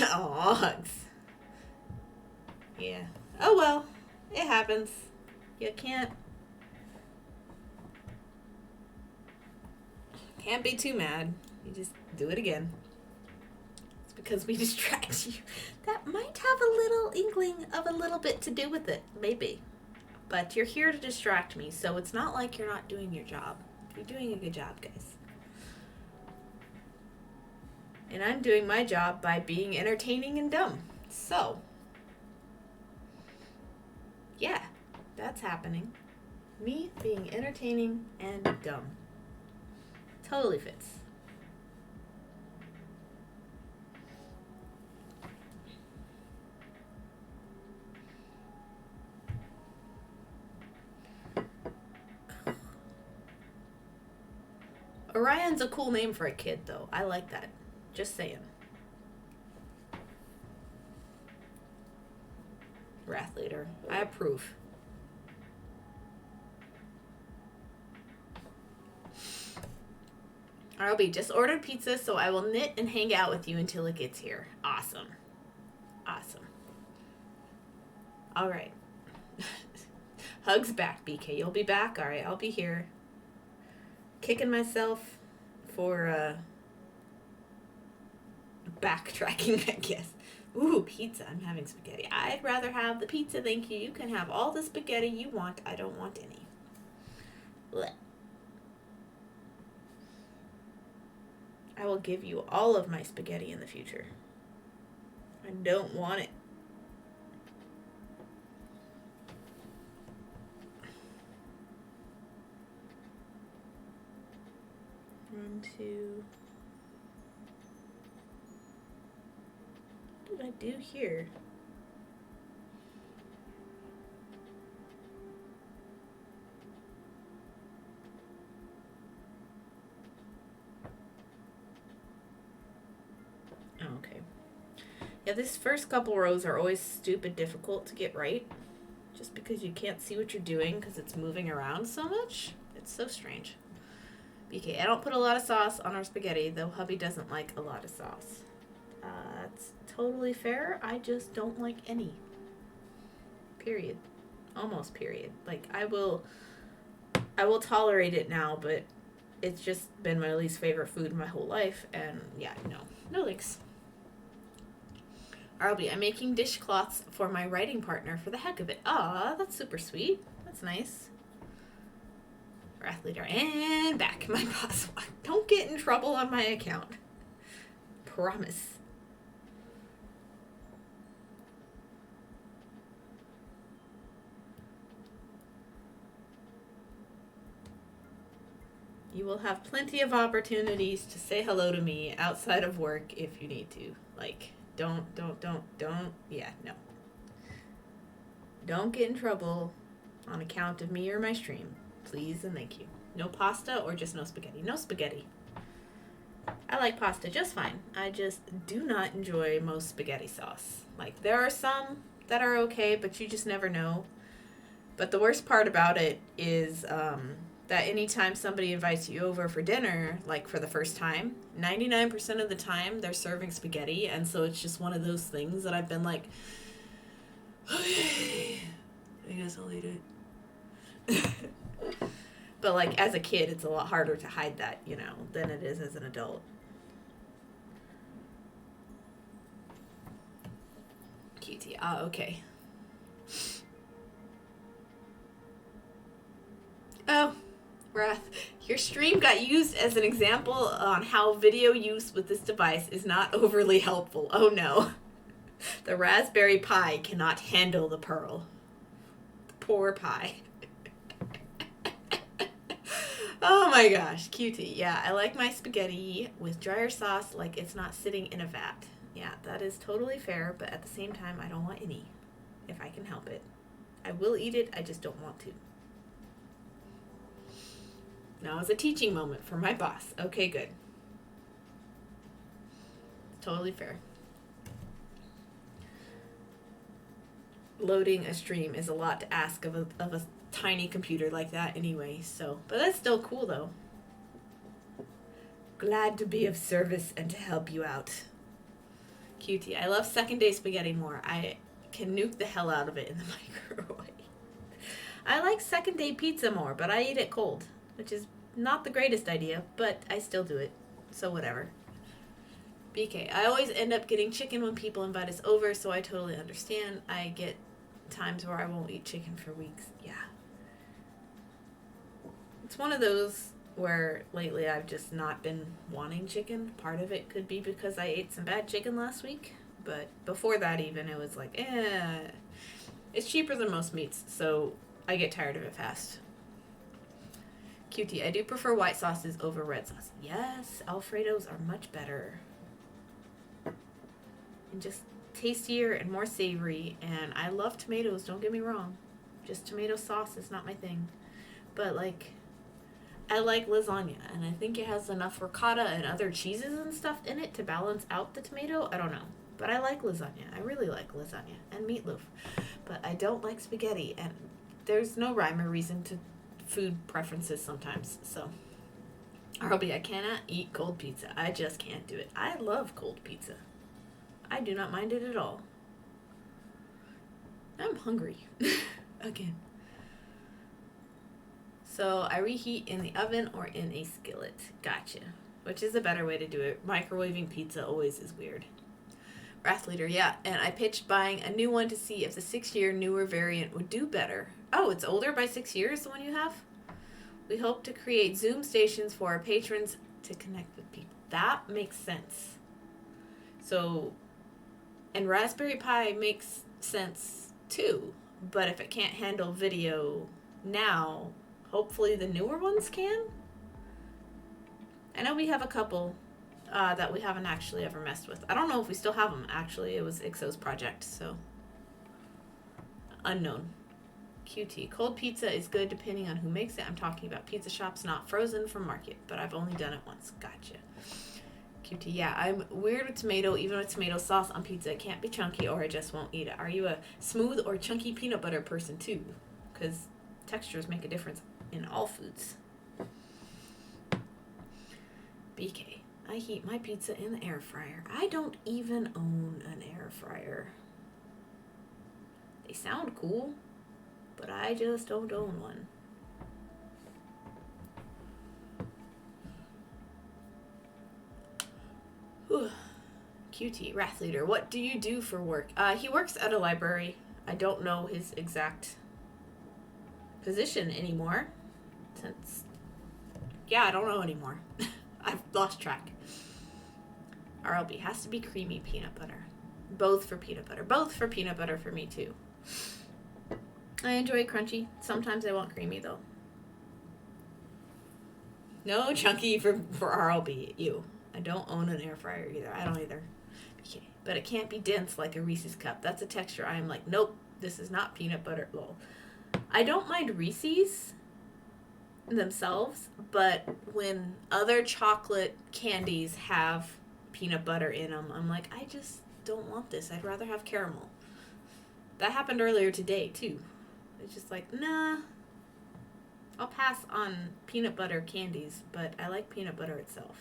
Aw, hugs. Yeah. Oh well. It happens. You can't be too mad. You just do it again. It's because we distract you. That might have a little inkling of a little bit to do with it. Maybe. But you're here to distract me, so it's not like you're not doing your job. You're doing a good job, guys. And I'm doing my job by being entertaining and dumb. So, yeah, that's happening. Me being entertaining and dumb. Totally fits. Orion's a cool name for a kid, though. I like that. Just saying. Wrath Leader. I approve. RLB, just ordered pizza, so I will knit and hang out with you until it gets here. Awesome. Awesome. All right. Hugs back, BK. You'll be back? All right, I'll be here. Kicking myself for backtracking, I guess. Ooh, pizza. I'm having spaghetti. I'd rather have the pizza, thank you. You can have all the spaghetti you want. I don't want any. Blech. I will give you all of my spaghetti in the future. I don't want it. One, two. What did I do here? Yeah, these first couple rows are always stupid difficult to get right. Just because you can't see what you're doing because it's moving around so much. It's so strange. BK, I don't put a lot of sauce on our spaghetti, though hubby doesn't like a lot of sauce. That's totally fair. I just don't like any. Period. Almost period. Like, I will tolerate it now, but it's just been my least favorite food my whole life, and yeah, no thanks. Arby, I'm making dishcloths for my writing partner for the heck of it. Aw, that's super sweet. That's nice. Wrath leader and back. My boss. Don't get in trouble on my account. Promise. You will have plenty of opportunities to say hello to me outside of work if you need to. Like, don't. Yeah, no. Don't get in trouble on account of me or my stream. Please and thank you. No pasta or just no spaghetti? No spaghetti. I like pasta just fine. I just do not enjoy most spaghetti sauce. Like, there are some that are okay, but you just never know. But the worst part about it is that anytime somebody invites you over for dinner, like for the first time, 99% of the time they're serving spaghetti, and so it's just one of those things that I've been like, okay, I guess I'll eat it. But like as a kid, it's a lot harder to hide that, than it is as an adult. QT, okay. Oh, Wrath, your stream got used as an example on how video use with this device is not overly helpful. Oh no. The Raspberry Pi cannot handle the Pearl. The poor Pi. Oh my gosh, cutie. Yeah, I like my spaghetti with drier sauce like it's not sitting in a vat. Yeah, that is totally fair, but at the same time, I don't want any. If I can help it. I will eat it, I just don't want to. Now is a teaching moment for my boss. Okay, good. Totally fair. Loading a stream is a lot to ask of a tiny computer like that anyway, so. But that's still cool, though. Glad to be of service and to help you out. Cutie, I love second day spaghetti more. I can nuke the hell out of it in the microwave. I like second day pizza more, but I eat it cold, which is not the greatest idea, but I still do it, so whatever. BK, I always end up getting chicken when people invite us over, so I totally understand. I get times where I won't eat chicken for weeks. Yeah. It's one of those where lately I've just not been wanting chicken. Part of it could be because I ate some bad chicken last week, but before that even, it was like, it's cheaper than most meats, so I get tired of it fast. QT, I do prefer white sauces over red sauce. Yes, Alfredos are much better. And just tastier and more savory. And I love tomatoes, don't get me wrong. Just tomato sauce is not my thing. But, like, I like lasagna. And I think it has enough ricotta and other cheeses and stuff in it to balance out the tomato. I don't know. But I like lasagna. I really like lasagna. And meatloaf. But I don't like spaghetti. And there's no rhyme or reason to food preferences sometimes, so. Arby, I cannot eat cold pizza. I just can't do it. I love cold pizza. I do not mind it at all. I'm hungry. Again. So I reheat in the oven or in a skillet. Gotcha. Which is a better way to do it. Microwaving pizza always is weird. Wrath Leader, yeah. And I pitched buying a new one to see if the 6-year newer variant would do better. Oh, it's older by 6 years, the one you have? We hope to create Zoom stations for our patrons to connect with people. That makes sense. So, and Raspberry Pi makes sense too. But if it can't handle video now, hopefully the newer ones can? I know we have a couple that we haven't actually ever messed with. I don't know if we still have them, actually. It was Ixo's project, so. Unknown. QT. Cold pizza is good depending on who makes it. I'm talking about pizza shops not frozen from market, but I've only done it once. Gotcha. QT, yeah, I'm weird with tomato. Even with tomato sauce on pizza, it can't be chunky or I just won't eat it. Are you a smooth or chunky peanut butter person too? Because textures make a difference in all foods. BK, I heat my pizza in the air fryer. I don't even own an air fryer. They sound cool, but I just don't own one. Whew. QT, Wrath Leader, what do you do for work? He works at a library. I don't know his exact position anymore. I don't know anymore. I've lost track. RLB, has to be creamy peanut butter. Both for peanut butter. Both for peanut butter for me too. I enjoy crunchy. Sometimes I want creamy though. No chunky for RLB. You. I don't own an air fryer either. I don't either. Okay. But it can't be dense like a Reese's cup. That's a texture I am like, nope, this is not peanut butter. Well, I don't mind Reese's themselves, but when other chocolate candies have peanut butter in them, I'm like, I just don't want this. I'd rather have caramel. That happened earlier today too. It's just like, nah, I'll pass on peanut butter candies, but I like peanut butter itself.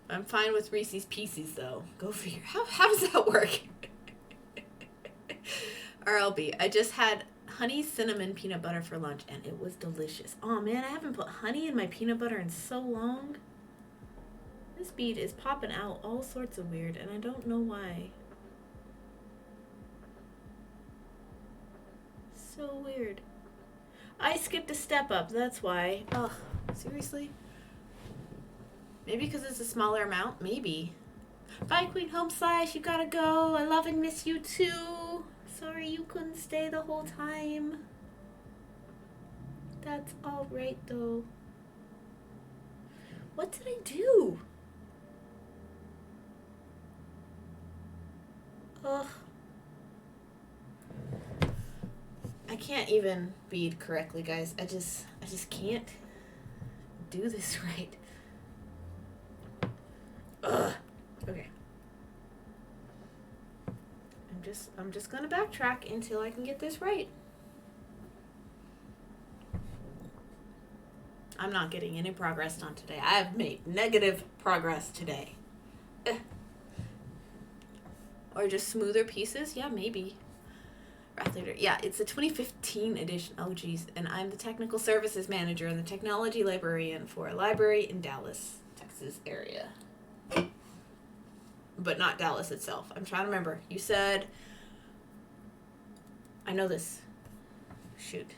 I'm fine with Reese's Pieces though. Go figure. How does that work? RLB, I just had honey cinnamon peanut butter for lunch and it was delicious. Oh man, I haven't put honey in my peanut butter in so long. This bead is popping out all sorts of weird and I don't know why. So weird. I skipped a step up, that's why. Ugh, seriously? Maybe because it's a smaller amount? Maybe. Bye, Queen Home Slash. You gotta go. I love and miss you too. Sorry you couldn't stay the whole time. That's alright though. What did I do? Ugh. I can't even bead correctly, guys. I just can't do this right. Ugh. Okay. I'm just gonna backtrack until I can get this right. I'm not getting any progress done today. I have made negative progress today. Or just smoother pieces? Yeah, maybe. Wrath Leader. Yeah, it's a 2015 edition. Oh, geez. And I'm the technical services manager and the technology librarian for a library in Dallas, Texas area. But not Dallas itself. I'm trying to remember. You said... I know this. Shoot.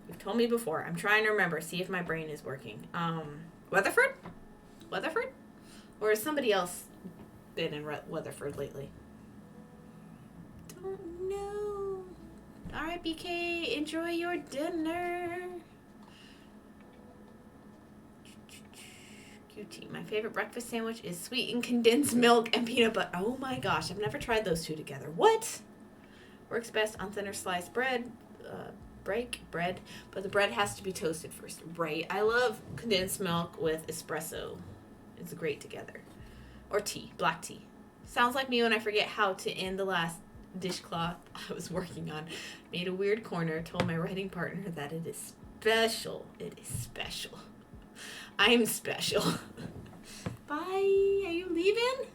You've told me before. I'm trying to remember. See if my brain is working. Weatherford? Weatherford? Or has somebody else been in Weatherford lately? Don't know. Alright, BK. Enjoy your dinner. QT. My favorite breakfast sandwich is sweetened condensed milk and peanut butter. Oh my gosh, I've never tried those two together. What? Works best on thinner sliced bread. Bread, but the bread has to be toasted first. Right. I love condensed milk with espresso. It's great together. Or tea, black tea. Sounds like me when I forget how to end the last dishcloth I was working on. Made a weird corner, told my writing partner that it is special. It is special. I am special. Bye. Are you leaving?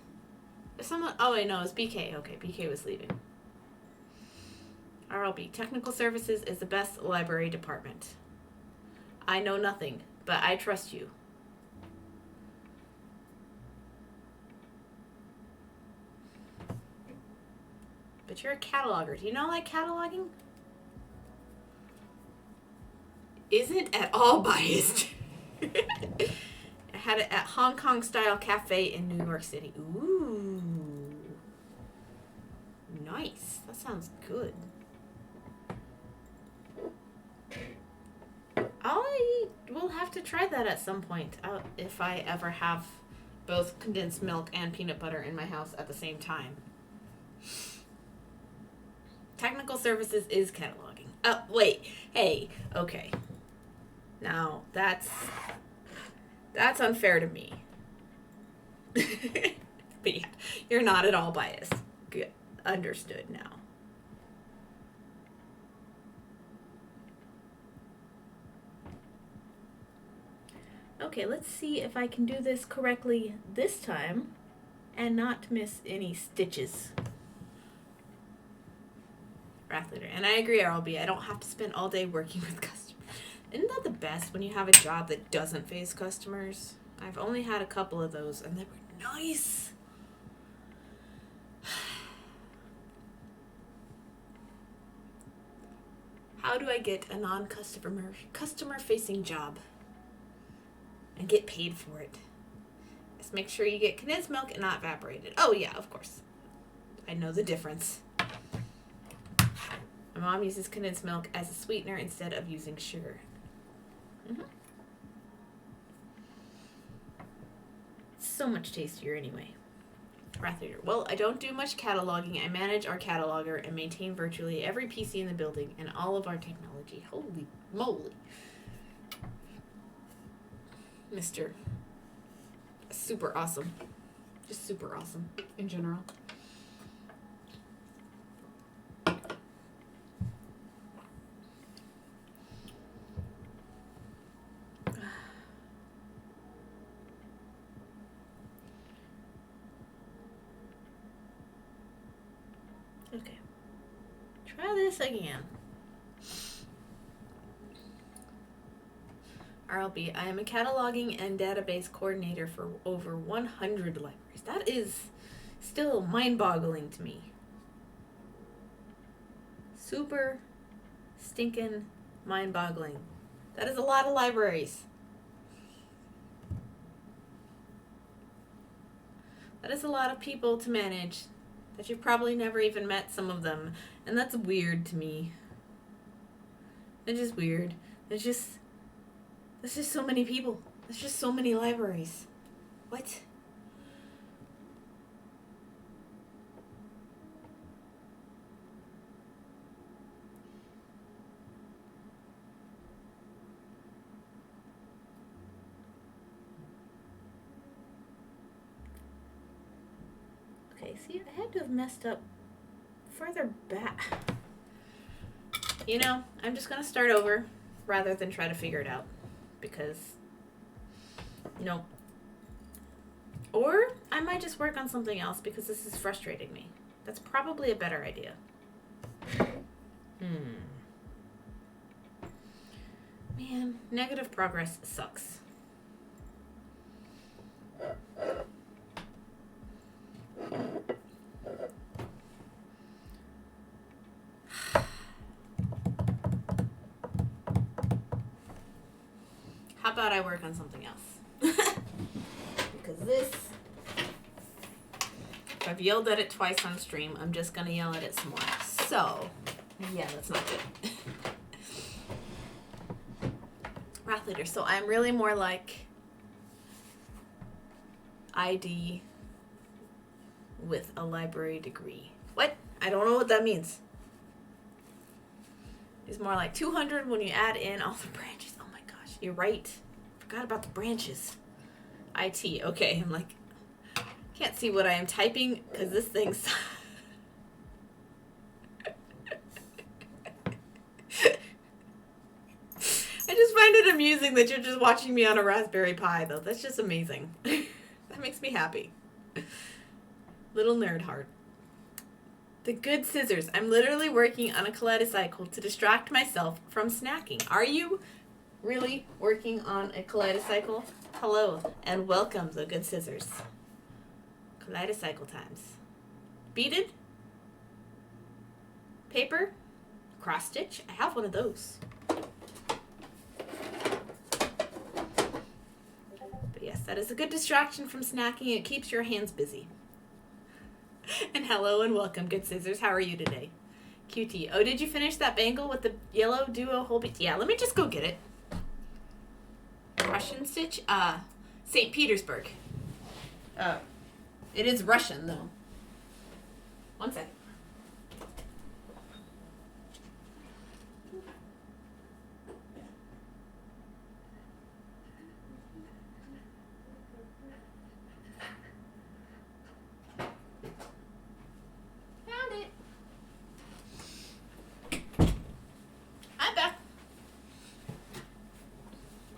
Is someone... Oh, wait, no, it's BK. Okay, BK was leaving. RLB. Technical Services is the best library department. I know nothing, but I trust you. But you're a cataloger. Do you not like cataloging? Isn't at all biased. I had it at Hong Kong style cafe in New York City. Ooh. Nice. That sounds good. I will have to try that at some point. If I ever have both condensed milk and peanut butter in my house at the same time. Technical Services is cataloging. Wait. Hey, okay. Now, that's unfair to me. But yeah, you're not at all biased. Good. Understood now. Okay, let's see if I can do this correctly this time and not miss any stitches. Wrath Leader. And I agree, RLB. I don't have to spend all day working with customers. Isn't that the best when you have a job that doesn't face customers? I've only had a couple of those, and they were nice. How do I get a customer facing job and get paid for it? Just make sure you get condensed milk and not evaporated. Oh yeah, of course. I know the difference. My mom uses condensed milk as a sweetener instead of using sugar. So much tastier anyway. Wrath Leader. Well, I don't do much cataloging. I manage our cataloger and maintain virtually every PC in the building and all of our technology. Holy moly. Mr. Super awesome. Just super awesome in general. Okay. Try this again. RLB, I am a cataloging and database coordinator for over 100 libraries. That is still mind-boggling to me. Super stinking mind-boggling. That is a lot of libraries. That is a lot of people to manage that you've probably never even met some of them. And that's weird to me. It's just weird. There's just so many people. There's just so many libraries. What? Okay, see, I had to have messed up further back. You know, I'm just gonna start over rather than try to figure it out. Because, no. Or I might just work on something else because this is frustrating me. That's probably a better idea. Man, negative progress sucks. How about I work on something else? Because this, if I've yelled at it twice on stream, I'm just going to yell at it some more. So, yeah, that's not good. Wrath Leader. So I'm really more like ID with a library degree. What? I don't know what that means. It's more like 200 when you add in all the branches. Oh my gosh, you're right. Forgot about the branches. IT. Okay, I'm like, can't see what I am typing because this thing's... I just find it amusing that you're just watching me on a Raspberry Pi, though. That's just amazing. That makes me happy. Little nerd heart. The good scissors. I'm literally working on a kaleidocycle to distract myself from snacking. Are you really working on a kaleidocycle? Hello, and welcome, the good scissors. Kaleidocycle times. Beaded? Paper? Cross stitch? I have one of those. But yes, that is a good distraction from snacking. It keeps your hands busy. And hello and welcome, good scissors. How are you today? QT. Oh, did you finish that bangle with the yellow duo whole bead? Yeah, let me just go get it. Russian stitch? St. Petersburg. It is Russian, though. One second.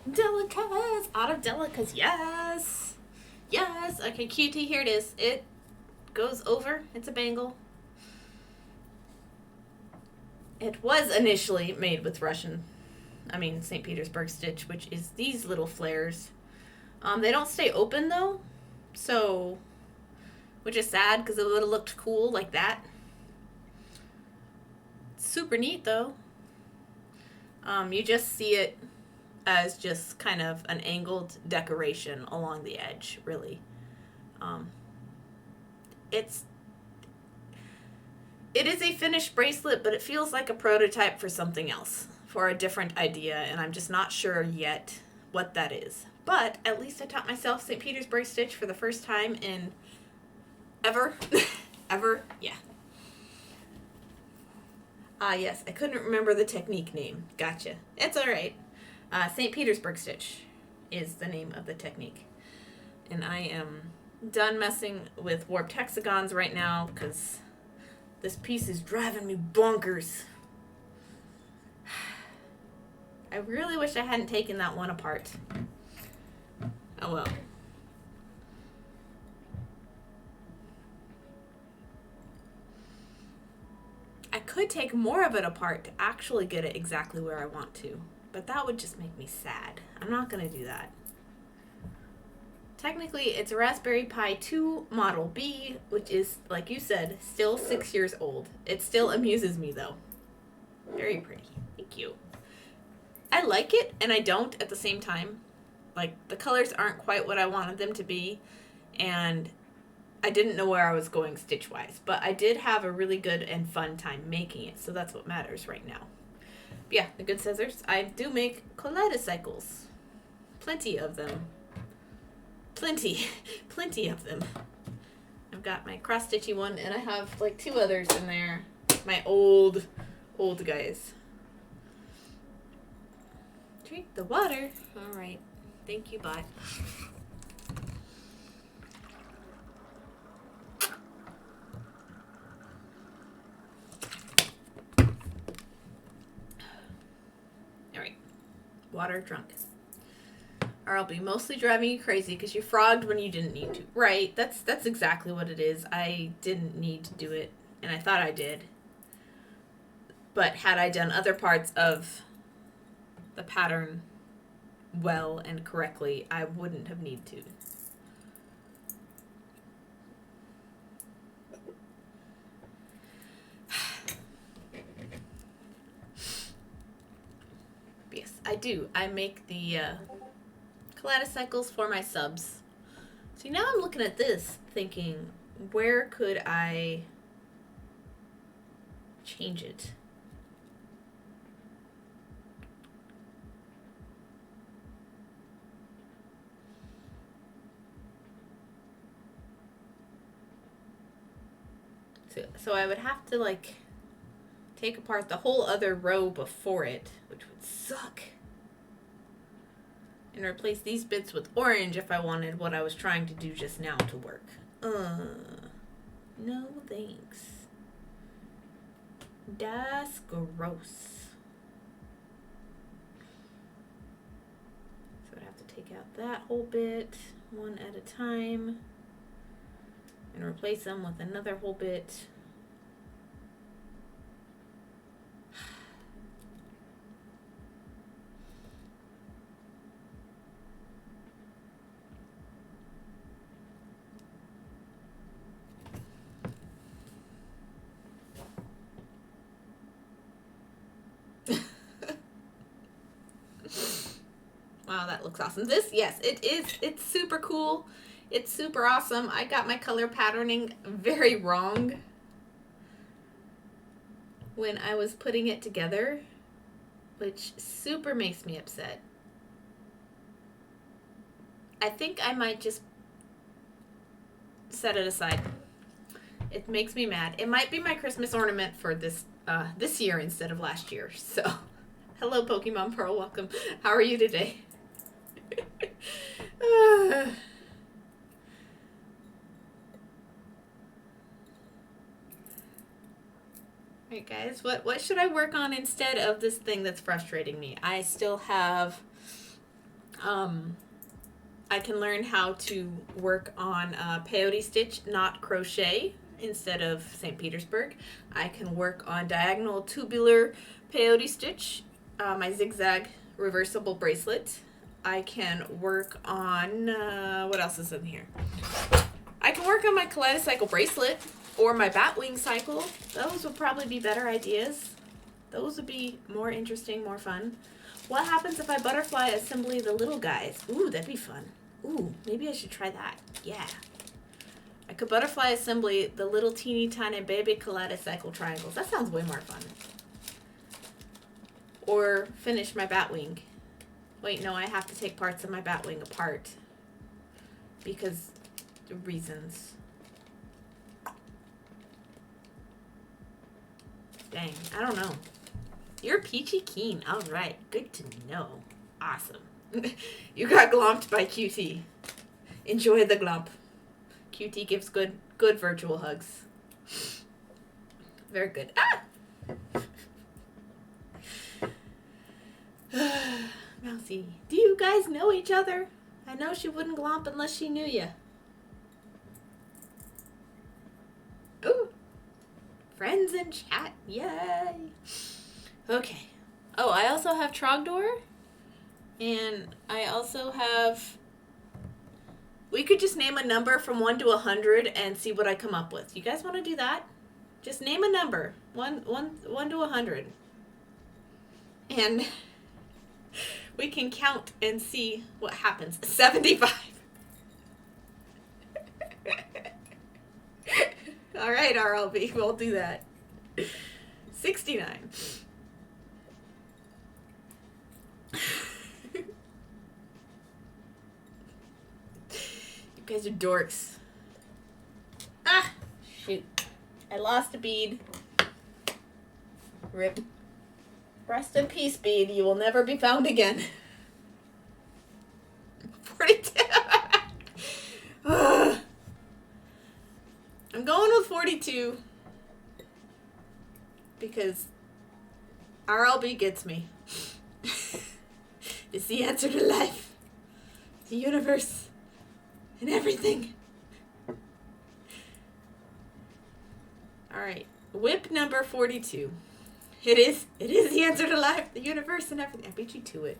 Delicas! Out of Delicas, yes! Yes! Okay, QT, here it is. It goes over. It's a bangle. It was initially made with St. Petersburg stitch, which is these little flares. They don't stay open though, so, which is sad because it would have looked cool like that. Super neat though. You just see it as just kind of an angled decoration along the edge, really. It is a finished bracelet, but it feels like a prototype for something else, for a different idea, and I'm just not sure yet what that is. But at least I taught myself St. Petersburg stitch for the first time in ever. Ever, yeah. Yes, I couldn't remember the technique name. Gotcha. It's alright. St. Petersburg stitch is the name of the technique. And I am done messing with warped hexagons right now because this piece is driving me bonkers. I really wish I hadn't taken that one apart. Oh well. I could take more of it apart to actually get it exactly where I want to, but that would just make me sad. I'm not going to do that. Technically, it's a Raspberry Pi 2 Model B, which is, like you said, still 6 years old. It still amuses me, though. Very pretty. Thank you. I like it, and I don't at the same time. Like, the colors aren't quite what I wanted them to be, and I didn't know where I was going stitch-wise, but I did have a really good and fun time making it, so that's what matters right now. But yeah, the good scissors. I do make kaleidocycles. Plenty of them. Plenty of them. I've got my cross-stitchy one, and I have like 2 others in there. My old guys. Drink the water. All right. Thank you, bye. All right. Water drunk. Or I'll be mostly driving you crazy because you frogged when you didn't need to. Right, that's exactly what it is. I didn't need to do it, and I thought I did. But had I done other parts of the pattern well and correctly, I wouldn't have needed to. Yes, I do. I make the kaleidocycles for my subs. See, now I'm looking at this thinking, where could I change it? So I would have to like take apart the whole other row before it, which would suck. And replace these bits with orange if I wanted what I was trying to do just now to work. No thanks. Das gross. So I'd have to take out that whole bit one at a time and replace them with another whole bit. Wow, that looks awesome. This, yes, it is. It's super cool. It's super awesome. I got my color patterning very wrong when I was putting it together, which super makes me upset. I think I might just set it aside. It makes me mad. It might be my Christmas ornament for this year instead of last year. So, hello, Pokemon Pearl. Welcome. How are you today? Alright guys, what should I work on instead of this thing that's frustrating me? I still have I can learn how to work on peyote stitch, not crochet, instead of St. Petersburg. I can work on diagonal tubular peyote stitch, my zigzag reversible bracelet. I can work on, what else is in here? I can work on my kaleidocycle bracelet or my batwing cycle. Those would probably be better ideas. Those would be more interesting, more fun. What happens if I butterfly assembly the little guys? Ooh, that'd be fun. Ooh, maybe I should try that. Yeah. I could butterfly assembly the little teeny tiny baby kaleidocycle triangles. That sounds way more fun. Or finish my batwing. Wait, no, I have to take parts of my batwing apart. Because reasons. Dang, I don't know. You're peachy keen. All right, good to know. Awesome. You got glomped by QT. Enjoy the glomp. QT gives good virtual hugs. Very good. Ah! Mousy, do you guys know each other? I know she wouldn't glomp unless she knew you. Ooh. Friends in chat. Yay. Okay. Oh, I also have Trogdor. And I also have... We could just name a number from 1 to 100 and see what I come up with. You guys want to do that? Just name a number. 1 to 100. And we can count and see what happens. 75. All right, RLB, we'll do that. 69. You guys are dorks. Ah, shoot. I lost a bead. Rip. Rest in peace, bead. You will never be found again. 42. I'm going with 42 because RLB gets me. It's the answer to life, the universe, and everything. All right, whip number 42. It is the answer to life, the universe, and everything. I beat you to it.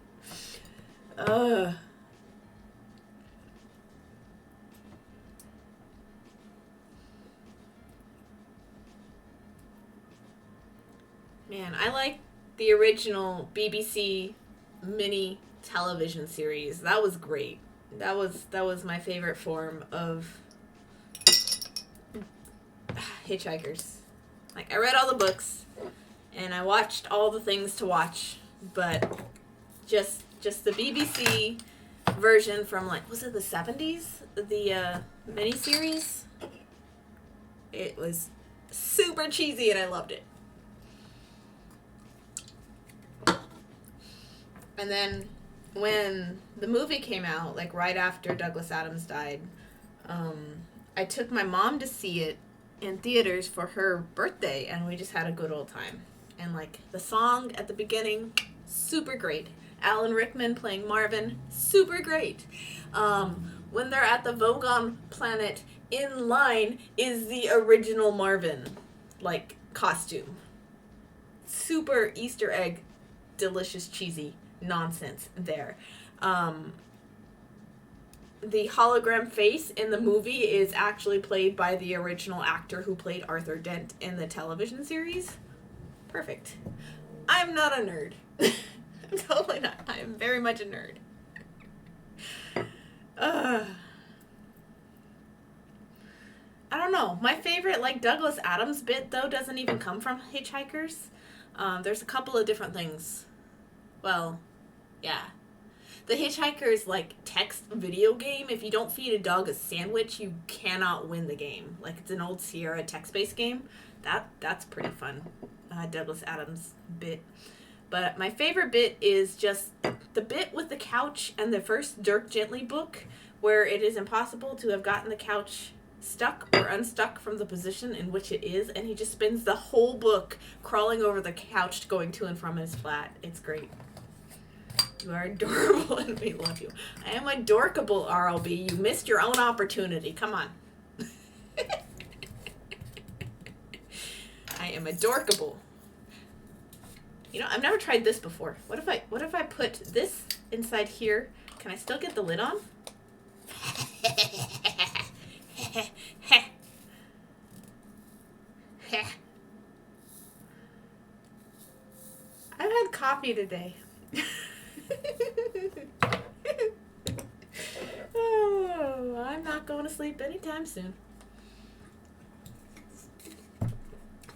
Man, I like the original BBC mini television series. That was great. That was my favorite form of Hitchhikers. Like, I read all the books and I watched all the things to watch, but just the BBC version from, like, was it the 70s? The miniseries? It was super cheesy and I loved it. And then when the movie came out, like right after Douglas Adams died, I took my mom to see it in theaters for her birthday, and we just had a good old time. And like the song at the beginning, super great. Alan Rickman playing Marvin, super great. When they're at the Vogon planet, in line is the original Marvin, like, costume. Super Easter egg, delicious, cheesy nonsense there. The hologram face in the movie is actually played by the original actor who played Arthur Dent in the television series. Perfect. I'm not a nerd. I'm totally not. I am very much a nerd. I don't know. My favorite, like, Douglas Adams bit, though, doesn't even come from Hitchhikers. There's a couple of different things. Well, yeah. The Hitchhikers, like, text video game, if you don't feed a dog a sandwich, you cannot win the game. Like, it's an old Sierra text-based game. That's pretty fun. Douglas Adams bit. But my favorite bit is just the bit with the couch and the first Dirk Gently book, where it is impossible to have gotten the couch stuck or unstuck from the position in which it is, and he just spends the whole book crawling over the couch going to and from his flat. It's great. You are adorable and we love you. I am adorkable, RLB. You missed your own opportunity. Come on. I am adorkable. You know, I've never tried this before. What if I put this inside here? Can I still get the lid on? I've had coffee today. Oh, I'm not going to sleep anytime soon.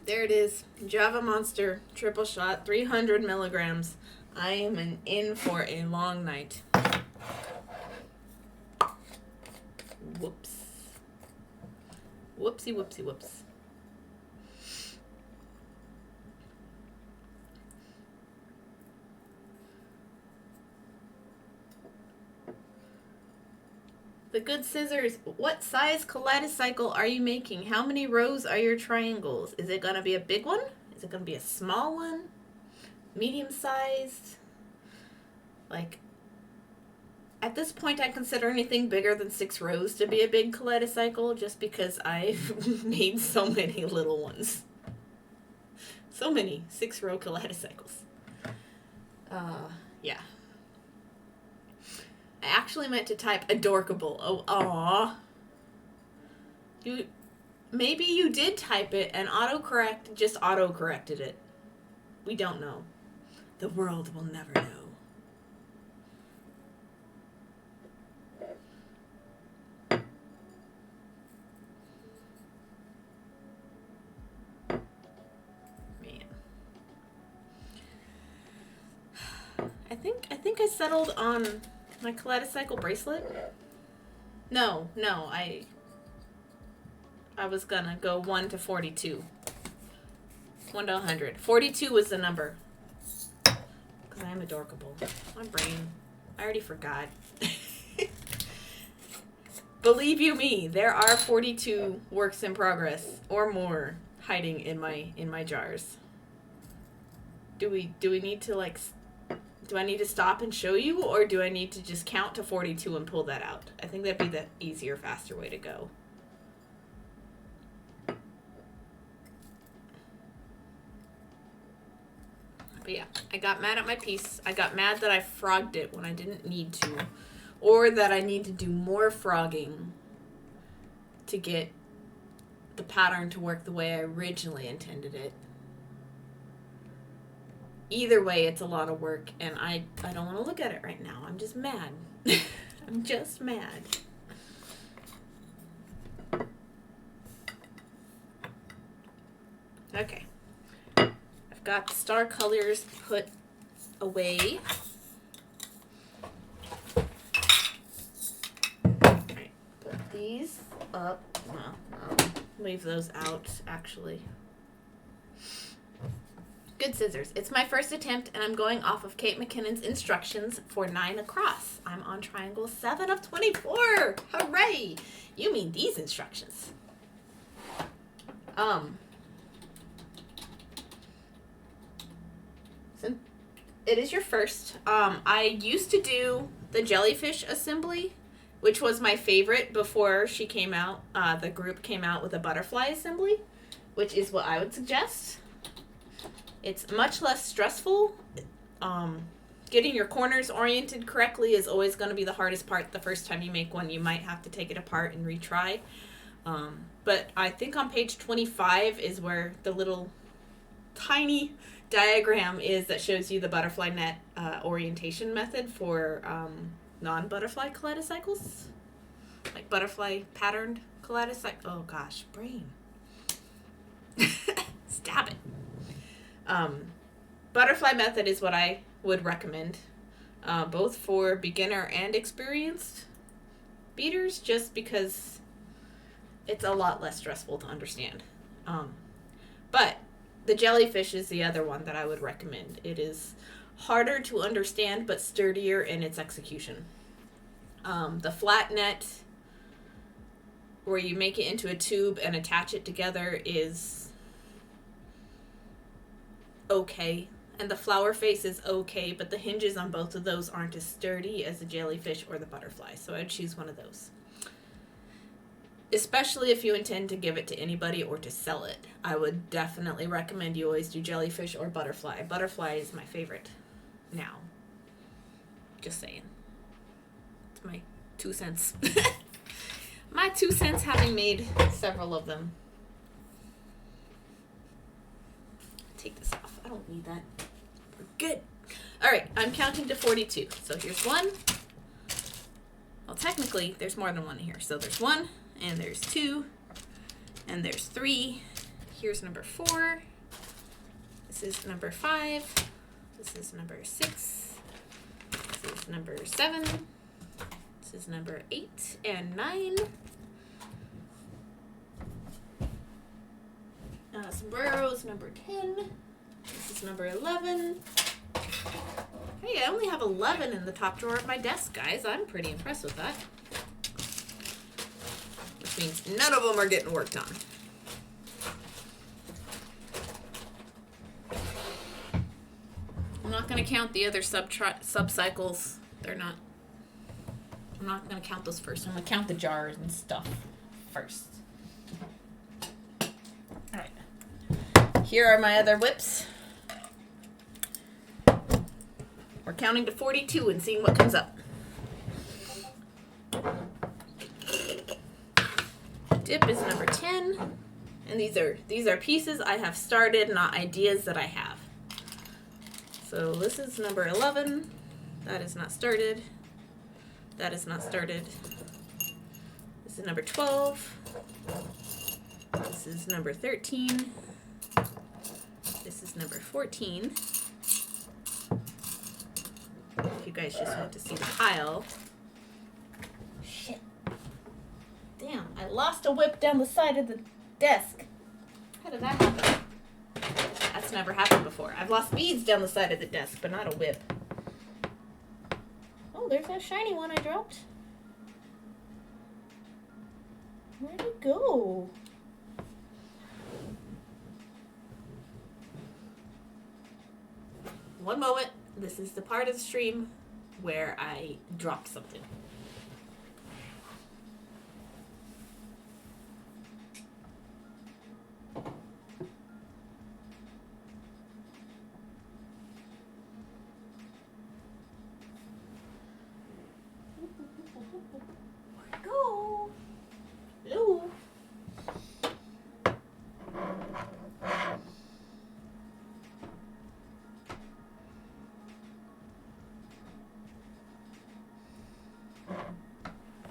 There it is. Java Monster triple shot, 300 milligrams. I am in for a long night. Whoops. Whoopsie, whoopsie, whoops. The good scissors. What size kaleidocycle are you making? How many rows are your triangles? Is it going to be a big one? Is it going to be a small one? Medium sized? Like, at this point, I consider anything bigger than 6 rows to be a big kaleidocycle just because I've made so many little ones. So many 6-row kaleidocycles. Yeah. I actually meant to type adorkable. Oh, aw. Maybe you did type it and autocorrect just autocorrected it. We don't know. The world will never know. Man. I think I settled on my kaleidocycle bracelet? No, I was gonna go 1 to 42. 1 to 100. 42 was the number. Because I am adorkable. My brain. I already forgot. Believe you me, there are 42 works in progress or more hiding in my jars. Do we need to do I need to stop and show you, or do I need to just count to 42 and pull that out? I think that'd be the easier, faster way to go. But yeah, I got mad at my piece. I got mad that I frogged it when I didn't need to, or that I need to do more frogging to get the pattern to work the way I originally intended it. Either way, it's a lot of work, and I don't want to look at it right now. I'm just mad. I'm just mad. Okay. I've got the star colors put away. Alright, put these up. No, leave those out, actually. Good scissors. It's my first attempt, and I'm going off of Kate McKinnon's instructions for 9 across. I'm on triangle 7 of 24. Hooray! You mean these instructions. Since it is your first, I used to do the jellyfish assembly, which was my favorite before she came out. The group came out with a butterfly assembly, which is what I would suggest. It's much less stressful. Getting your corners oriented correctly is always going to be the hardest part. The first time you make one, you might have to take it apart and retry. But I think on page 25 is where the little tiny diagram is that shows you the butterfly net orientation method for non-butterfly kaleidocycles. Like butterfly patterned kaleidocycle. Oh gosh, brain. Stab it. Butterfly method is what I would recommend, both for beginner and experienced beaters, just because it's a lot less stressful to understand. But the jellyfish is the other one that I would recommend. It is harder to understand, but sturdier in its execution. The flat net, where you make it into a tube and attach it together, is okay. and the flower face is okay, but the hinges on both of those aren't as sturdy as the jellyfish or the butterfly, so I'd choose one of those. Especially if you intend to give it to anybody or to sell it. I would definitely recommend you always do jellyfish or butterfly. Butterfly is my favorite now. Just saying. It's my 2 cents. My 2 cents, having made several of them. Take this off. I don't need that. We're good. All right, I'm counting to 42. So here's 1. Well, technically, there's more than 1 here. So there's 1, and there's 2, and there's 3. Here's number 4. This is number 5. This is number 6. This is number 7. This is number 8 and 9. Sombreros, number 10. This is number 11. Hey, I only have 11 in the top drawer of my desk, guys. I'm pretty impressed with that. Which means none of them are getting worked on. I'm not going to count the other sub-cycles. They're not... I'm not going to count those first. I'm going to count the jars and stuff first. Alright. Here are my other whips. We're counting to 42 and seeing what comes up. Dip is number 10. And these are pieces I have started, not ideas that I have. So this is number 11. That is not started. That is not started. This is number 12. This is number 13. This is number 14. If you guys just want to see the pile. Shit. Damn, I lost a whip down the side of the desk. How did that happen? That's never happened before. I've lost beads down the side of the desk, but not a whip. Oh, there's that shiny one I dropped. Where'd it go? One moment. This is the part of the stream where I dropped something. Where'd it go? Hello?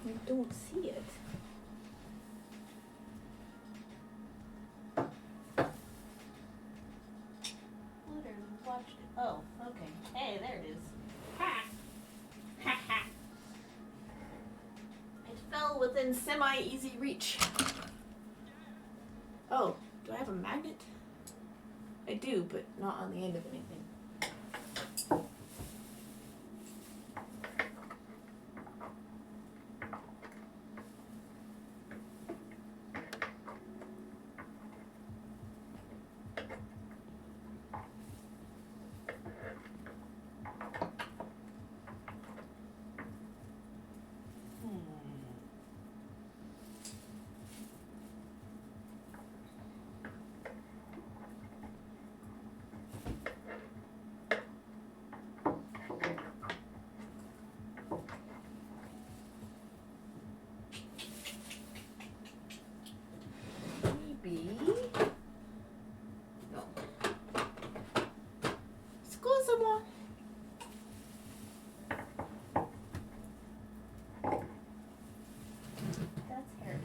I don't see it. Literally watched it. Oh, okay. Hey, there it is. Ha! Ha ha! It fell within semi-easy reach. Oh, do I have a magnet? I do, but not on the end of anything. No. Scusa-moi. That's hairy.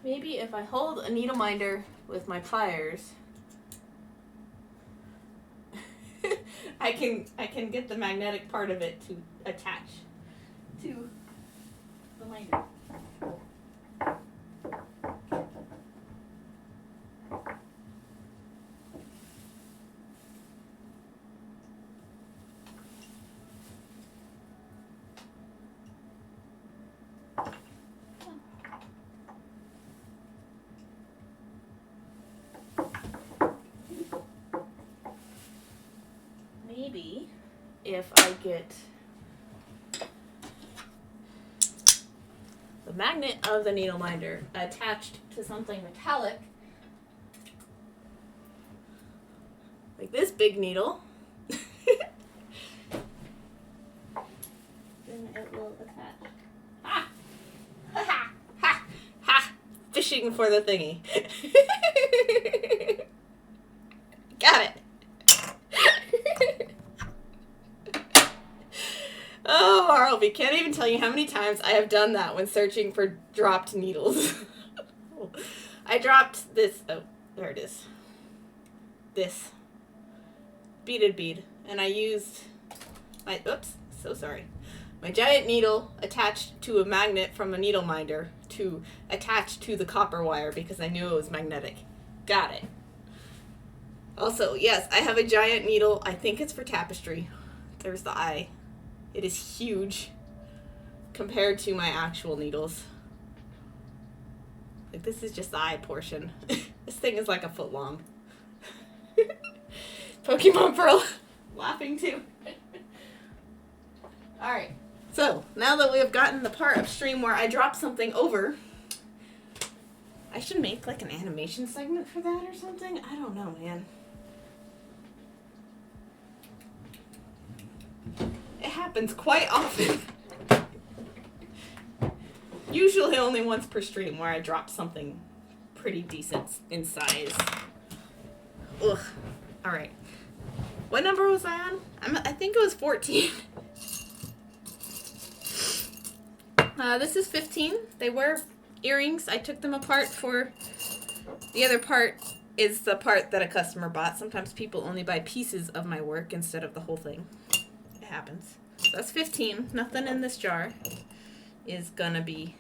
Maybe if I hold a needle minder with my pliers, I can get the magnetic part of it to attach to the minder. if I get the magnet of the needle minder attached to something metallic, like this big needle, then it will attach. Ha! Ha ha! Ha! Ha! Fishing for the thingy. Got it. Oh, Harley, can't even tell you how many times I have done that when searching for dropped needles. I dropped this. Oh, there it is. This beaded bead, and I used my, oops, so sorry, my giant needle attached to a magnet from a needle minder to attach to the copper wire because I knew it was magnetic. Got it. Also, yes, I have a giant needle. I think it's for tapestry. There's the eye. It is huge compared to my actual needles. Like, this is just the eye portion. This thing is like a foot long. Pokemon Pearl laughing too. Alright, so now that we have gotten the part of stream where I drop something over, I should make like an animation segment for that or something. I don't know, man. It happens quite often. Usually only once per stream where I drop something pretty decent in size. Ugh. Alright. What number was I on? I think it was 14. This is 15. They were earrings. I took them apart for... The other part is the part that a customer bought. Sometimes people only buy pieces of my work instead of the whole thing. It happens. So that's 15. Nothing in this jar is gonna be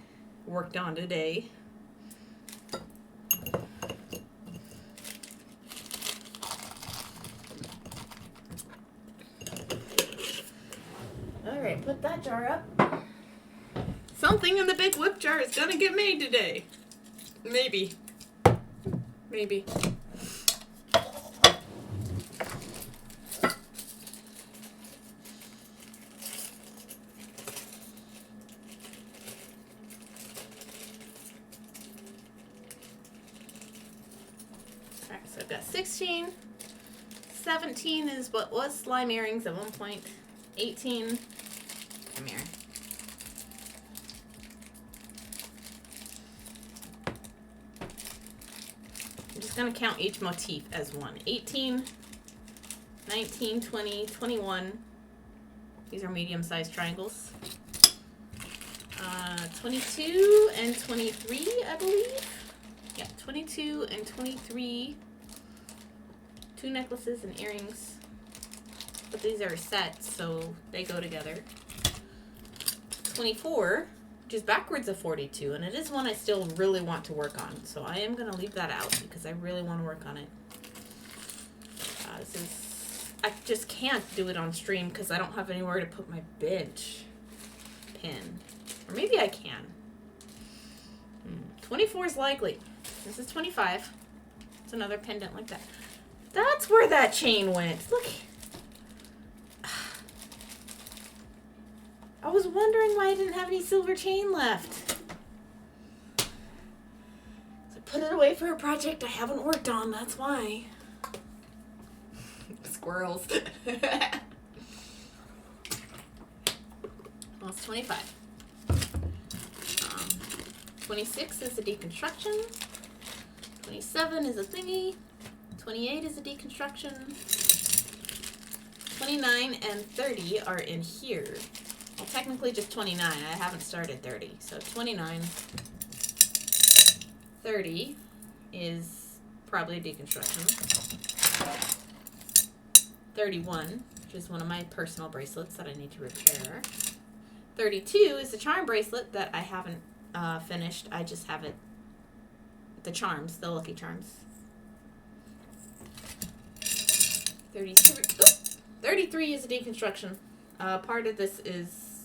worked on today. Alright, put that jar up. Something in the big whip jar is gonna get made today. Maybe. Maybe. Alright, so I've got 16. 17 is what was slime earrings at one point. 18. Come here. I'm just going to count each motif as one. 18, 19, 20, 21. These are medium-sized triangles. 22 and 23, I believe. Yeah, 22 and 23. 2 necklaces and earrings. But these are sets, so they go together. 24, which is backwards of 42, and it is one I still really want to work on. So I am going to leave that out because I really want to work on it. I just can't do it on stream because I don't have anywhere to put my bench pin. Or maybe I can. 24 is likely. This is 25. It's another pendant like that. That's where that chain went. Look. I was wondering why I didn't have any silver chain left. So I put it away for a project I haven't worked on, that's why. Squirrels. Well, it's 25. 26 is a deconstruction. 27 is a thingy. 28 is a deconstruction. 29 and 30 are in here. Well, technically just 29. I haven't started 30. So 29. 30 is probably a deconstruction. 31, which is one of my personal bracelets that I need to repair. 32 is the charm bracelet that I haven't finished. I just have it, the charms, the lucky charms. 33 is a deconstruction. Part of this is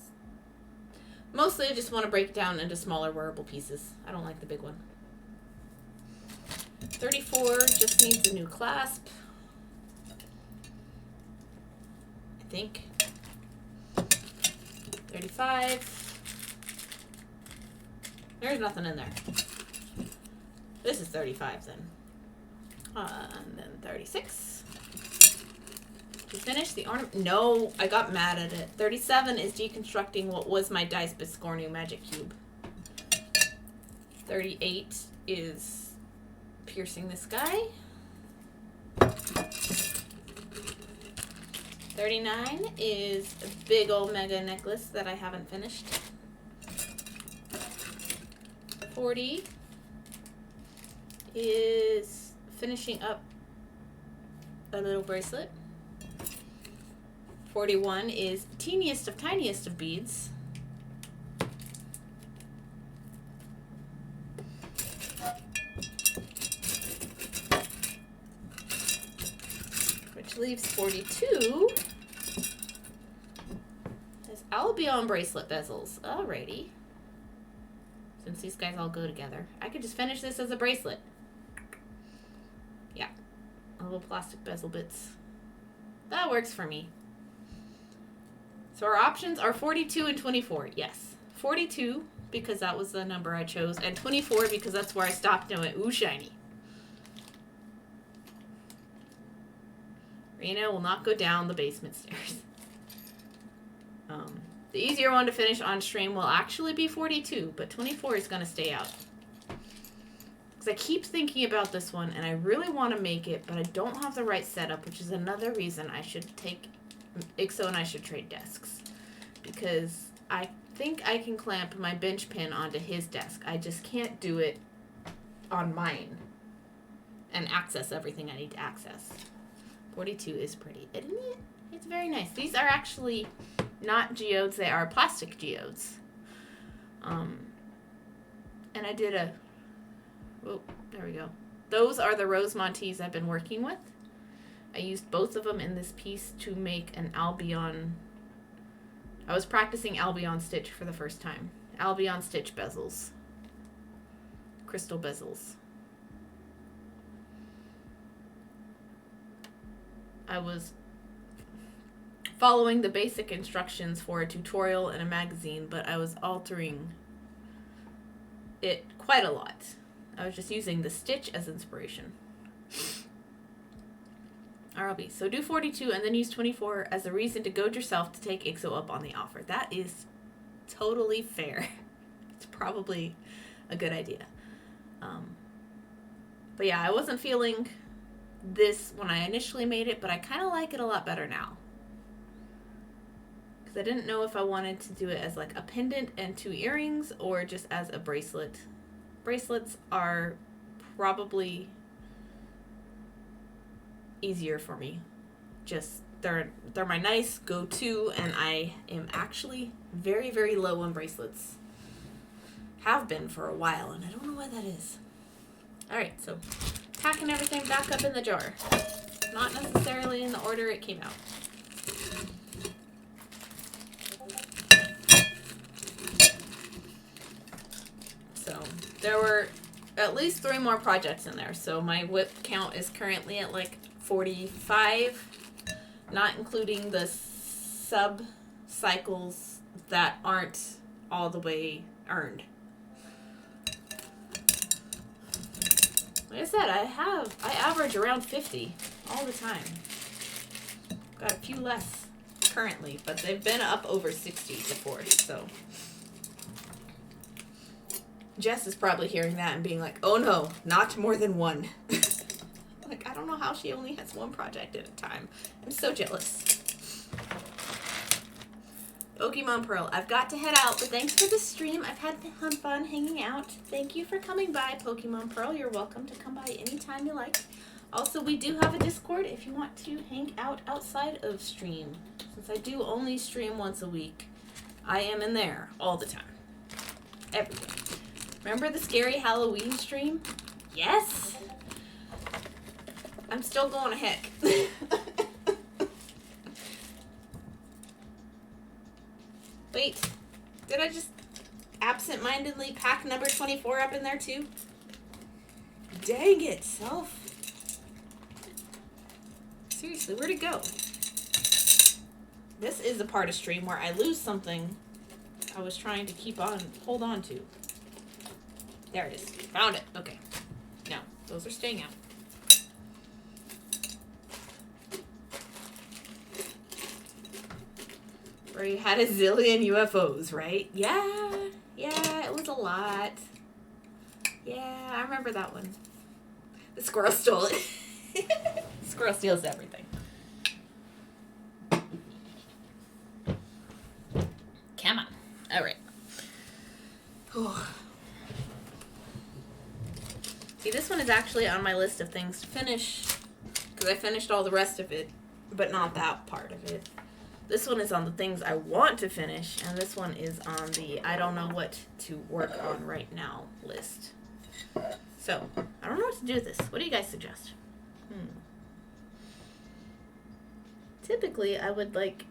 mostly I just want to break it down into smaller wearable pieces. I don't like the big one. 34 just needs a new clasp. I think. 35. There's nothing in there. This is 35 then. And then 36. To finish the ornament. No, I got mad at it. 37 is deconstructing what was my Dice Biscornu magic cube. 38 is piercing this guy. 39 is a big old mega necklace that I haven't finished. 40 is finishing up a little bracelet. 41 is teeniest of tiniest of beads. Which leaves 42 as Albion bracelet bezels. Alrighty. Since these guys all go together, I could just finish this as a bracelet. Yeah. Little plastic bezel bits. That works for me. So our options are 42 and 24. Yes. 42 because that was the number I chose, and 24 because that's where I stopped and went, ooh, shiny. Rena will not go down the basement stairs. The easier one to finish on stream will actually be 42, but 24 is going to stay out. Because I keep thinking about this one, and I really want to make it, but I don't have the right setup, which is another reason I should take... Ixo and I should trade desks. Because I think I can clamp my bench pin onto his desk. I just can't do it on mine and access everything I need to access. 42 is pretty, isn't it? It's very nice. These are actually not geodes, they are plastic geodes. And I did a... Oh, there we go. Those are the Rosemontes I've been working with. I used both of them in this piece to make an Albion... I was practicing Albion Stitch for the first time. Albion Stitch bezels. Crystal bezels. I was following the basic instructions for a tutorial in a magazine, but I was altering it quite a lot. I was just using the stitch as inspiration. RLB. So do 42 and then use 24 as a reason to goad yourself to take Ixo up on the offer. That is totally fair. It's probably a good idea. But yeah, I wasn't feeling this when I initially made it, but I kind of like it a lot better now. Because I didn't know if I wanted to do it as like a pendant and 2 earrings or just as a bracelet. Bracelets are probably easier for me. Just they're my nice go-to, and I am actually very, very low on bracelets. Have been for a while, and I don't know why that is. Alright, so packing everything back up in the jar. Not necessarily in the order it came out. So there were at least 3 more projects in there. So my whip count is currently at like 45, not including the sub cycles that aren't all the way earned. Like I said, I average around 50 all the time. Got a few less currently, but they've been up over 60 before, so. Jess is probably hearing that and being like, oh no, not more than 1. Like, I don't know how she only has 1 project at a time. I'm so jealous. Pokemon Pearl, I've got to head out, but thanks for the stream. I've had fun hanging out. Thank you for coming by, Pokemon Pearl. You're welcome to come by anytime you like. Also, we do have a Discord if you want to hang out outside of stream. Since I do only stream once a week, I am in there all the time. Every day. Remember the scary Halloween stream? Yes! I'm still going ahead. Wait, did I just absent-mindedly pack number 24 up in there too? Dang it, self. Seriously, where'd it go? This is the part of stream where I lose something I was trying to hold on to. There it is. Found it. Okay. No, those are staying out. Where you had a zillion UFOs, right? Yeah, it was a lot. Yeah, I remember that one. The squirrel stole it. Squirrel steals everything. Come on. All right. See, this one is actually on my list of things to finish, because I finished all the rest of it, but not that part of it. This one is on the things I want to finish, and this one is on the I don't know what to work on right now list. So, I don't know what to do with this. What do you guys suggest? Typically, I would, like,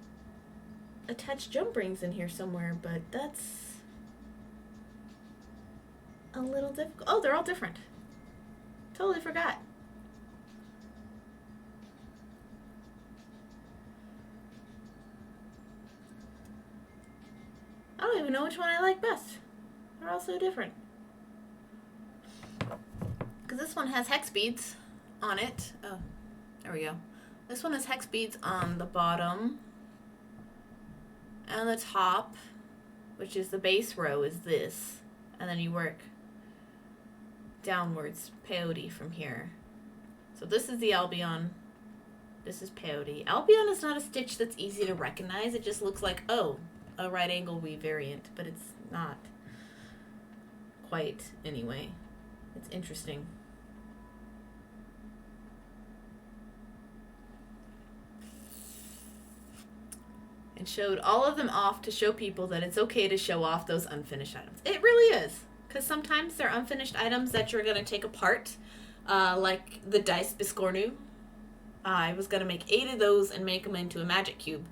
attach jump rings in here somewhere, but that's a little difficult. Oh, they're all different. Totally forgot. I don't even know which one I like best. They're all so different. Because this one has hex beads on it. Oh, there we go. This one has hex beads on the bottom and the top, which is the base row is this. And then you work downwards, peyote from here. So this is the Albion. This is peyote. Albion is not a stitch that's easy to recognize. It just looks like, oh, a right angle weave variant, but it's not quite anyway. It's interesting. And showed all of them off to show people that it's okay to show off those unfinished items. It really is, because sometimes they're unfinished items that you're going to take apart, like the dice Biscornu. I was going to make 8 of those and make them into a magic cube.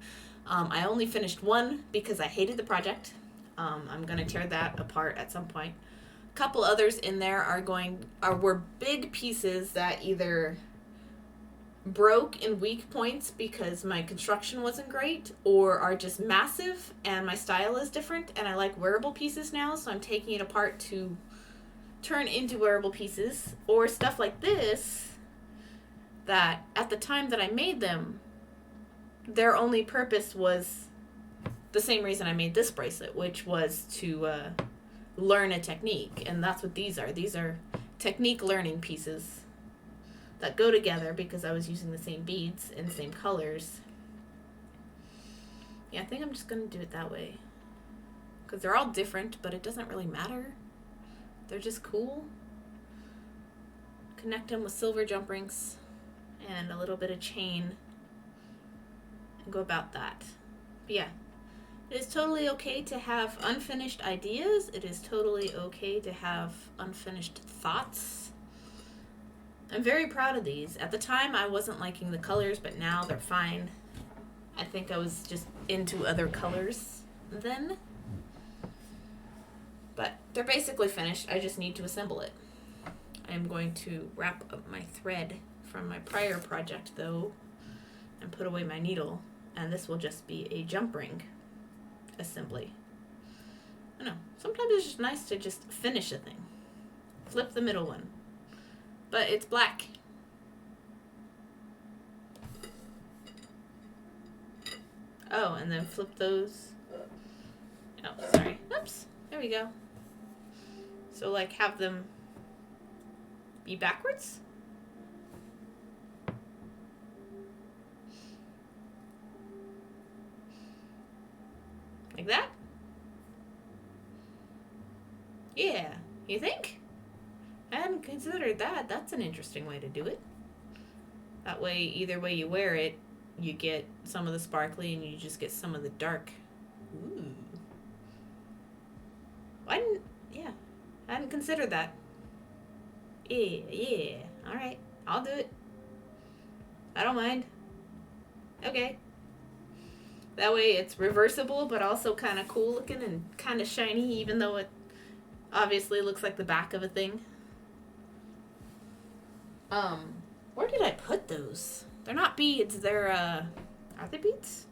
I only finished 1 because I hated the project. I'm going to tear that apart at some point. A couple others in there were big pieces that either broke in weak points because my construction wasn't great, or are just massive and my style is different and I like wearable pieces now, so I'm taking it apart to turn into wearable pieces. Or stuff like this that at the time that I made them, their only purpose was the same reason I made this bracelet, which was to learn a technique. And that's what these are. These are technique learning pieces that go together because I was using the same beads and same colors. Yeah, I think I'm just going to do it that way. Because they're all different, but it doesn't really matter. They're just cool. Connect them with silver jump rings and a little bit of chain. Go about that. But yeah, it is totally okay to have unfinished ideas. It is totally okay to have unfinished thoughts. I'm very proud of these. At the time, I wasn't liking the colors, but now they're fine. I think I was just into other colors then. But they're basically finished. I just need to assemble it. I'm going to wrap up my thread from my prior project, though, and put away my needle. And this will just be a jump ring assembly. I don't know. Sometimes it's just nice to just finish a thing. Flip the middle one. But it's black. Oh, and then flip those. Oh, sorry. Oops. There we go. So, like, have them be backwards? Like that? Yeah. You think? I hadn't considered that. That's an interesting way to do it. That way, either way you wear it, you get some of the sparkly and you just get some of the dark. Ooh. Yeah. I hadn't considered that. Yeah. Alright. I'll do it. I don't mind. Okay. That way it's reversible, but also kind of cool looking and kind of shiny, even though it obviously looks like the back of a thing. Where did I put those? They're not beads. They're, are they beads?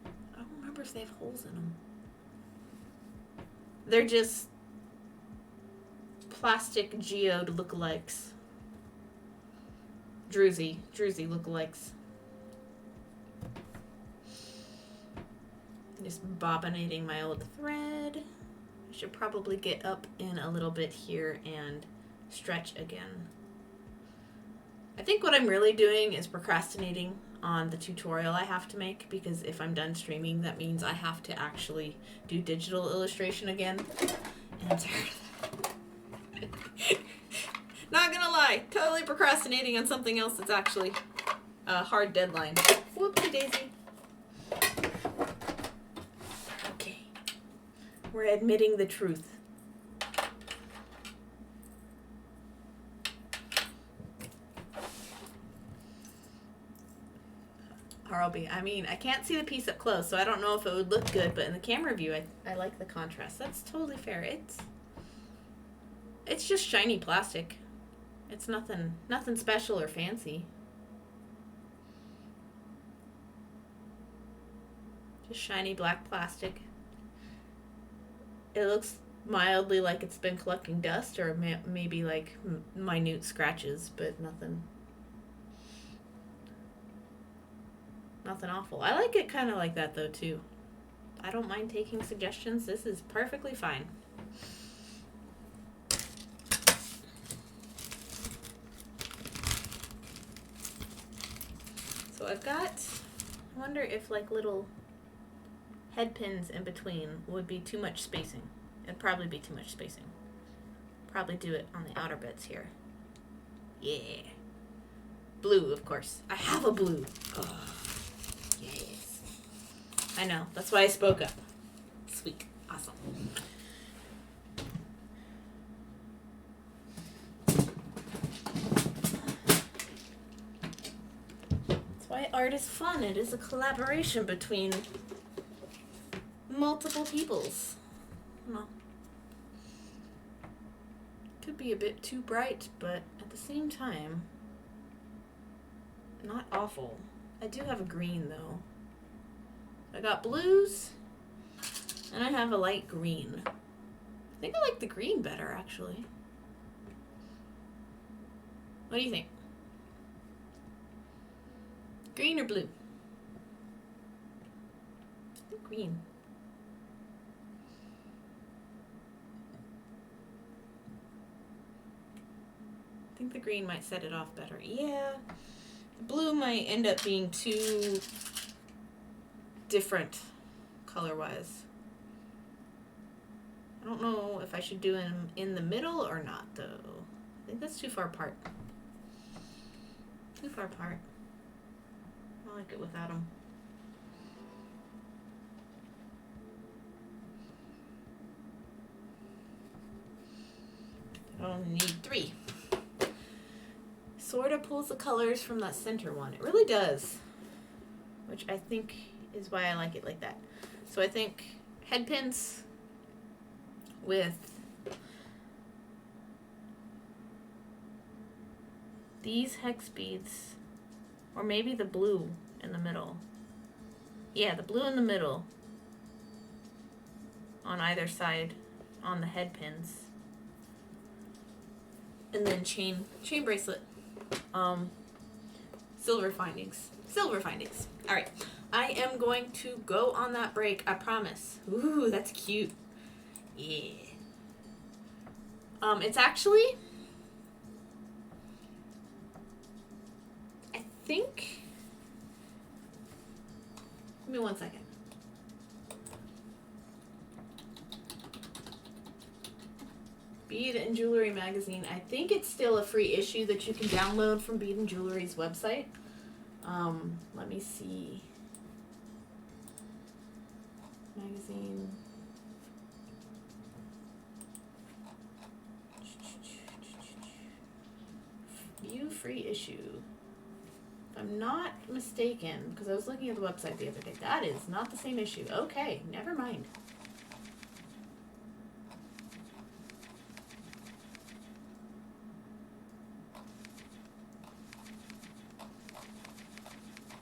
I don't remember if they have holes in them. They're just plastic geode lookalikes. Druzy lookalikes. Just bobbinating my old thread. I should probably get up in a little bit here and stretch again. I think what I'm really doing is procrastinating on the tutorial I have to make, because if I'm done streaming, that means I have to actually do digital illustration again. And I'm tired of that. Not gonna lie, totally procrastinating on something else that's actually a hard deadline. Whoopsie daisy. Okay. We're admitting the truth. I mean, I can't see the piece up close, so I don't know if it would look good, but in the camera view, I like the contrast. That's totally fair. It's just shiny plastic. It's nothing special or fancy. Just shiny black plastic. It looks mildly like it's been collecting dust, or maybe like minute scratches, but nothing awful. I like it kind of like that though too. I don't mind taking suggestions. This is perfectly fine. So I've got, I wonder if like little head pins in between would be too much spacing. It'd probably be too much spacing. Probably do it on the outer bits here. Yeah. Blue, of course. I have a blue. Oh. Yes. I know. That's why I spoke up. Sweet. Awesome. That's why art is fun. It is a collaboration between multiple peoples. Well, could be a bit too bright, but at the same time, not awful. I do have a green though. I got blues, and I have a light green. I think I like the green better, actually. What do you think? Green or blue? I think green. I think the green might set it off better. Yeah. The blue might end up being too different color-wise. I don't know if I should do them in the middle or not, though. I think that's too far apart. Too far apart. I like it without them. I only need 3. Sort of pulls the colors from that center one. It really does. Which I think is why I like it like that. So I think head pins with these hex beads, or maybe the blue in the middle. Yeah, the blue in the middle on either side on the head pins. And then chain bracelet. Silver findings. All right. I am going to go on that break. I promise. Ooh, that's cute. Yeah. It's actually, I think, give me 1 second. Bead and Jewelry magazine. I think it's still a free issue that you can download from Bead and Jewelry's website. Let me see. Magazine. View free issue. If I'm not mistaken, because I was looking at the website the other day, that is not the same issue. Okay, never mind.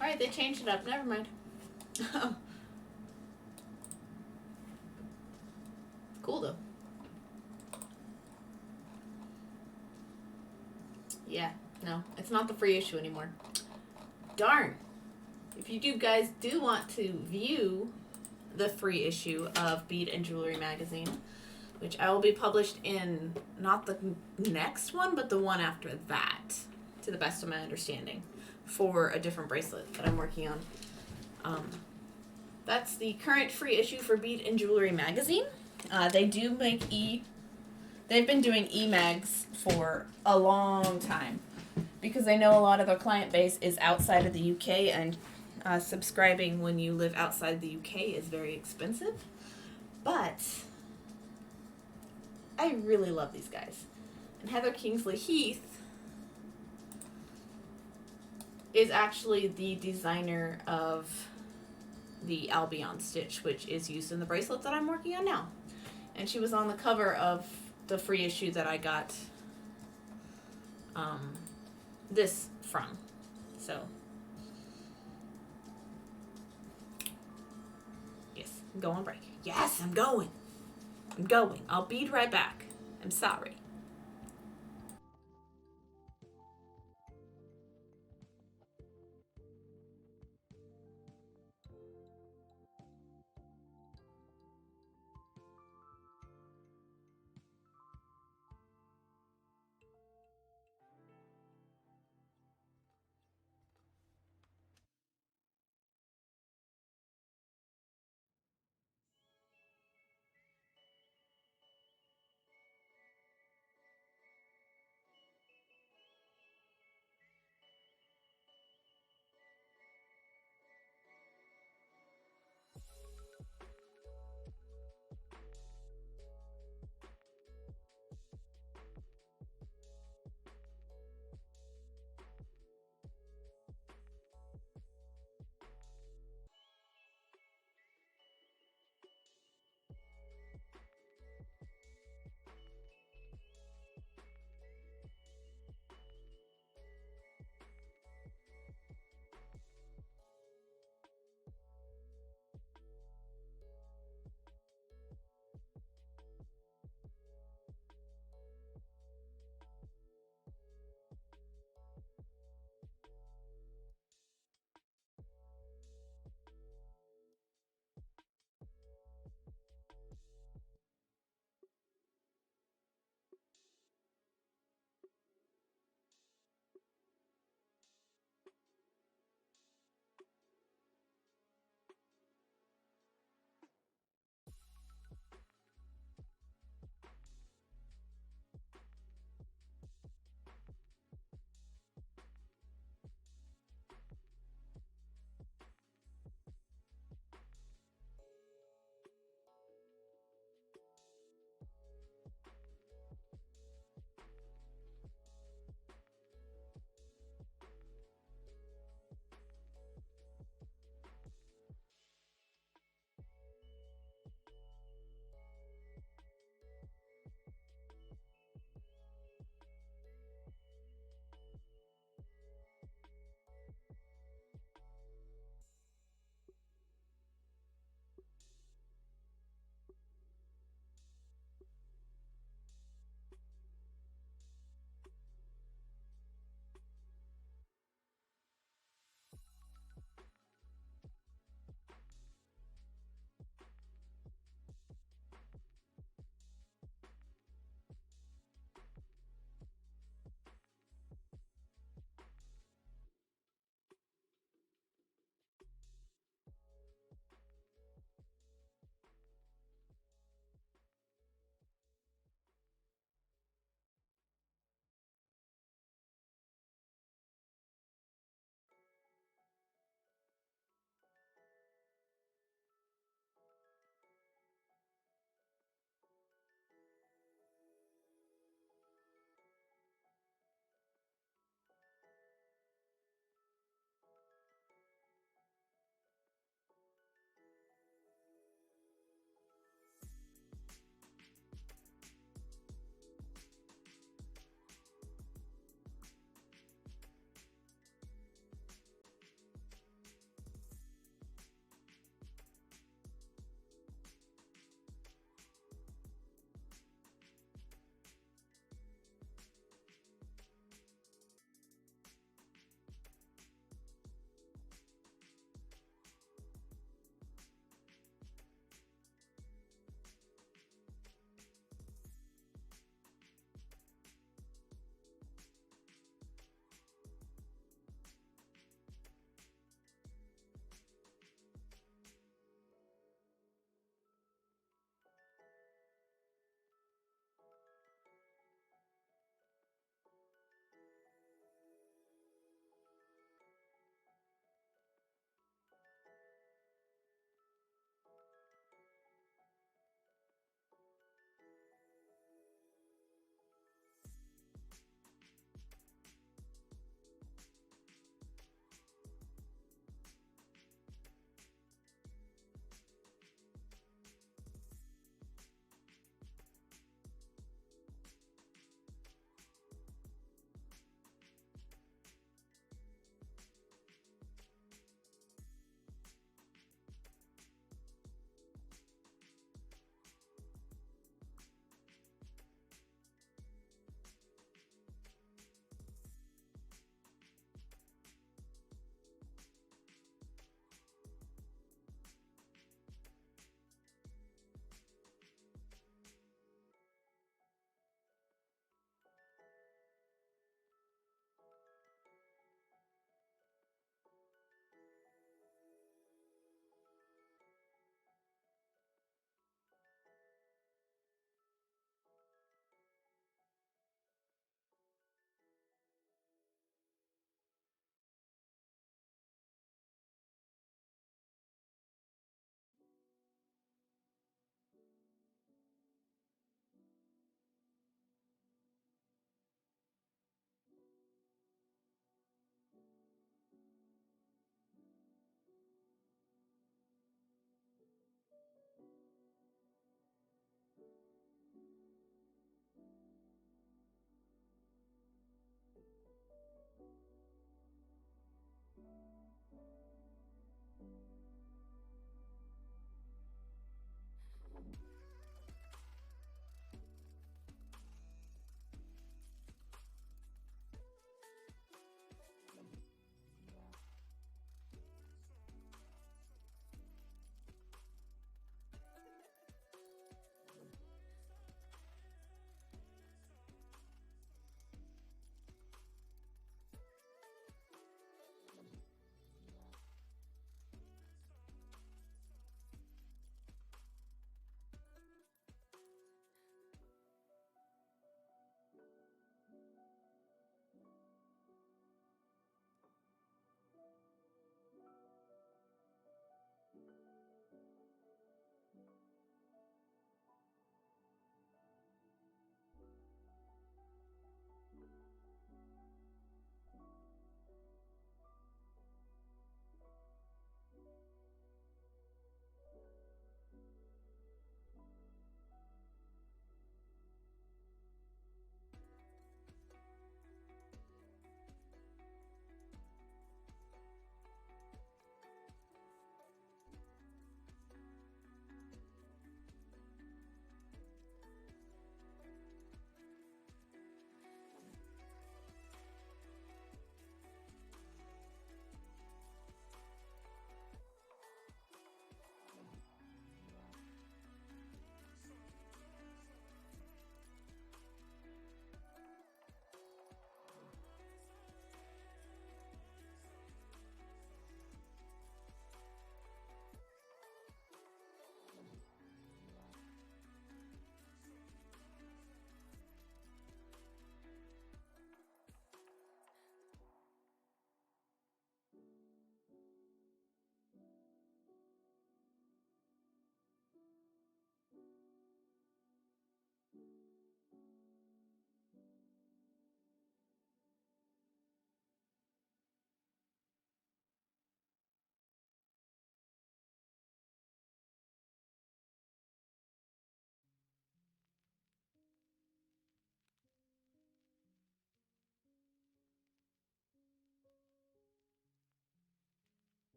Alright, they changed it up. Never mind. Cool though. Yeah, no, it's not the free issue anymore. Darn. If you do guys do want to view the free issue of Bead and Jewelry magazine, which I will be published in not the next one, but the one after that, to the best of my understanding, for a different bracelet that I'm working on. Um, that's the current free issue for Bead and Jewelry magazine. They do make they've been doing e-mags for a long time because they know a lot of their client base is outside of the UK, and subscribing when you live outside the UK is very expensive. But I really love these guys. And Heather Kingsley Heath is actually the designer of the Albion stitch, which is used in the bracelet that I'm working on now. And she was on the cover of the free issue that I got this from. So, yes, go on break. Yes, I'm going. I'm going. I'll be right back. I'm sorry.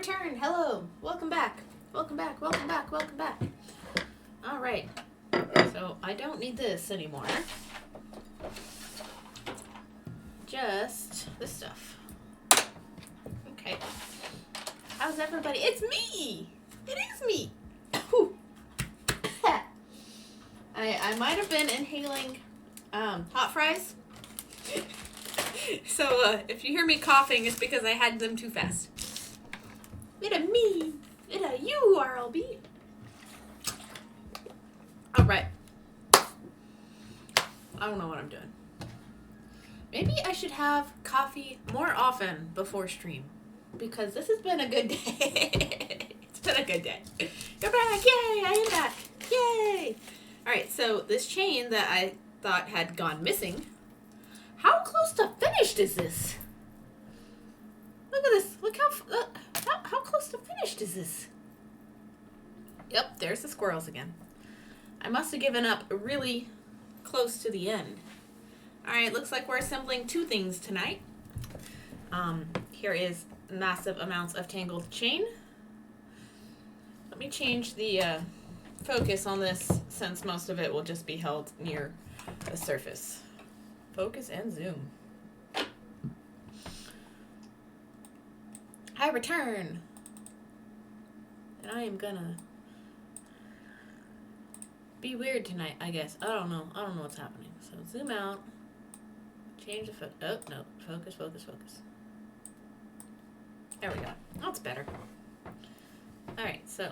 return. Hello. Welcome back. Welcome back. Welcome back. Welcome back. All right. So I don't need this anymore. Just this stuff. Okay. How's everybody? It's me. It is me. I might have been inhaling hot fries. So if you hear me coughing, it's because I had them too fast. It a me. It a you, RLB. All right. I don't know what I'm doing. Maybe I should have coffee more often before stream, because this has been a good day. It's been a good day. Go back. Yay, I am back. Yay. All right, so this chain that I thought had gone missing, how close to finished is this? Look at this. Look how close to finished is this? Yep, there's the squirrels again. I must have given up really close to the end. All right, looks like we're assembling two things tonight. Here is massive amounts of tangled chain. Let me change the focus on this, since most of it will just be held near the surface. Focus and zoom. I return. And I am gonna be weird tonight, I guess. I don't know what's happening. So zoom out. Change the focus. Oh, no. Focus, focus, focus. There we go. That's better. Alright, so.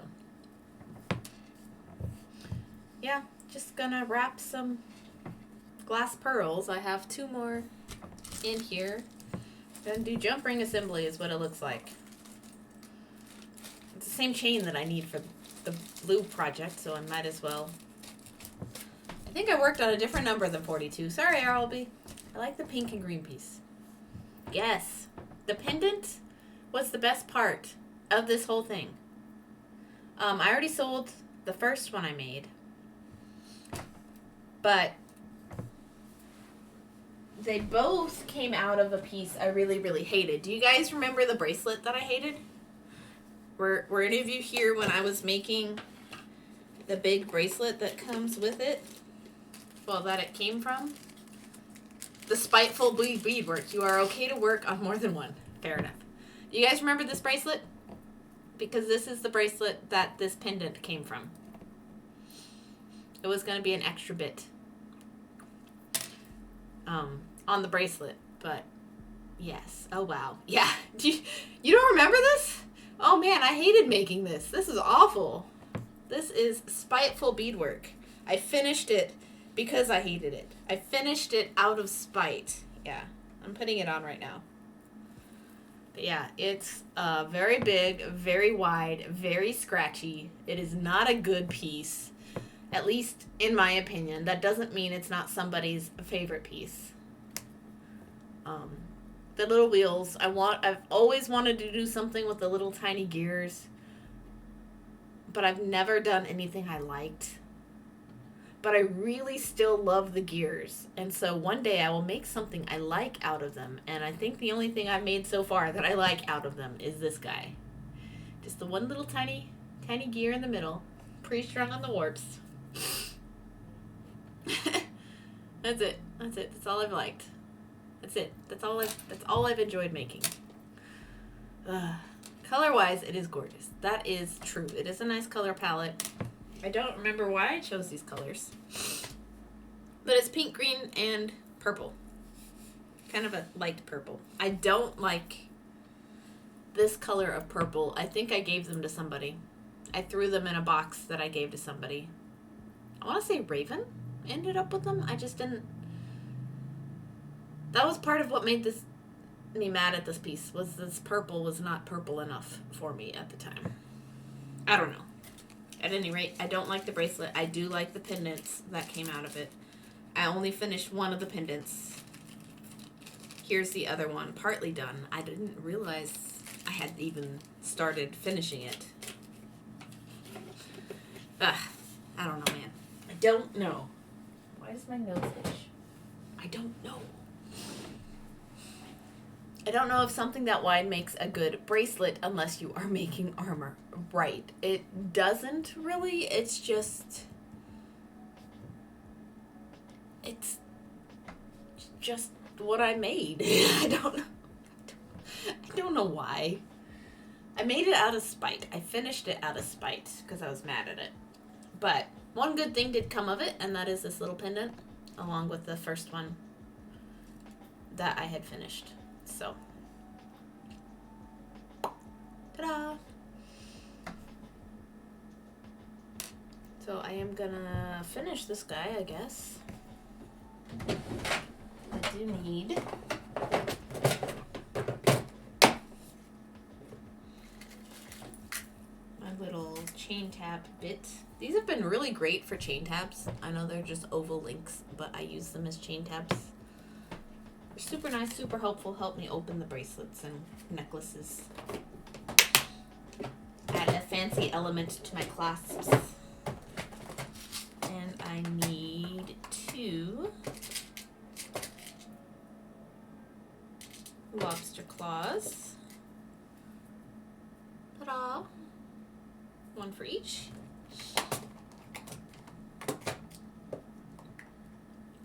Yeah, just gonna wrap some glass pearls. I have two more in here. Gonna do jump ring assembly is what it looks like. It's the same chain that I need for the blue project, so I might as well. I think I worked on a different number than 42. Sorry, RLB. I like the pink and green piece. Yes. The pendant was the best part of this whole thing. I already sold the first one I made. But they both came out of a piece I really, really hated. Do you guys remember the bracelet that I hated? Were any of you here when I was making the big bracelet that comes with it? Well, that it came from? The spiteful beadwork. You are okay to work on more than one. Fair enough. Do you guys remember this bracelet? Because this is the bracelet that this pendant came from. It was going to be an extra bit on the bracelet, but yes. Oh, wow. Yeah. You don't remember this? Oh, man, I hated making this. This is awful. This is spiteful beadwork. I finished it because I hated it. I finished it out of spite. Yeah, I'm putting it on right now. But yeah, it's very big, very wide, very scratchy. It is not a good piece. At least in my opinion. That doesn't mean it's not somebody's favorite piece. The little wheels, I've always wanted to do something with the little tiny gears, but I've never done anything I liked. But I really still love the gears, and so one day I will make something I like out of them, and I think the only thing I've made so far that I like out of them is this guy. Just the one little tiny gear in the middle, pre-strung on the warps. That's it. That's all I've liked. That's it. That's all I've enjoyed making. Color-wise, it is gorgeous. That is true. It is a nice color palette. I don't remember why I chose these colors. But it's pink, green, and purple. Kind of a light purple. I don't like this color of purple. I think I gave them to somebody. I threw them in a box that I gave to somebody. I want to say Raven ended up with them. I just didn't. That was part of what made me mad at this piece, was this purple was not purple enough for me at the time. I don't know. At any rate, I don't like the bracelet. I do like the pendants that came out of it. I only finished one of the pendants. Here's the other one, partly done. I didn't realize I had even started finishing it. I don't know, man. I don't know. Why does my nose itch? I don't know. I don't know if something that wide makes a good bracelet unless you are making armor. Right. It doesn't really. It's just what I made. I don't know why. I made it out of spite. I finished it out of spite because I was mad at it. But one good thing did come of it, and that is this little pendant, along with the first one that I had finished. So, ta-da! So I am gonna finish this guy, I guess. I do need my little chain tab bit. These have been really great for chain tabs. I know they're just oval links, but I use them as chain tabs. They're super nice, super helpful, help me open the bracelets and necklaces. Add a fancy element to my clasps. And I need 2 lobster claws. Ta-da! 1 for each.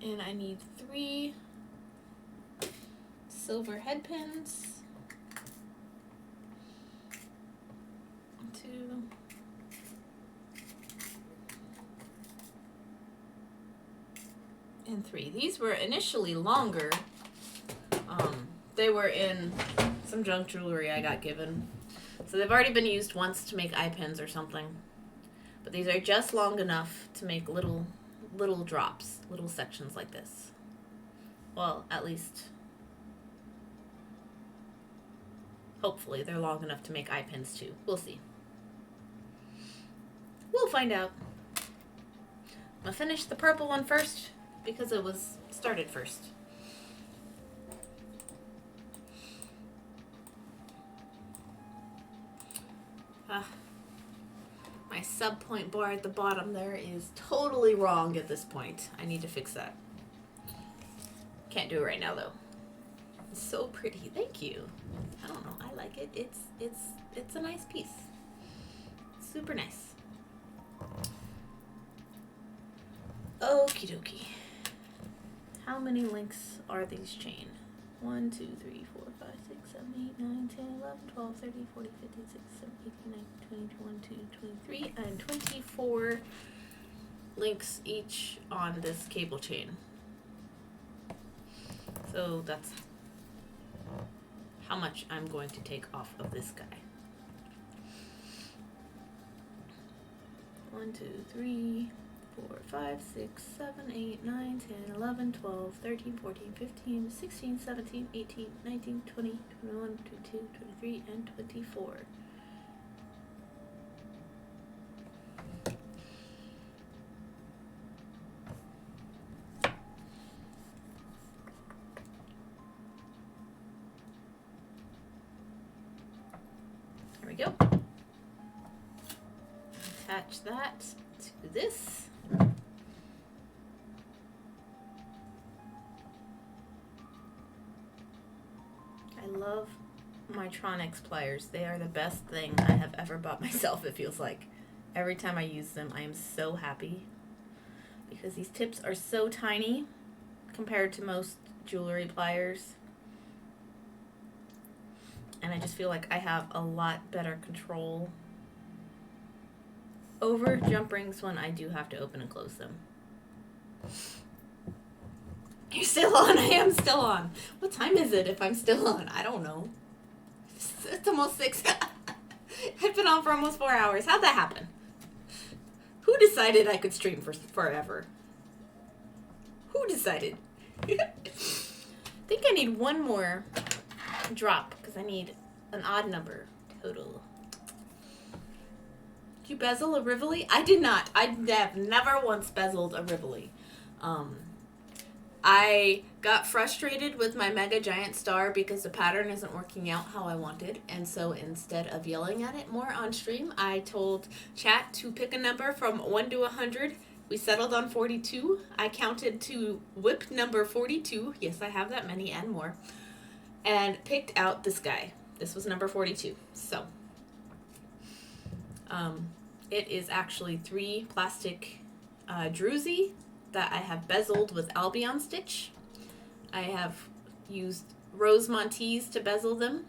And I need 3 silver head pins. 2. And 3. These were initially longer. They were in some junk jewelry I got given. So they've already been used once to make eye pins or something. But these are just long enough to make little drops, little sections like this. Well, at least, hopefully they're long enough to make eye pins too. We'll see. We'll find out. I'm gonna finish the purple one first because it was started first. My sub point bar at the bottom there is totally wrong at this point. I need to fix that. Can't do it right now though. It's so pretty. Thank you. I don't know. I like it. It's a nice piece. Super nice. Okie dokie. How many links are these chain? 1, 2, 3, 4, 5, 6, 7, 8, 9, 10, 11, 12, 13, 14, 15, 16, 17, 18, 19, 20, 21, 22, 23, and 24 links each on this cable chain. So that's how much I'm going to take off of this guy. 1, 2, 3, 4, 5, 6, 7, 8, 9, 10, 11, 12, 13, 14, 15, 16, 17, 18, 19, 20, 21, 22, 23, and 24. There we go. Attach that to this. I love my Tronix pliers. They are the best thing I have ever bought myself, it feels like. Every time I use them, I am so happy because these tips are so tiny compared to most jewelry pliers. And I just feel like I have a lot better control over jump rings when I do have to open and close them. You're still on? I am still on. What time is it if I'm still on? I don't know. It's almost 6. I've been on for almost 4 hours. How'd that happen? Who decided I could stream for forever? Who decided? I think I need one more drop because I need an odd number total. Did you bezel a Rivoli? I did not. I have never once bezeled a Rivoli. I got frustrated with my Mega Giant Star because the pattern isn't working out how I wanted. And so instead of yelling at it more on stream, I told chat to pick a number from 1 to 100. We settled on 42. I counted to whip number 42. Yes, I have that many and more. and picked out this guy. This was number 42. So, it is actually 3 plastic druzy that I have bezeled with Albion stitch. I have used Rose Montees to bezel them.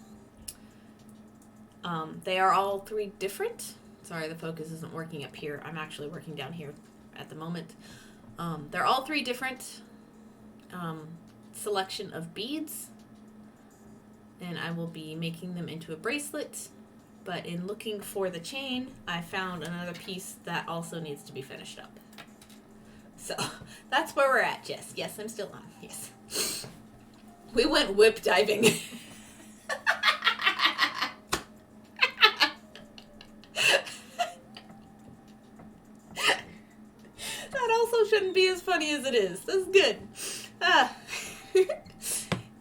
They are all 3 different. Sorry, the focus isn't working up here. I'm actually working down here at the moment. They're all 3 different selection of beads, and I will be making them into a bracelet. But in looking for the chain, I found another piece that also needs to be finished up. So that's where we're at, Jess. Yes, I'm still on. Yes. We went whip diving. That also shouldn't be as funny as it is. That's good.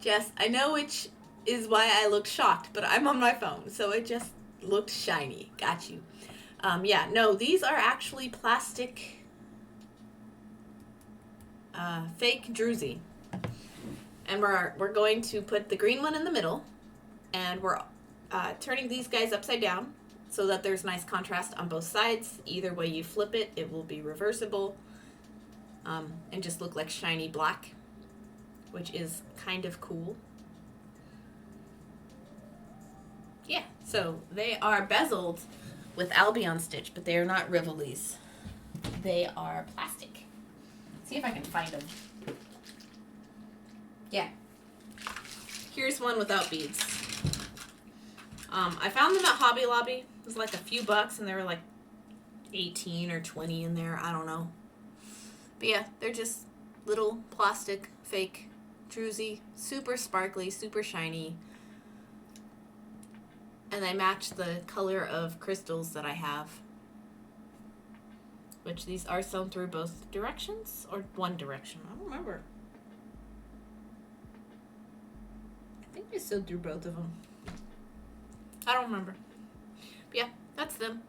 Jess, I know which is why I looked shocked, but I'm on my phone, so it just looked shiny. Got you. Yeah, no, these are actually plastic fake druzy. And we're going to put the green one in the middle, and we're turning these guys upside down so that there's nice contrast on both sides. Either way you flip it, it will be reversible and just look like shiny black, which is kind of cool. Yeah, so they are bezeled with Albion stitch, but they are not Rivolis. They are plastic. See if I can find them. Yeah. Here's one without beads. I found them at Hobby Lobby. It was like a few bucks, and they were like 18 or 20 in there. I don't know. But yeah, they're just little plastic fake druzy. Super sparkly, super shiny. And they match the color of crystals that I have. Which these are sewn through both directions? Or one direction? I don't remember. I think they sewed through both of them. I don't remember. But yeah, that's them.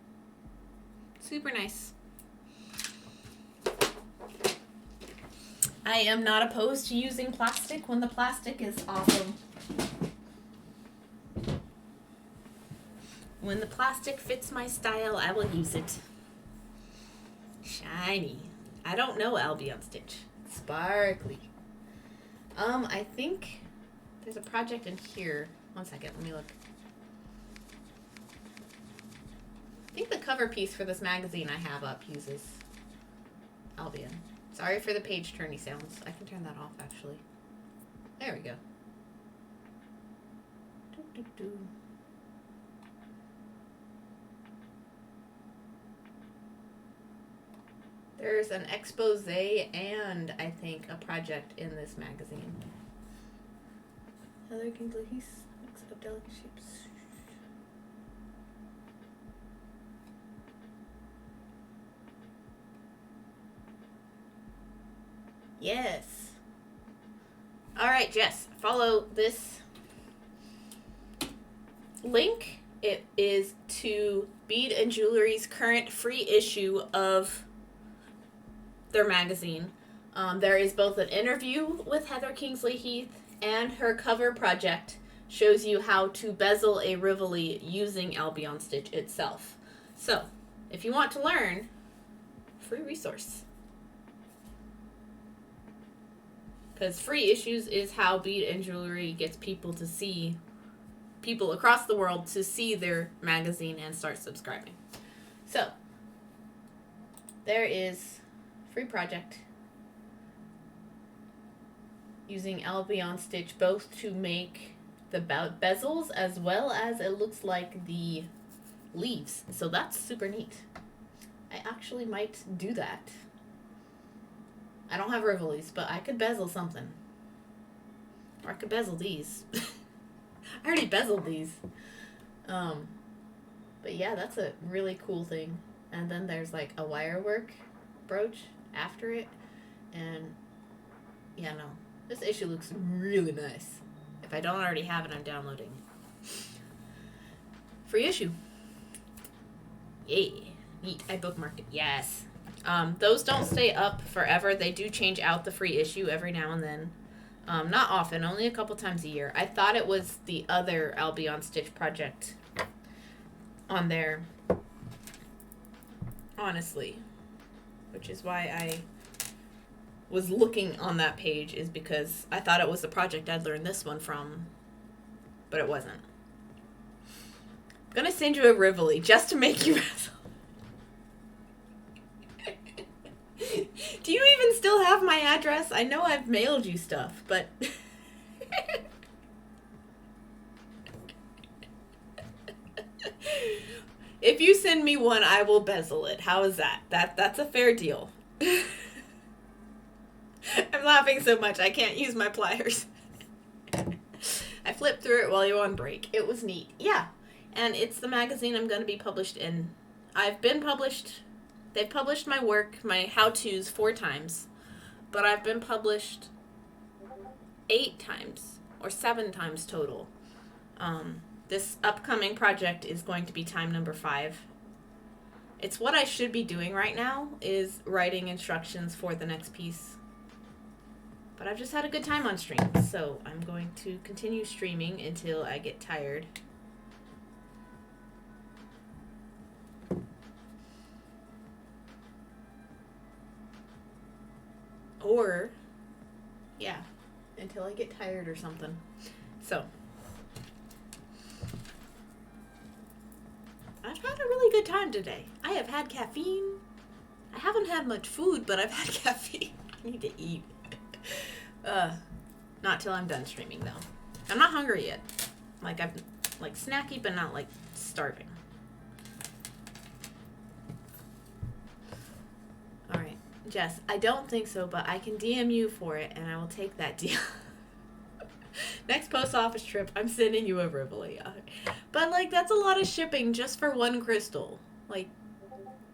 Super nice. I am not opposed to using plastic when the plastic is awesome. When the plastic fits my style, I will use it. Shiny. I don't know Albion stitch. Sparkly. I think there's a project in here. One second, let me look. I think the cover piece for this magazine I have up uses Albion. Sorry for the page turny sounds. I can turn that off, actually. There we go. Doo-doo-doo. There's an expose and, I think, a project in this magazine. Heather Kingsley Heath, mix of delicate shapes. Yes. All right, Jess, follow this link. It is to Bead and Jewelry's current free issue of their magazine. There is both an interview with Heather Kingsley Heath, and her cover project shows you how to bezel a Rivoli using Albion stitch itself. So, if you want to learn, free resource. Because free issues is how Bead and Jewelry gets people across the world to see their magazine and start subscribing. So, there is free project using Albion stitch both to make the bezels as well as it looks like the leaves. So that's super neat. I actually might do that. I don't have Rivolis, but I could bezel something. Or I could bezel these. I already bezeled these. But yeah, that's a really cool thing. And then there's like a wire work brooch after it. And yeah, no. This issue looks really nice. If I don't already have it, I'm downloading it. Free issue. Yay. Neat. I bookmarked it. Yes. Those don't stay up forever. They do change out the free issue every now and then. Not often, only a couple times a year. I thought it was the other I'll Be on Stitch project on there, honestly, which is why I was looking on that page, is because I thought it was the project I'd learned this one from, but it wasn't. I'm gonna send you a Rivoli just to make you wrestle. Do you even still have my address? I know I've mailed you stuff, but... If you send me one, I will bezel it. How is that? That's a fair deal. I'm laughing so much I can't use my pliers. I flipped through it while you were on break. It was neat. Yeah. And it's the magazine I'm going to be published in. I've been published... They've published my work, my how-tos 4 times, but I've been published 8 times, or 7 times total. This upcoming project is going to be time number 5. It's what I should be doing right now, is writing instructions for the next piece. But I've just had a good time on stream, so I'm going to continue streaming until I get tired. Or, yeah, until I get tired or something. So, I've had a really good time today. I have had caffeine. I haven't had much food, but I've had caffeine. I need to eat. Not till I'm done streaming, though. I'm not hungry yet. I'm snacky, but not, starving. Alright. Jess, I don't think so, but I can DM you for it, and I will take that deal. Next post office trip, I'm sending you a Rivoli. But, that's a lot of shipping just for one crystal.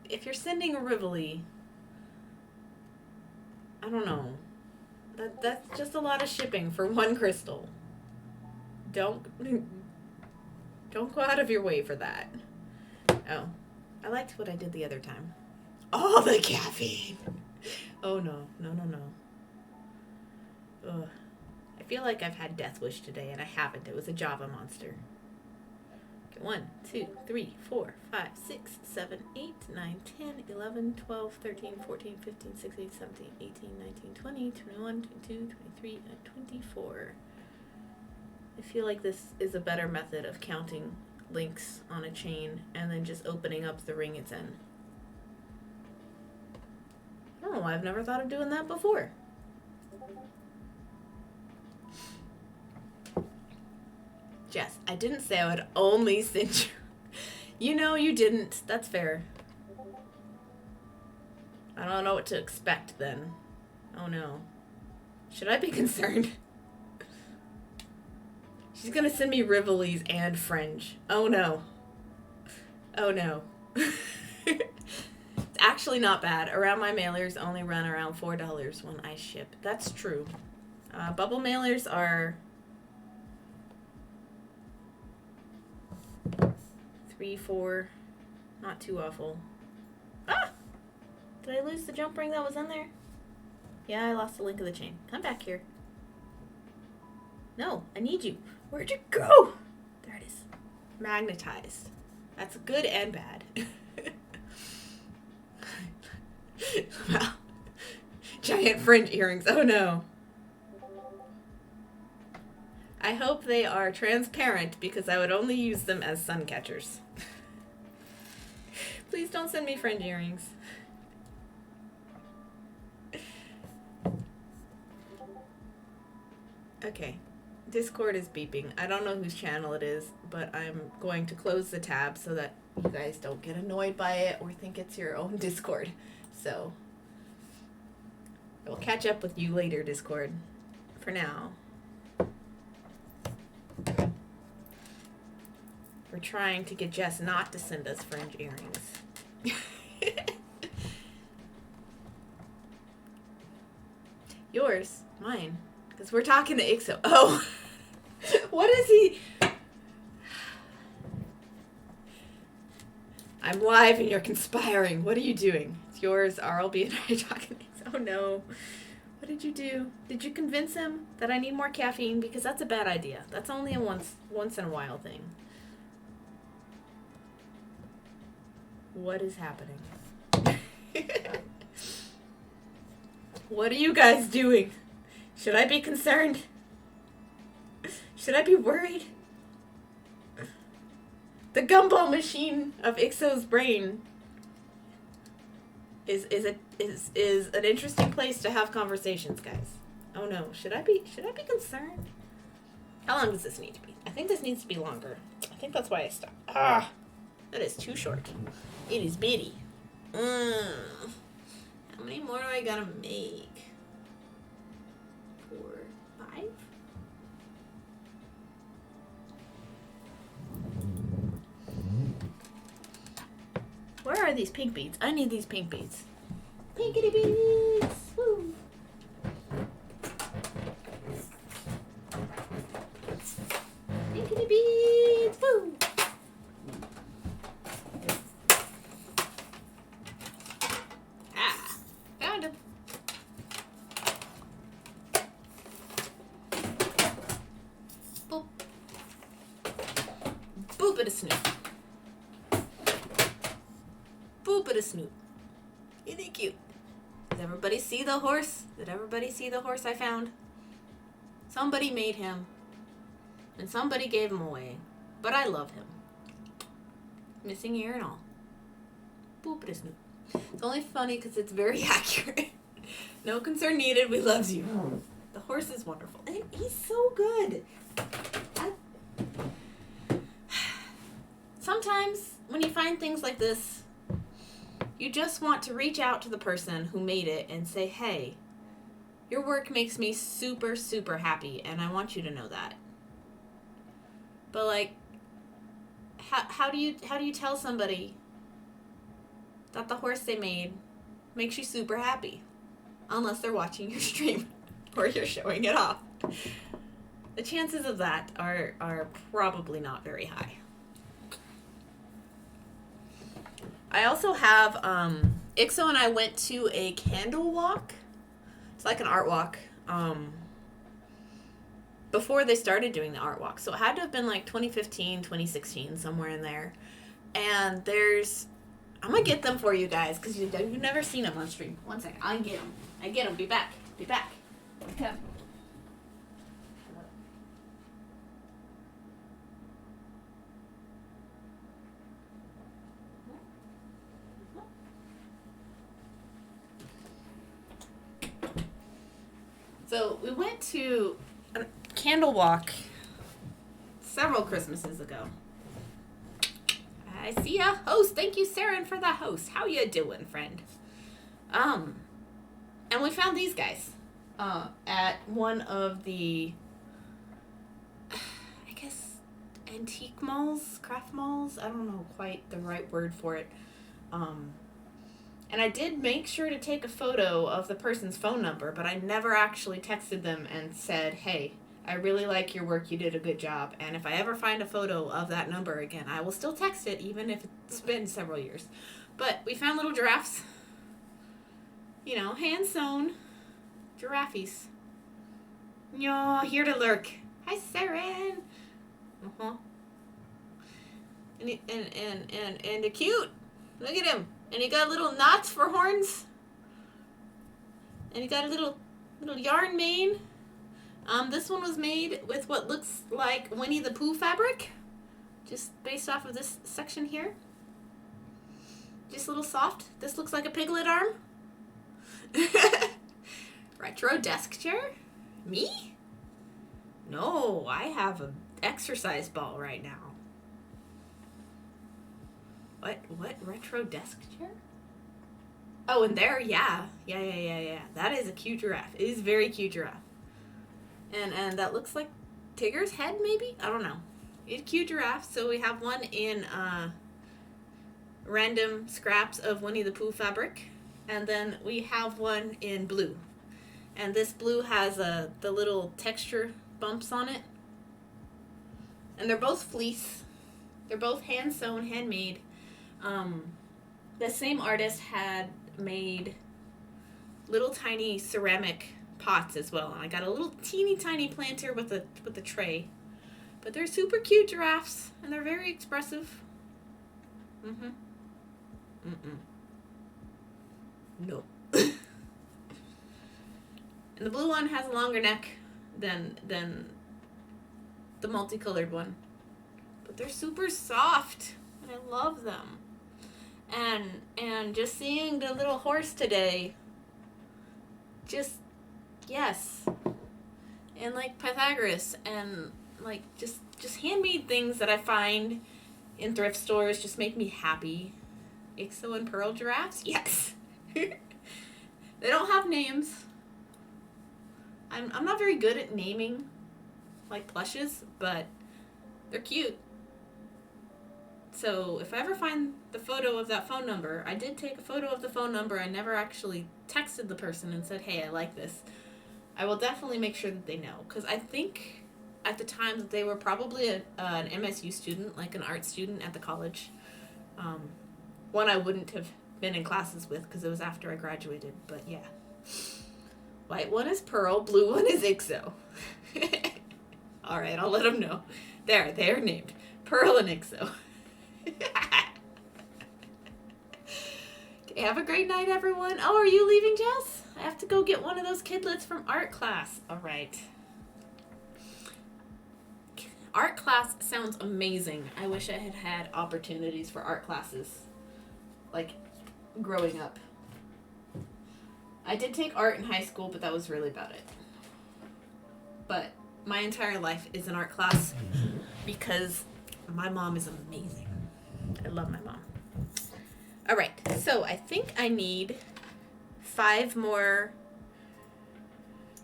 If you're sending a Rivoli, I don't know. That's just a lot of shipping for one crystal. Don't go out of your way for that. Oh, I liked what I did the other time. All the caffeine. Oh, no. Ugh. I feel like I've had Death Wish today, and I haven't. It was a Java monster. Okay, 1, 2, 3, 4, 5, 6, 7, 8, 9, 10, 11, 12, 13, 14, 15, 16, 17, 18, 19, 20, 21, 22, 23, and 24. I feel like this is a better method of counting links on a chain and then just opening up the ring it's in. I don't know why I've never thought of doing that before. Jess, I didn't say I would only send you. You know you didn't. That's fair. I don't know what to expect then. Oh no. Should I be concerned? She's gonna send me Rivolis and Fringe. Oh no. Oh no. It's actually not bad. Around my mailers only run around $4 when I ship. That's true. Bubble mailers are $3, $4. Not too awful. Ah! Did I lose the jump ring that was in there? Yeah, I lost the link of the chain. Come back here. No, I need you. Where'd you go? There it is. Magnetized. That's good and bad. Wow. Giant Fringe earrings. Oh no. I hope they are transparent because I would only use them as sun catchers. Please don't send me Fringe earrings. Okay. Discord is beeping. I don't know whose channel it is, but I'm going to close the tab so that you guys don't get annoyed by it or think it's your own Discord. So, I will catch up with you later, Discord. For now, we're trying to get Jess not to send us Fringe earrings. Yours, mine, because we're talking to Ixo. Oh, what is he? I'm live and you're conspiring. What are you doing? It's yours, RLB, and I are talking to Ixo. Oh no. What did you do? Did you convince him that I need more caffeine? Because that's a bad idea. That's only a once in a while thing. What is happening? What are you guys doing? Should I be concerned? Should I be worried? The gumball machine of Ixo's brain is an interesting place to have conversations, guys. Oh no, should I be concerned? How long does this need to be? I think this needs to be longer. I think that's why I stopped. That is too short. It is bitty. How many more do I gotta make? 4, 5? Where are these pink beads? I need these pink beads. Pinkity beads! Woo! Pinkity beads! Woo! Found him. Boop. Boop at a snoot. Boop at a snoot. Isn't he cute? Did everybody see the horse? Did everybody see the horse I found? Somebody made him. And somebody gave him away. But I love him. Missing ear and all. Boop at a snoot. It's only funny because it's very accurate. No concern needed. We love you. The horse is wonderful. And he's so good. Sometimes when you find things like this, you just want to reach out to the person who made it and say, hey, your work makes me super, super happy, and I want you to know that. But, like, how do you tell somebody that the horse they made makes you super happy? Unless they're watching your stream or you're showing it off. The chances of that are probably not very high. I also have, Ixo and I went to a candle walk. It's like an art walk, before they started doing the art walk. So it had to have been like 2015, 2016, somewhere in there. And I'm going to get them for you guys, because you've never seen them on stream. One second, I get them. Be back. Come. So we went to a candle walk several Christmases ago. I see a host. Thank you, Saren, for the host. How you doing, friend? And we found these guys at one of the, I guess, antique malls, craft malls. I don't know quite the right word for it. And I did make sure to take a photo of the person's phone number, but I never actually texted them and said, hey, I really like your work. You did a good job. And if I ever find a photo of that number again, I will still text it, even if it's been several years. But we found little giraffes. You know, hand-sewn giraffes. Yo, here to lurk. Hi, Saren. Uh-huh. And they're cute. Look at him. And he got little knots for horns. And he got a little yarn mane. This one was made with what looks like Winnie the Pooh fabric. Just based off of this section here. Just a little soft. This looks like a piglet arm. Retro desk chair? Me? No, I have an exercise ball right now. What? Retro desk chair? Oh, and there, yeah. That is a cute giraffe. It is a very cute giraffe. And that looks like Tigger's head, maybe? I don't know. It's a cute giraffe. So we have one in random scraps of Winnie the Pooh fabric. And then we have one in blue. And this blue has the little texture bumps on it. And they're both fleece. They're both hand-sewn, handmade. The same artist had made little tiny ceramic pots as well. And I got a little teeny tiny planter with a tray. But they're super cute giraffes, and they're very expressive. No. And the blue one has a longer neck than the multicolored one. But they're super soft, and I love them. And just seeing the little horse today, just, yes. And like Pythagoras, and like just handmade things that I find in thrift stores just make me happy. Ixo and pearl giraffes, yes. They don't have names. I'm not very good at naming like plushes, but they're cute. So if I ever find the photo of that phone number, I did take a photo of the phone number. I never actually texted the person and said, hey, I like this. I will definitely make sure that they know. Because I think at the time that they were probably an MSU student, like an art student at the college. One I wouldn't have been in classes with because it was after I graduated. But yeah. White one is Pearl, blue one is Ixo. All right, I'll let them know. There, they are named Pearl and Ixo. Okay, have a great night, everyone. Oh, are you leaving, Jess? I have to go get one of those kidlets from art class. All right. Art class sounds amazing. I wish I had had opportunities for art classes, like growing up. I did take art in high school, but that was really about it. But my entire life is an art class because my mom is amazing. I love my mom. All right, so I think I need 5 more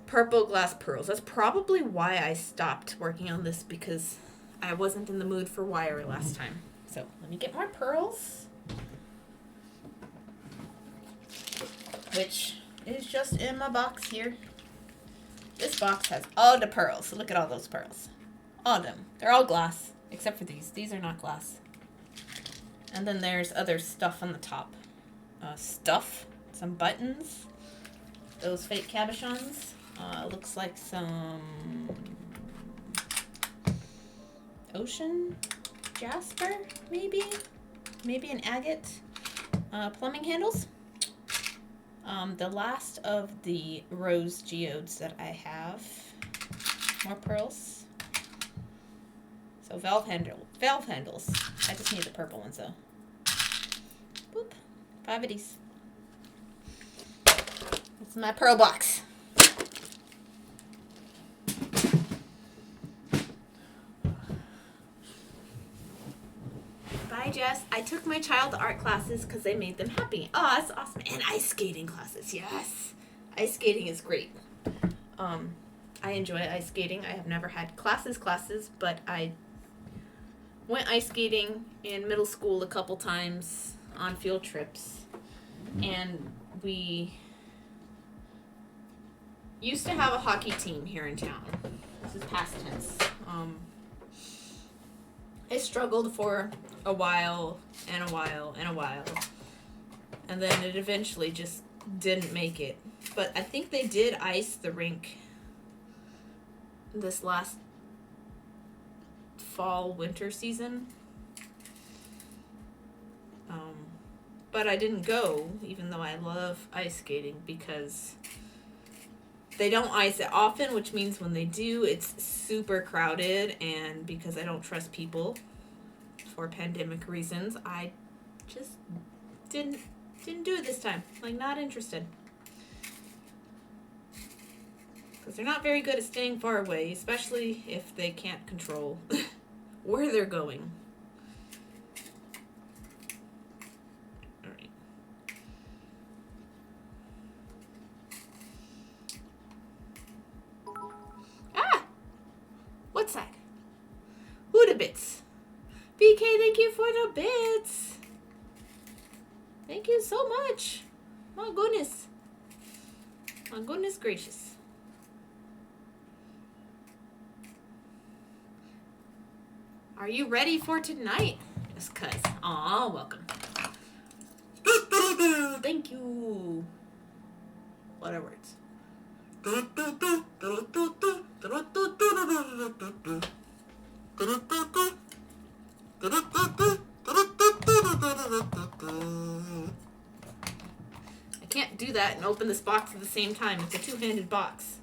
purple glass pearls. That's probably why I stopped working on this, because I wasn't in the mood for wire last time. So let me get more pearls, which is just in my box here. This box has all the pearls. So look at all those pearls. All of them. They're all glass, except for these. These are not glass. And then there's other stuff on the top. Some buttons. Those fake cabochons. Looks like some ocean jasper, maybe? Maybe an agate. Plumbing handles. The last of the rose geodes that I have. More pearls. So valve handles. I just need the purple ones though. Boop. 5 of these. This is my pearl box. Bye, Jess. I took my child to art classes because they made them happy. Oh, that's awesome. And ice skating classes. Yes. Ice skating is great. I enjoy ice skating. I have never had classes, but I went ice skating in middle school a couple times on field trips. And we used to have a hockey team here in town. This is past tense. I struggled for a while. And then it eventually just didn't make it. But I think they did ice the rink this last fall-winter season. But I didn't go, even though I love ice skating, because they don't ice it often, which means when they do, it's super crowded, and because I don't trust people for pandemic reasons, I just didn't do it this time. Like, not interested. Because they're not very good at staying far away, especially if they can't control where they're going. Alright. Ah! What side? Who the bits? BK, thank you for the bits. Thank you so much. My goodness. My goodness gracious. Are you ready for tonight? Just cuz. Aw, welcome. Thank you. What are words? I can't do that and open this box at the same time. It's a two-handed box.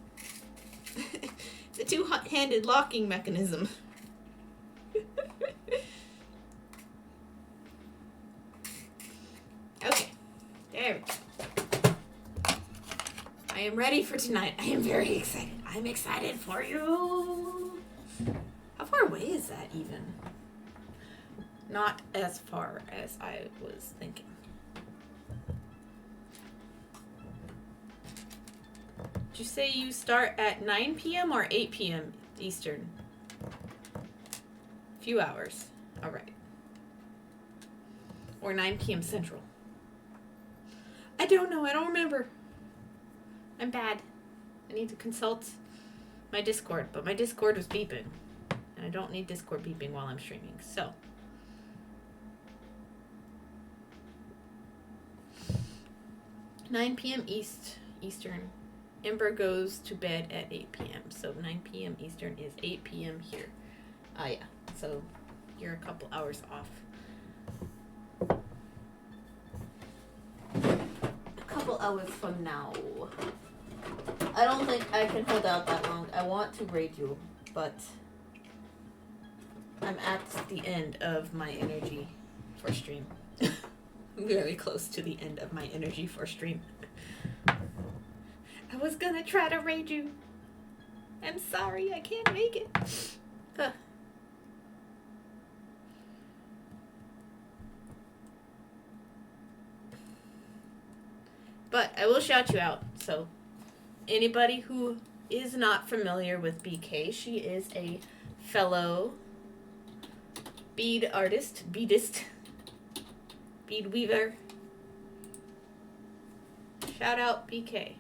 It's a two-handed locking mechanism. Okay. There we go. I am ready for tonight. I am very excited. I'm excited for you. How far away is that even? Not as far as I was thinking. Did you say you start at 9 p.m. or 8 p.m. Eastern? Few hours. All right. Or 9 p.m. Central. I don't know. I don't remember. I'm bad. I need to consult my Discord, but my Discord was beeping. And I don't need Discord beeping while I'm streaming. So. (9 p.m. Eastern. Ember goes to bed at 8 p.m. So 9 p.m. Eastern is 8 p.m. here. Yeah. So you're a couple hours off. A couple hours from now. I don't think I can hold out that long. I want to raid you, but I'm at the end of my energy for stream. I'm very close to the end of my energy for stream. I was gonna try to raid you. I'm sorry, I can't make it. Huh. But I will shout you out. So, anybody who is not familiar with BK, she is a fellow bead artist, beadist, bead weaver. Shout out BK.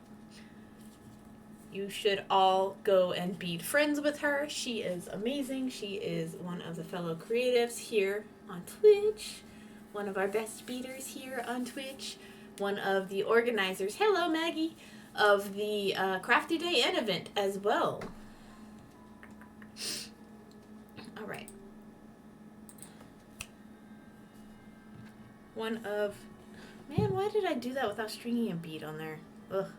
You should all go and bead friends with her. She is amazing. She is one of the fellow creatives here on Twitch. One of our best beaders here on Twitch. One of the organizers, hello Maggie, of the Crafty Day Inn event as well. Alright. Man, why did I do that without stringing a bead on there? Ugh.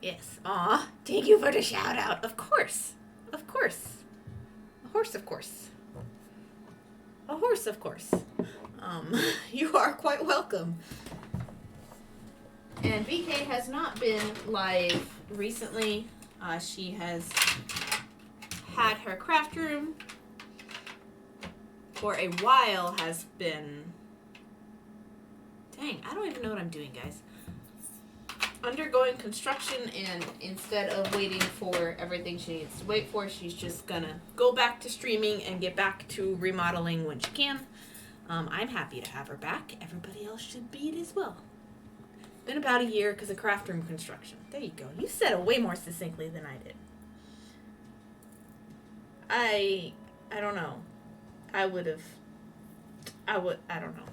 Yes. Aw, thank you for the shout out. Of course. Of course. A horse, of course. A horse, of course. You are quite welcome. And VK has not been live recently. She has had her craft room for a while, has been... Dang, I don't even know what I'm doing, guys. Undergoing construction, and instead of waiting for everything she needs to wait for, she's just gonna go back to streaming and get back to remodeling when she can. I'm happy to have her back. Everybody else should be it as well. Been about a year because of craft room construction. There you go. You said it way more succinctly than I did. I don't know. I don't know.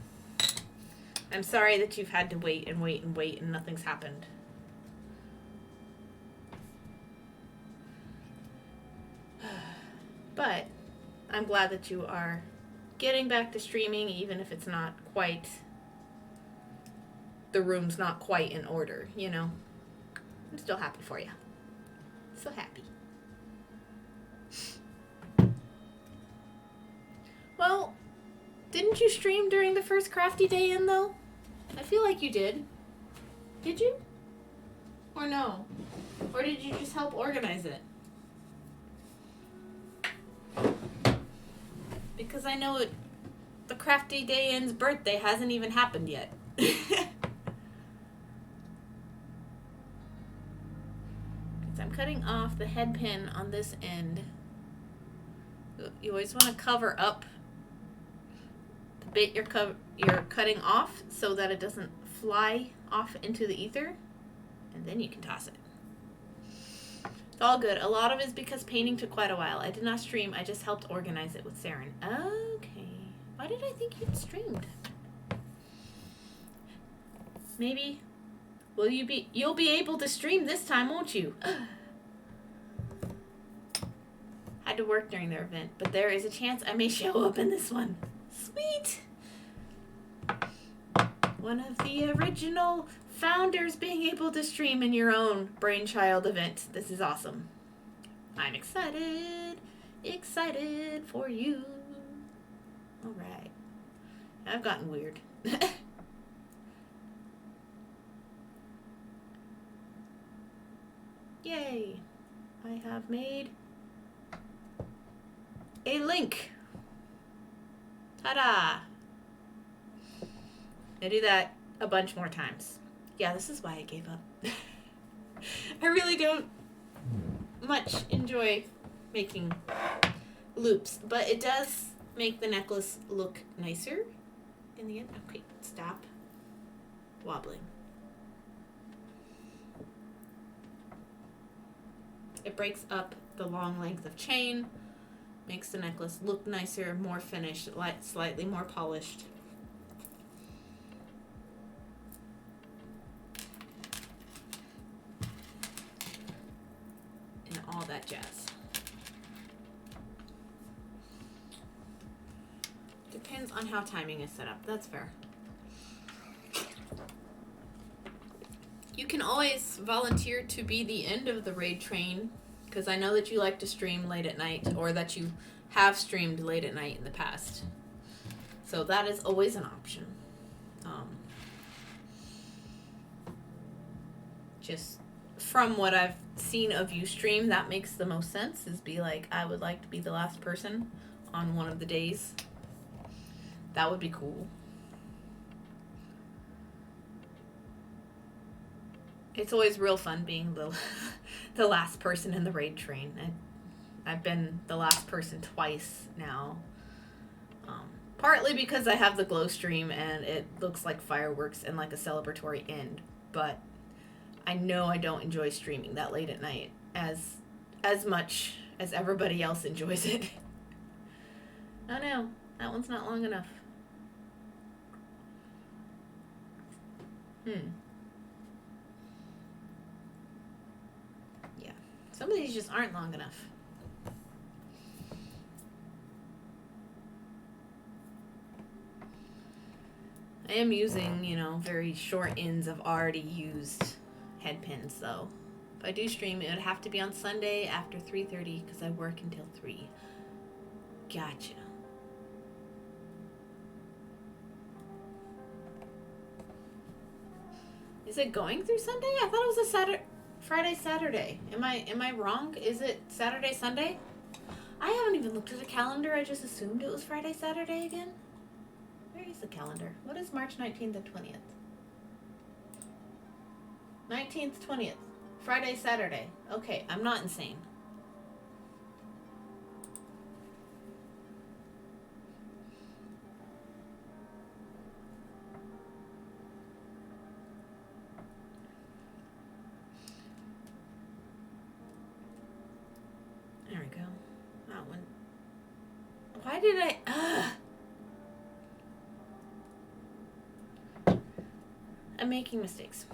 I'm sorry that you've had to wait and wait and wait and nothing's happened. But I'm glad that you are getting back to streaming, even if it's not quite, the room's not quite in order, you know. I'm still happy for you. So happy. Well, didn't you stream during the first Crafty Day Inn, though? I feel like you did. Did you? Or no? Or did you just help organize it? Because I know the Crafty Day Inn's birthday hasn't even happened yet. I'm cutting off the head pin on this end. You always want to cover up the bit you're cutting off so that it doesn't fly off into the ether, and then you can toss it. It's all good. A lot of it is because painting took quite a while. I did not stream. I just helped organize it with Saren. Okay. Why did I think you'd streamed? Maybe You'll be able to stream this time, won't you? Had to work during their event, but there is a chance I may show up in this one. Sweet! One of the original founders being able to stream in your own brainchild event. This is awesome. I'm excited. Excited for you. Alright. I've gotten weird. Yay. I have made a link. Ta-da! I do that a bunch more times. Yeah, this is why I gave up. I really don't much enjoy making loops, but it does make the necklace look nicer in the end. Okay, stop wobbling. It breaks up the long length of chain, makes the necklace look nicer, more finished, slightly more polished. And all that jazz. Depends on how timing is set up. That's fair. You can always volunteer to be the end of the raid train, because I know that you like to stream late at night, or that you have streamed late at night in the past. So that is always an option. Just from what I've seen of you stream, that makes the most sense, is be like, I would like to be the last person on one of the days. That would be cool. It's always real fun being the last person in the raid train. I've been the last person twice now. Partly because I have the glow stream and it looks like fireworks and like a celebratory end. But I know I don't enjoy streaming that late at night as much as everybody else enjoys it. Oh no, that one's not long enough. Yeah, some of these just aren't long enough. I am using, very short ends of already used head pins, though. If I do stream, it would have to be on Sunday after 3:30 because I work until 3. Gotcha. Is it going through Sunday? I thought it was a Friday, Saturday. Am I wrong? Is it Saturday, Sunday? I haven't even looked at the calendar. I just assumed it was Friday, Saturday again. Where is the calendar? What is March 19th and 20th? 19th, 20th. Friday, Saturday. Okay, I'm not insane. There we go. That one. Why did I... I'm making mistakes.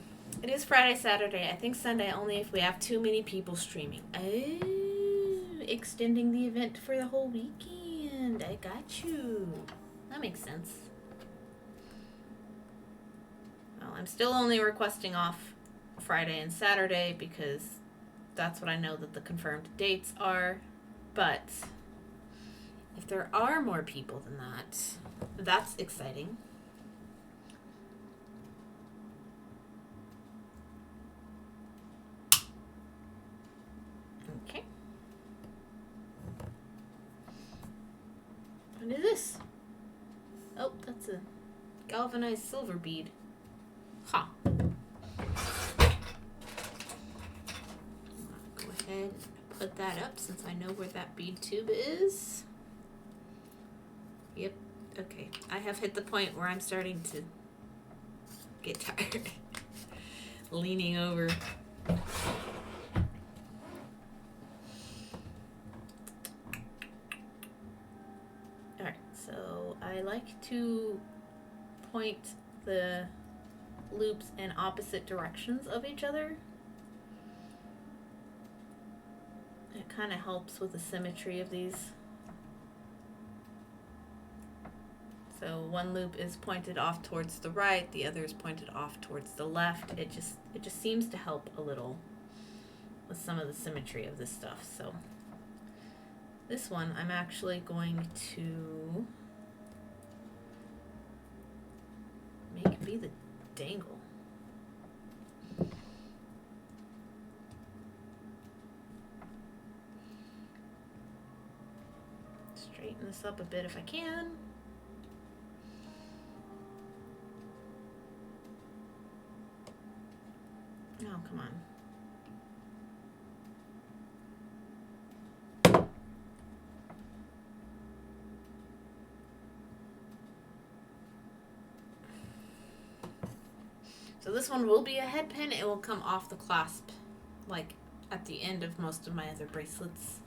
It is Friday, Saturday. I think Sunday only if we have too many people streaming. Oh, extending the event for the whole weekend. I got you. That makes sense. Well, I'm still only requesting off Friday and Saturday because that's what I know that the confirmed dates are. But if there are more people than that, that's exciting. Okay. What is this? Oh, that's a galvanized silver bead. Ha. Huh. Go ahead and put that up since I know where that bead tube is. Yep. Okay. I have hit the point where I'm starting to get tired. Leaning over. Alright, so I like to point the loops in opposite directions of each other. It kind of helps with the symmetry of these. So one loop is pointed off towards the right, the other is pointed off towards the left. It just seems to help a little with some of the symmetry of this stuff. So this one I'm actually going to make be the dangle. Straighten this up a bit if I can. Oh, come on. So this one will be a head pin. It will come off the clasp, like at the end of most of my other bracelets.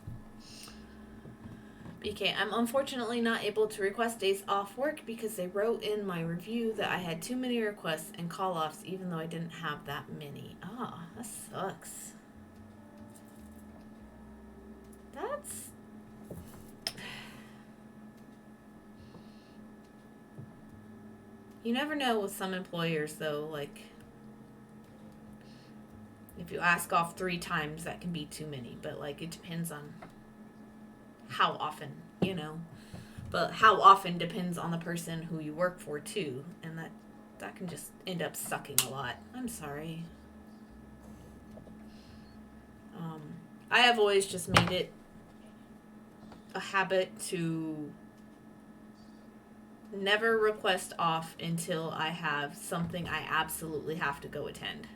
BK, I'm unfortunately not able to request days off work because they wrote in my review that I had too many requests and call-offs even though I didn't have that many. Ah, that sucks. That's... You never know with some employers though, like... If you ask off 3 times, that can be too many. But, like, it depends on how often, you know. But how often depends on the person who you work for, too. And that can just end up sucking a lot. I'm sorry. I have always just made it a habit to never request off until I have something I absolutely have to go attend.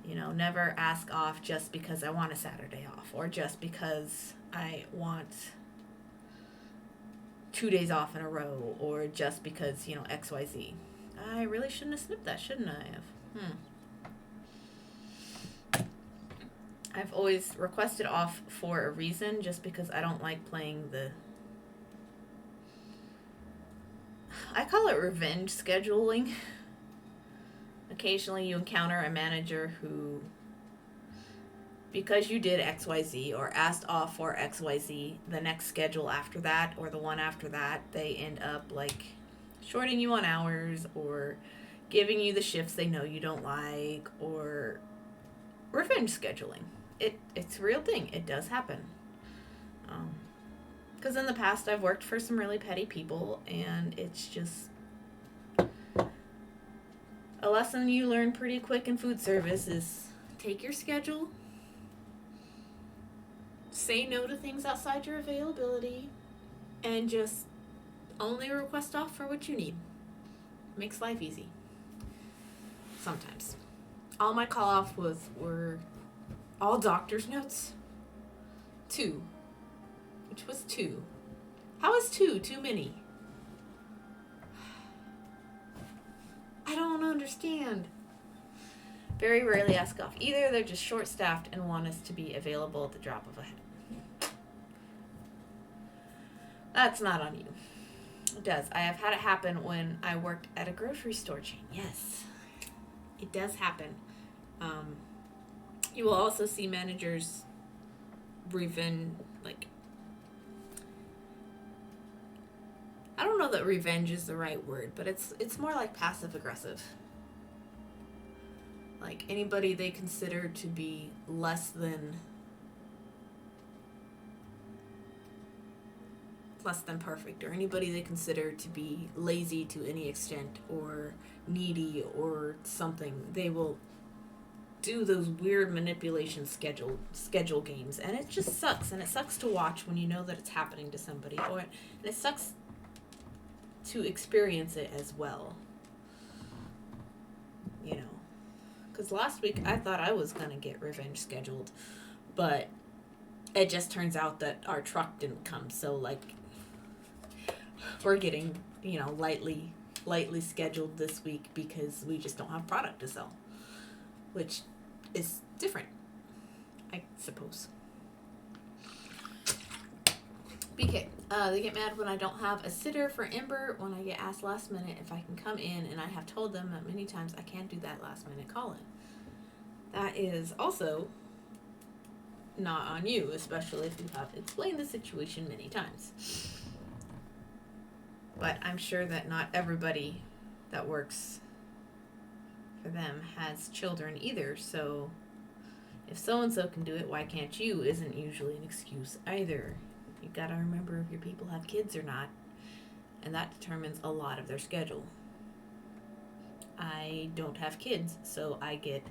You know, never ask off just because I want a Saturday off or just because I want 2 days off in a row or just because, you know, XYZ. I really shouldn't have snipped that, shouldn't I have? I've always requested off for a reason just because I don't like playing the... I call it revenge scheduling. Occasionally you encounter a manager who, because you did XYZ or asked off for XYZ, the next schedule after that or the one after that, they end up like shorting you on hours or giving you the shifts they know you don't like or revenge scheduling. It's a real thing. It does happen. Because in the past I've worked for some really petty people and it's just... A lesson you learn pretty quick in food service is take your schedule, say no to things outside your availability, and just only request off for what you need. Makes life easy. Sometimes. All my call-off were all doctor's notes. 2. Which was 2. How is 2 too many? I don't understand. Very rarely ask off. Either they're just short-staffed and want us to be available at the drop of a hat. That's not on you. It does. I have had it happen when I worked at a grocery store chain. Yes. It does happen. You will also see managers I don't know that revenge is the right word, but it's more like passive aggressive. Like anybody they consider to be less than perfect, or anybody they consider to be lazy to any extent or needy or something, they will do those weird manipulation schedule games, and it just sucks. And it sucks to watch when you know that it's happening to somebody, and it sucks to experience it as well, you know, because last week I thought I was gonna get revenge scheduled, but it just turns out that our truck didn't come, so like we're getting, you know, lightly scheduled this week because we just don't have product to sell, which is different, I suppose. BK, they get mad when I don't have a sitter for Ember, when I get asked last minute if I can come in, and I have told them that many times I can't do that last minute call in. That is also not on you, especially if you have explained the situation many times. But I'm sure that not everybody that works for them has children either, so if so-and-so can do it, why can't you isn't usually an excuse either. You gotta remember if your people have kids or not, and that determines a lot of their schedule. I don't have kids, so I get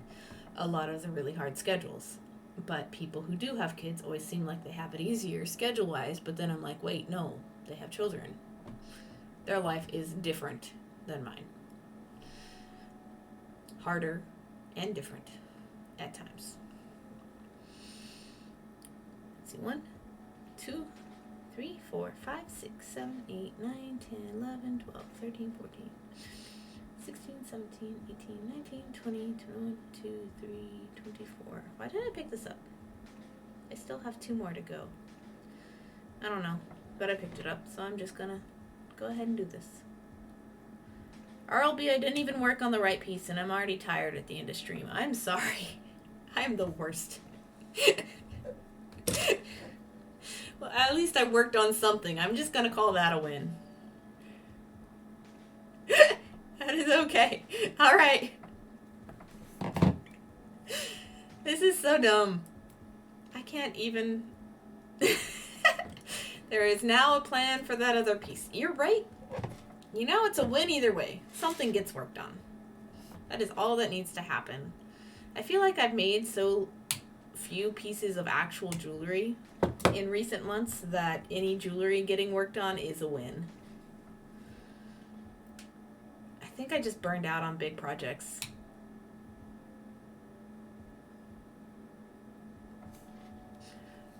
a lot of the really hard schedules. But people who do have kids always seem like they have it easier schedule-wise, but then I'm like, wait, no, they have children. Their life is different than mine. Harder and different at times. Let's see, 1, 2, 3, 4, 5, 6, 7, 8, 9, 10, 11, 12, 13, 14, 16, 17, 18, 19, 20, 21, 22, 23, 24. Why did I pick this up? I still have 2 more to go. I don't know, but I picked it up, so I'm just gonna go ahead and do this. RLB, I didn't even work on the right piece, and I'm already tired at the end of stream. I'm sorry. I'm the worst. Well, at least I worked on something. I'm just gonna call that a win. That is okay. Alright. This is so dumb. I can't even... There is now a plan for that other piece. You're right. You know, it's a win either way. Something gets worked on. That is all that needs to happen. I feel like I've made so few pieces of actual jewelry in recent months that any jewelry getting worked on is a win. I think I just burned out on big projects.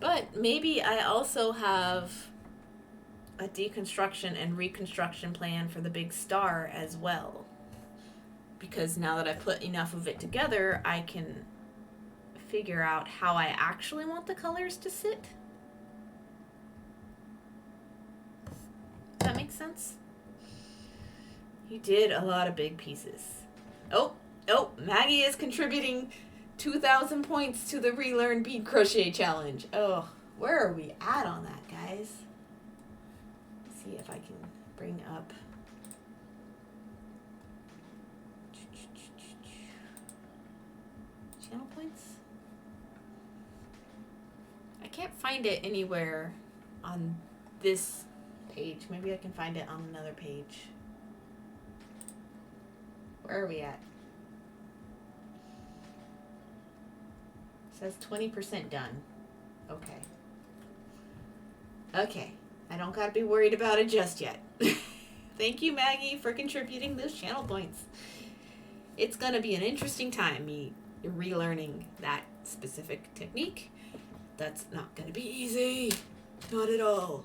But maybe I also have a deconstruction and reconstruction plan for the big star as well. Because now that I put enough of it together, I can figure out how I actually want the colors to sit. Does that make sense? You did a lot of big pieces. Oh, Maggie is contributing 2,000 points to the Relearn Bead Crochet Challenge. Oh, where are we at on that, guys? Let's see if I can bring up... channel points? I can't find it anywhere on this page. Maybe I can find it on another page. Where are we at? It says 20% done. Okay. Okay. I don't gotta be worried about it just yet. Thank you, Maggie, for contributing those channel points. It's gonna be an interesting time, me relearning that specific technique. That's not gonna be easy. Not at all.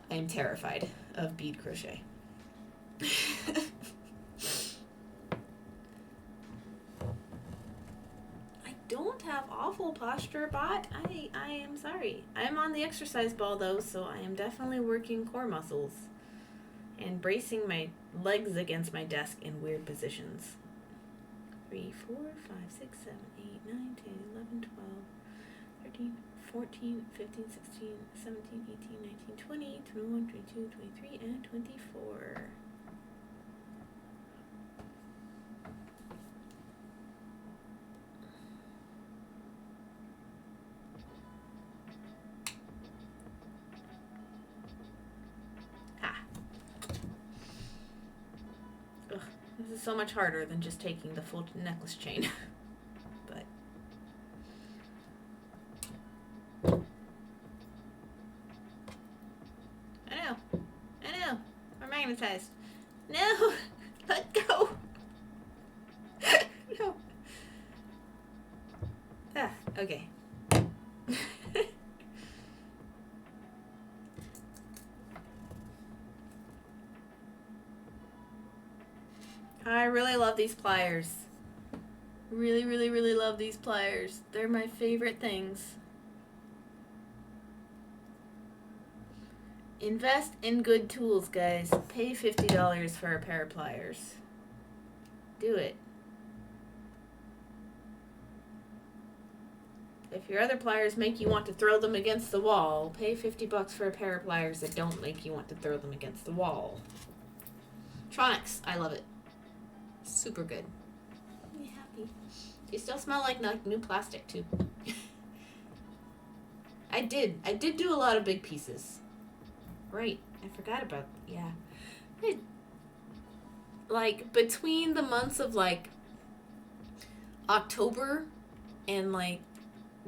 I am terrified of bead crochet. I don't have awful posture, bot. I am sorry. I am on the exercise ball though, so I am definitely working core muscles and bracing my legs against my desk in weird positions. 3, 4, 5, 6, 7, 8, 9, 10, 11, 12, 13, 14, 15, 16, 17, 18, 19, 20, 21, 22, 23, and 24. This is so much harder than just taking the full necklace chain. But I know. We're magnetized. No, let go. No. Ah, okay. I really love these pliers. Really, really, really love these pliers. They're my favorite things. Invest in good tools, guys. Pay $50 for a pair of pliers. Do it. If your other pliers make you want to throw them against the wall, pay $50 for a pair of pliers that don't make you want to throw them against the wall. Tronics, I love it. Super good. I'm happy. You still smell like new plastic too. I did do a lot of big pieces. Right, I forgot about, yeah. Like, between the months of, like, October and, like,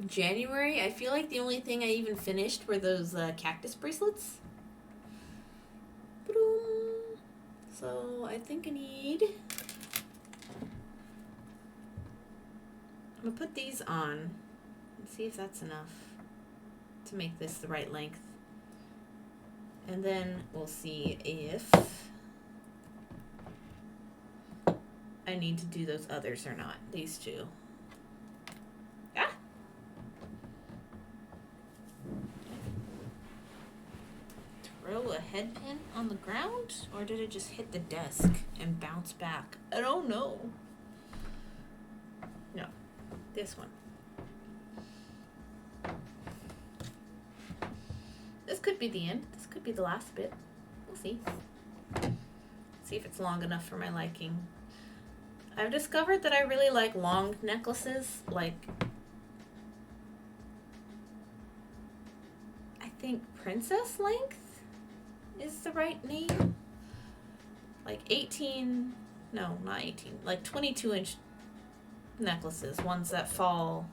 January, I feel like the only thing I even finished were those cactus bracelets. So, I think I need... I'm going to put these on and see if that's enough to make this the right length. And then we'll see if I need to do those others or not. These two. Ah! Throw a head pin on the ground? Or did it just hit the desk and bounce back? I don't know. No. This one. This could be the end. This could be the last bit. We'll see. See if it's long enough for my liking. I've discovered that I really like long necklaces. Like, I think princess length is the right name. Like 18, no, not 18, like 22-inch necklaces. Ones that fall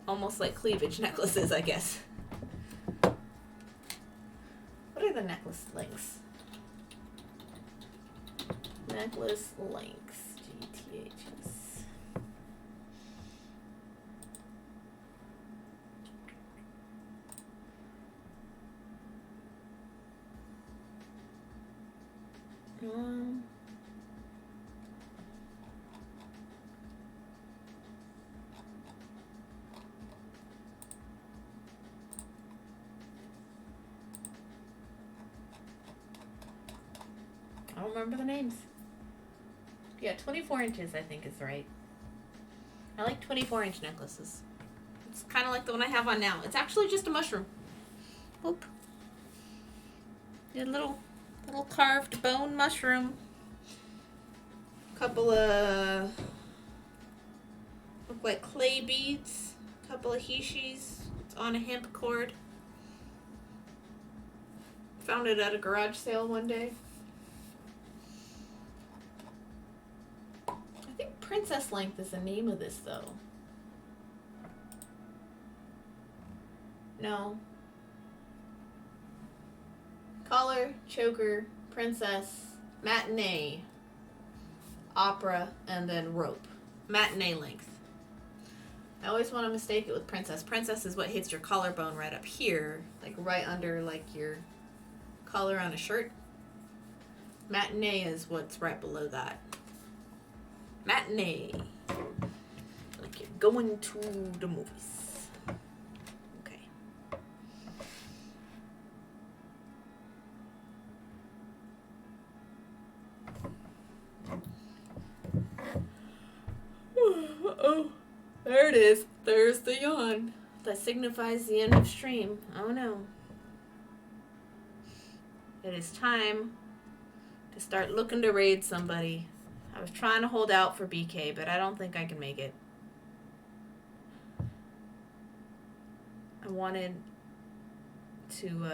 almost like cleavage necklaces, I guess. What are the necklace lengths? Necklace lengths, GTHs. I don't remember the names. Yeah, 24 inches I think is right. I like 24-inch necklaces. It's kind of like the one I have on now. It's actually just a mushroom. Whoop. A little carved bone mushroom. Couple of look like clay beads. Couple of hishis. It's on a hemp cord. Found it at a garage sale one day. I think princess length is the name of this though. No. Collar, choker, princess, matinee, opera, and then rope. Matinee length. I always want to mistake it with princess. Princess is what hits your collarbone right up here, like right under like your collar on a shirt. Matinee is what's right below that. Matinee. Like you're going to the movies. Okay. Oh, there it is. There's the yawn. That signifies the end of stream. Oh no. It is time to start looking to raid somebody. I was trying to hold out for BK, but I don't think I can make it. I wanted to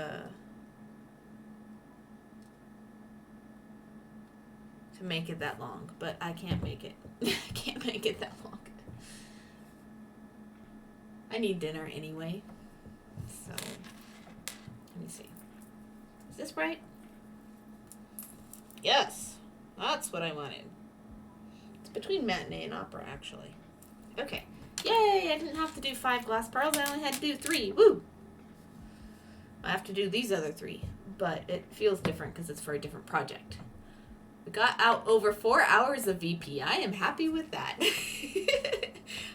make it that long, but I can't make it. I can't make it that long. I need dinner anyway. So, let me see. Is this right? Yes. That's what I wanted. It's between matinee and opera, actually. Okay. Yay! I didn't have to do 5 glass pearls. I only had to do 3. Woo! I have to do these other 3, but it feels different because it's for a different project. We got out over 4 hours of VP. I am happy with that.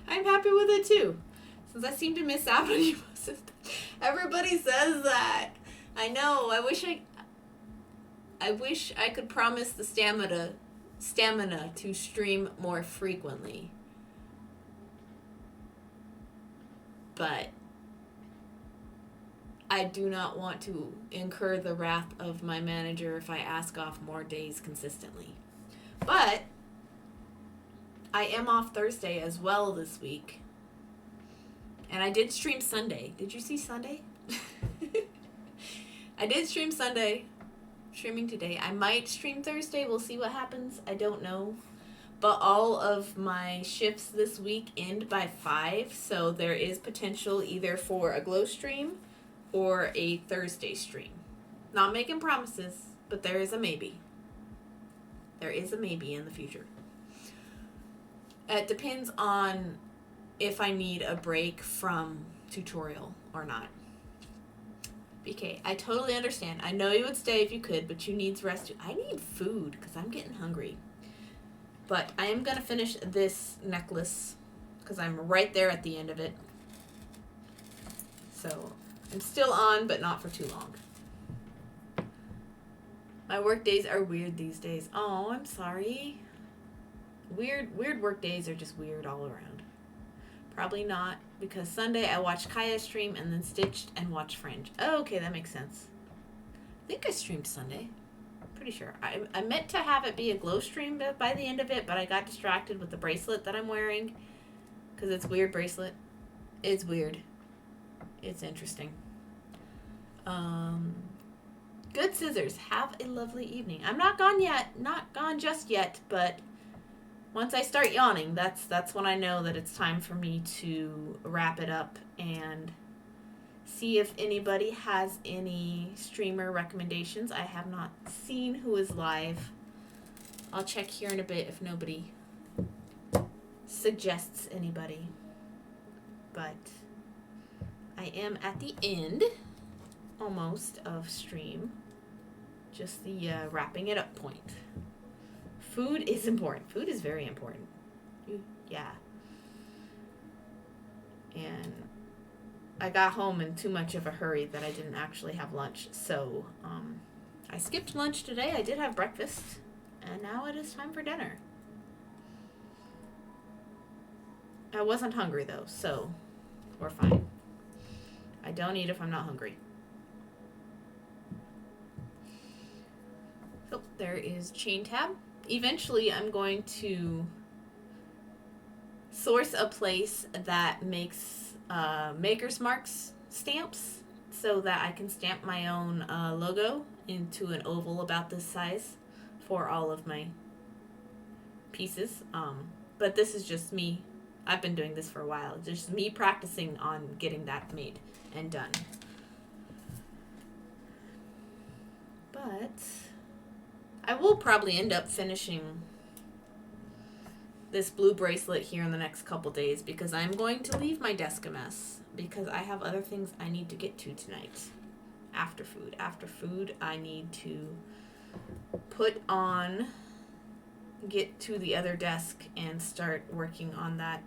I'm happy with it too. Since I seem to miss out on you most of the time. Everybody says that. I know. I wish I could promise the stamina to stream more frequently. But I do not want to incur the wrath of my manager if I ask off more days consistently. But I am off Thursday as well this week. And I did stream Sunday. Did you see Sunday? I did stream Sunday. Streaming today. I might stream Thursday. We'll see what happens. I don't know. But all of my shifts this week end by 5. So there is potential either for a glow stream or a Thursday stream. Not making promises, but there is a maybe. There is a maybe in the future. It depends on if I need a break from tutorial or not. BK, I totally understand. I know you would stay if you could, but you need rest too. I need food because I'm getting hungry. But I am going to finish this necklace because I'm right there at the end of it. So I'm still on, but not for too long. My work days are weird these days. Oh, I'm sorry. Weird work days are just weird all around. Probably not, because Sunday I watched Kaya stream and then stitched and watched Fringe. Oh, okay, that makes sense. I think I streamed Sunday. Pretty sure. I meant to have it be a glow stream by the end of it, but I got distracted with the bracelet that I'm wearing. Because it's a weird bracelet. It's weird. It's interesting. Good scissors. Have a lovely evening. I'm not gone yet. Not gone just yet, but once I start yawning, that's when I know that it's time for me to wrap it up and see if anybody has any streamer recommendations. I have not seen who is live. I'll check here in a bit if nobody suggests anybody. But I am at the end, almost, of stream. Just the wrapping it up point. Food is important. Food is very important. Yeah. And I got home in too much of a hurry that I didn't actually have lunch. So I skipped lunch today. I did have breakfast. And now it is time for dinner. I wasn't hungry though, so we're fine. I don't eat if I'm not hungry. Oh, there is chain tab. Eventually, I'm going to source a place that makes Maker's Marks stamps so that I can stamp my own logo into an oval about this size for all of my pieces. But this is just me. I've been doing this for a while. Just me practicing on getting that made and done. But I will probably end up finishing this blue bracelet here in the next couple days because I'm going to leave my desk a mess because I have other things I need to get to tonight after food. After food, I need to get to the other desk and start working on that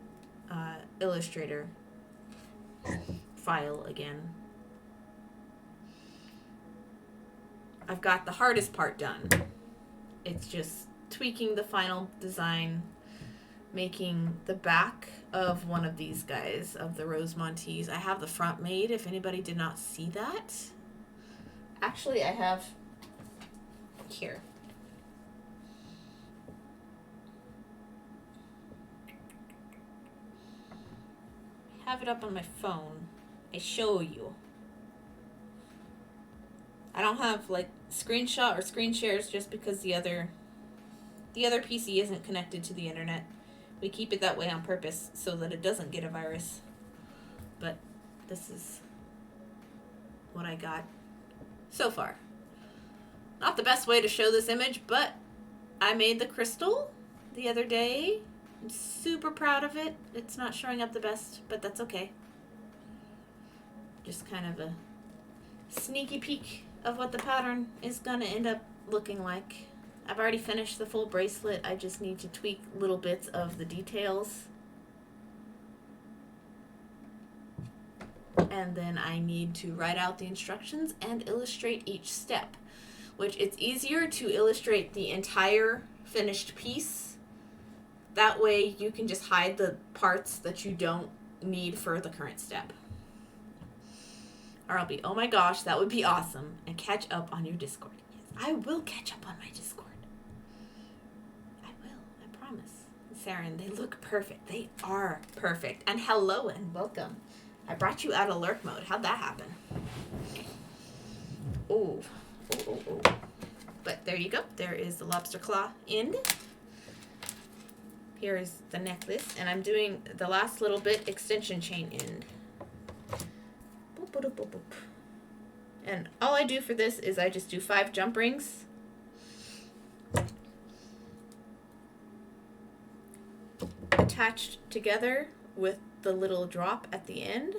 Illustrator file again. I've got the hardest part done. It's just tweaking the final design, making the back of one of these guys, of the Rose Montees. I have the front made, if anybody did not see that. Actually, I have here. I have it up on my phone. I show you. I don't have like screenshot or screen shares just because the other PC isn't connected to the internet. We keep it that way on purpose so that it doesn't get a virus. But this is what I got so far. Not the best way to show this image, but I made the crystal the other day. I'm super proud of it. It's not showing up the best, but that's okay. Just kind of a sneaky peek of what the pattern is gonna end up looking like. I've already finished the full bracelet. I just need to tweak little bits of the details. and then I need to write out the instructions and illustrate each step, which it's easier to illustrate the entire finished piece. That way you can just hide the parts that you don't need for the current step. Or I'll be, oh my gosh, that would be awesome, and catch up on your Discord. Yes, I will catch up on my Discord. I will, I promise. Saren, they look perfect. They are perfect. And hello and welcome. I brought you out of lurk mode. How'd that happen? Oh. But there you go. There is the lobster claw end. Here is the necklace. And I'm doing the last little bit extension chain end. Boop, boop, boop, boop. And all I do for this is I just do 5 jump rings. Attached together with the little drop at the end.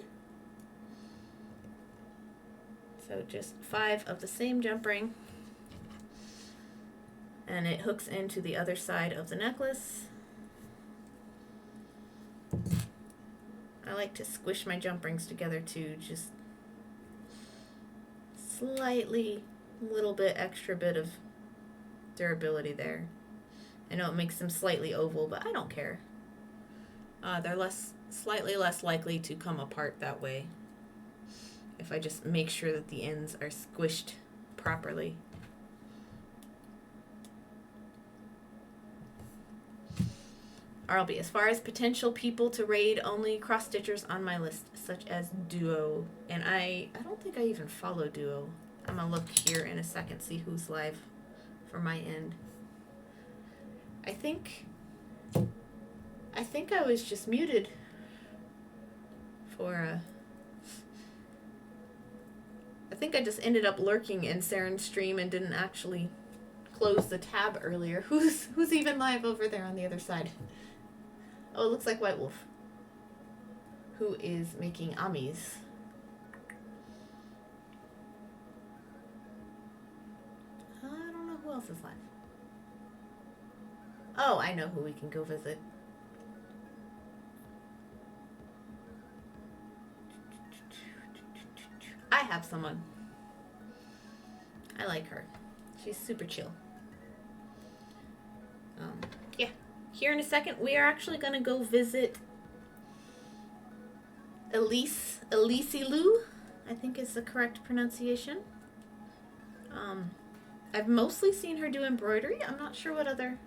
So just 5 of the same jump ring. And it hooks into the other side of the necklace. I like to squish my jump rings together to just slightly, little bit extra bit of durability there. I know it makes them slightly oval, but I don't care. They're slightly less likely to come apart that way if I just make sure that the ends are squished properly. RLB, as far as potential people to raid, only cross-stitchers on my list, such as Duo. And I don't think I even follow Duo. I'm going to look here in a second, see who's live for my end. I think I was just muted for I think I just ended up lurking in Saren's stream and didn't actually close the tab earlier. Who's even live over there on the other side? Oh, it looks like White Wolf, who is making amis. I don't know who else is live. Oh, I know who we can go visit. I have someone. I like her. She's super chill. Yeah. Here in a second, we are actually going to go visit Elise Lou, I think is the correct pronunciation. I've mostly seen her do embroidery. I'm not sure what other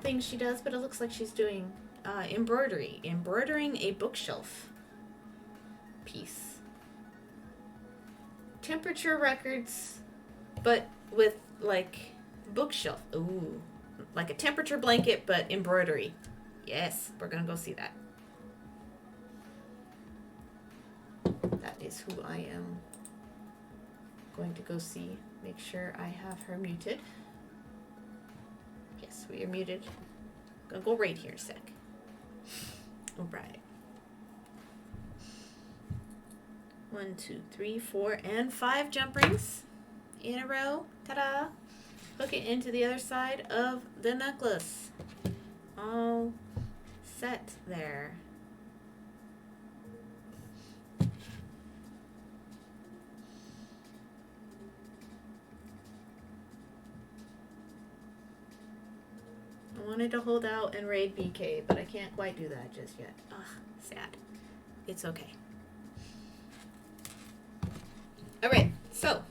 things she does, but it looks like she's doing embroidering a bookshelf piece. Temperature records, but with like bookshelf. Ooh, like a temperature blanket, but embroidery. Yes, we're gonna go see that. That is who I am going to go see. Make sure I have her muted. Yes, we are muted. Gonna go right here in a sec. All right. 1, 2, 3, 4, and 5 jump rings in a row. Ta-da! Hook it into the other side of the necklace. All set there. I wanted to hold out and raid BK, but I can't quite do that just yet. Ugh, sad. It's okay. Alright, so,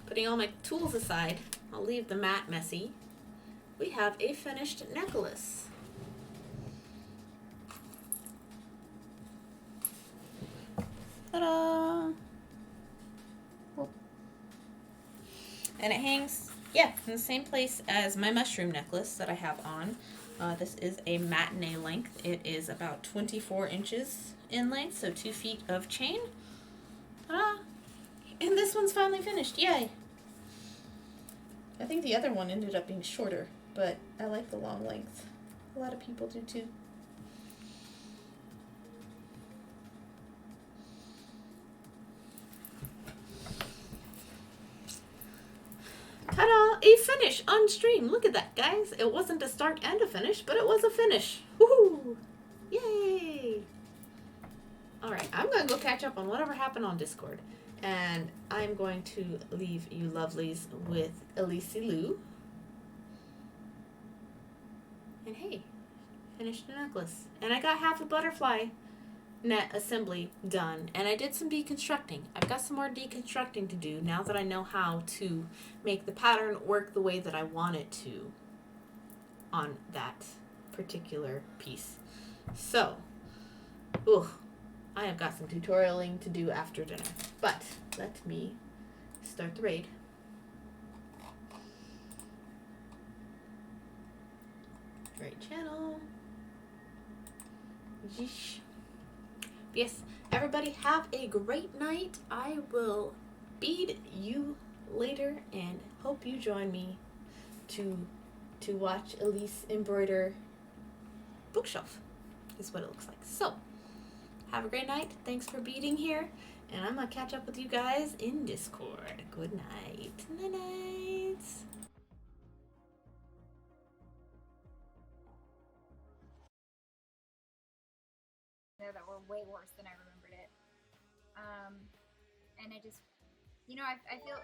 putting all my tools aside, I'll leave the mat messy. We have a finished necklace. Ta-da! Oh. And it hangs, in the same place as my mushroom necklace that I have on. This is a matinee length. It is about 24 inches in length, so 2 feet of chain. Ta-da! And this one's finally finished. Yay! I think the other one ended up being shorter, but I like the long length. A lot of people do too. Ta-da! A finish on stream. Look at that, guys. It wasn't a start and a finish, but it was a finish. Woohoo! Yay! Alright, I'm going to go catch up on whatever happened on Discord. And I'm going to leave you lovelies with Elise Lou. And hey, finished the necklace. And I got half a butterfly net assembly done. And I did some deconstructing. I've got some more deconstructing to do now that I know how to make the pattern work the way that I want it to on that particular piece. So, I have got some tutorialing to do after dinner. But let me start the raid. Right channel. Yeesh. Yes, everybody have a great night. I will bead you later and hope you join me to watch Elise embroider bookshelf is what it looks like. So, have a great night. Thanks for being here. And I'm going to catch up with you guys in Discord. Good night. Night. That were way worse than I remembered it. And I just, I feel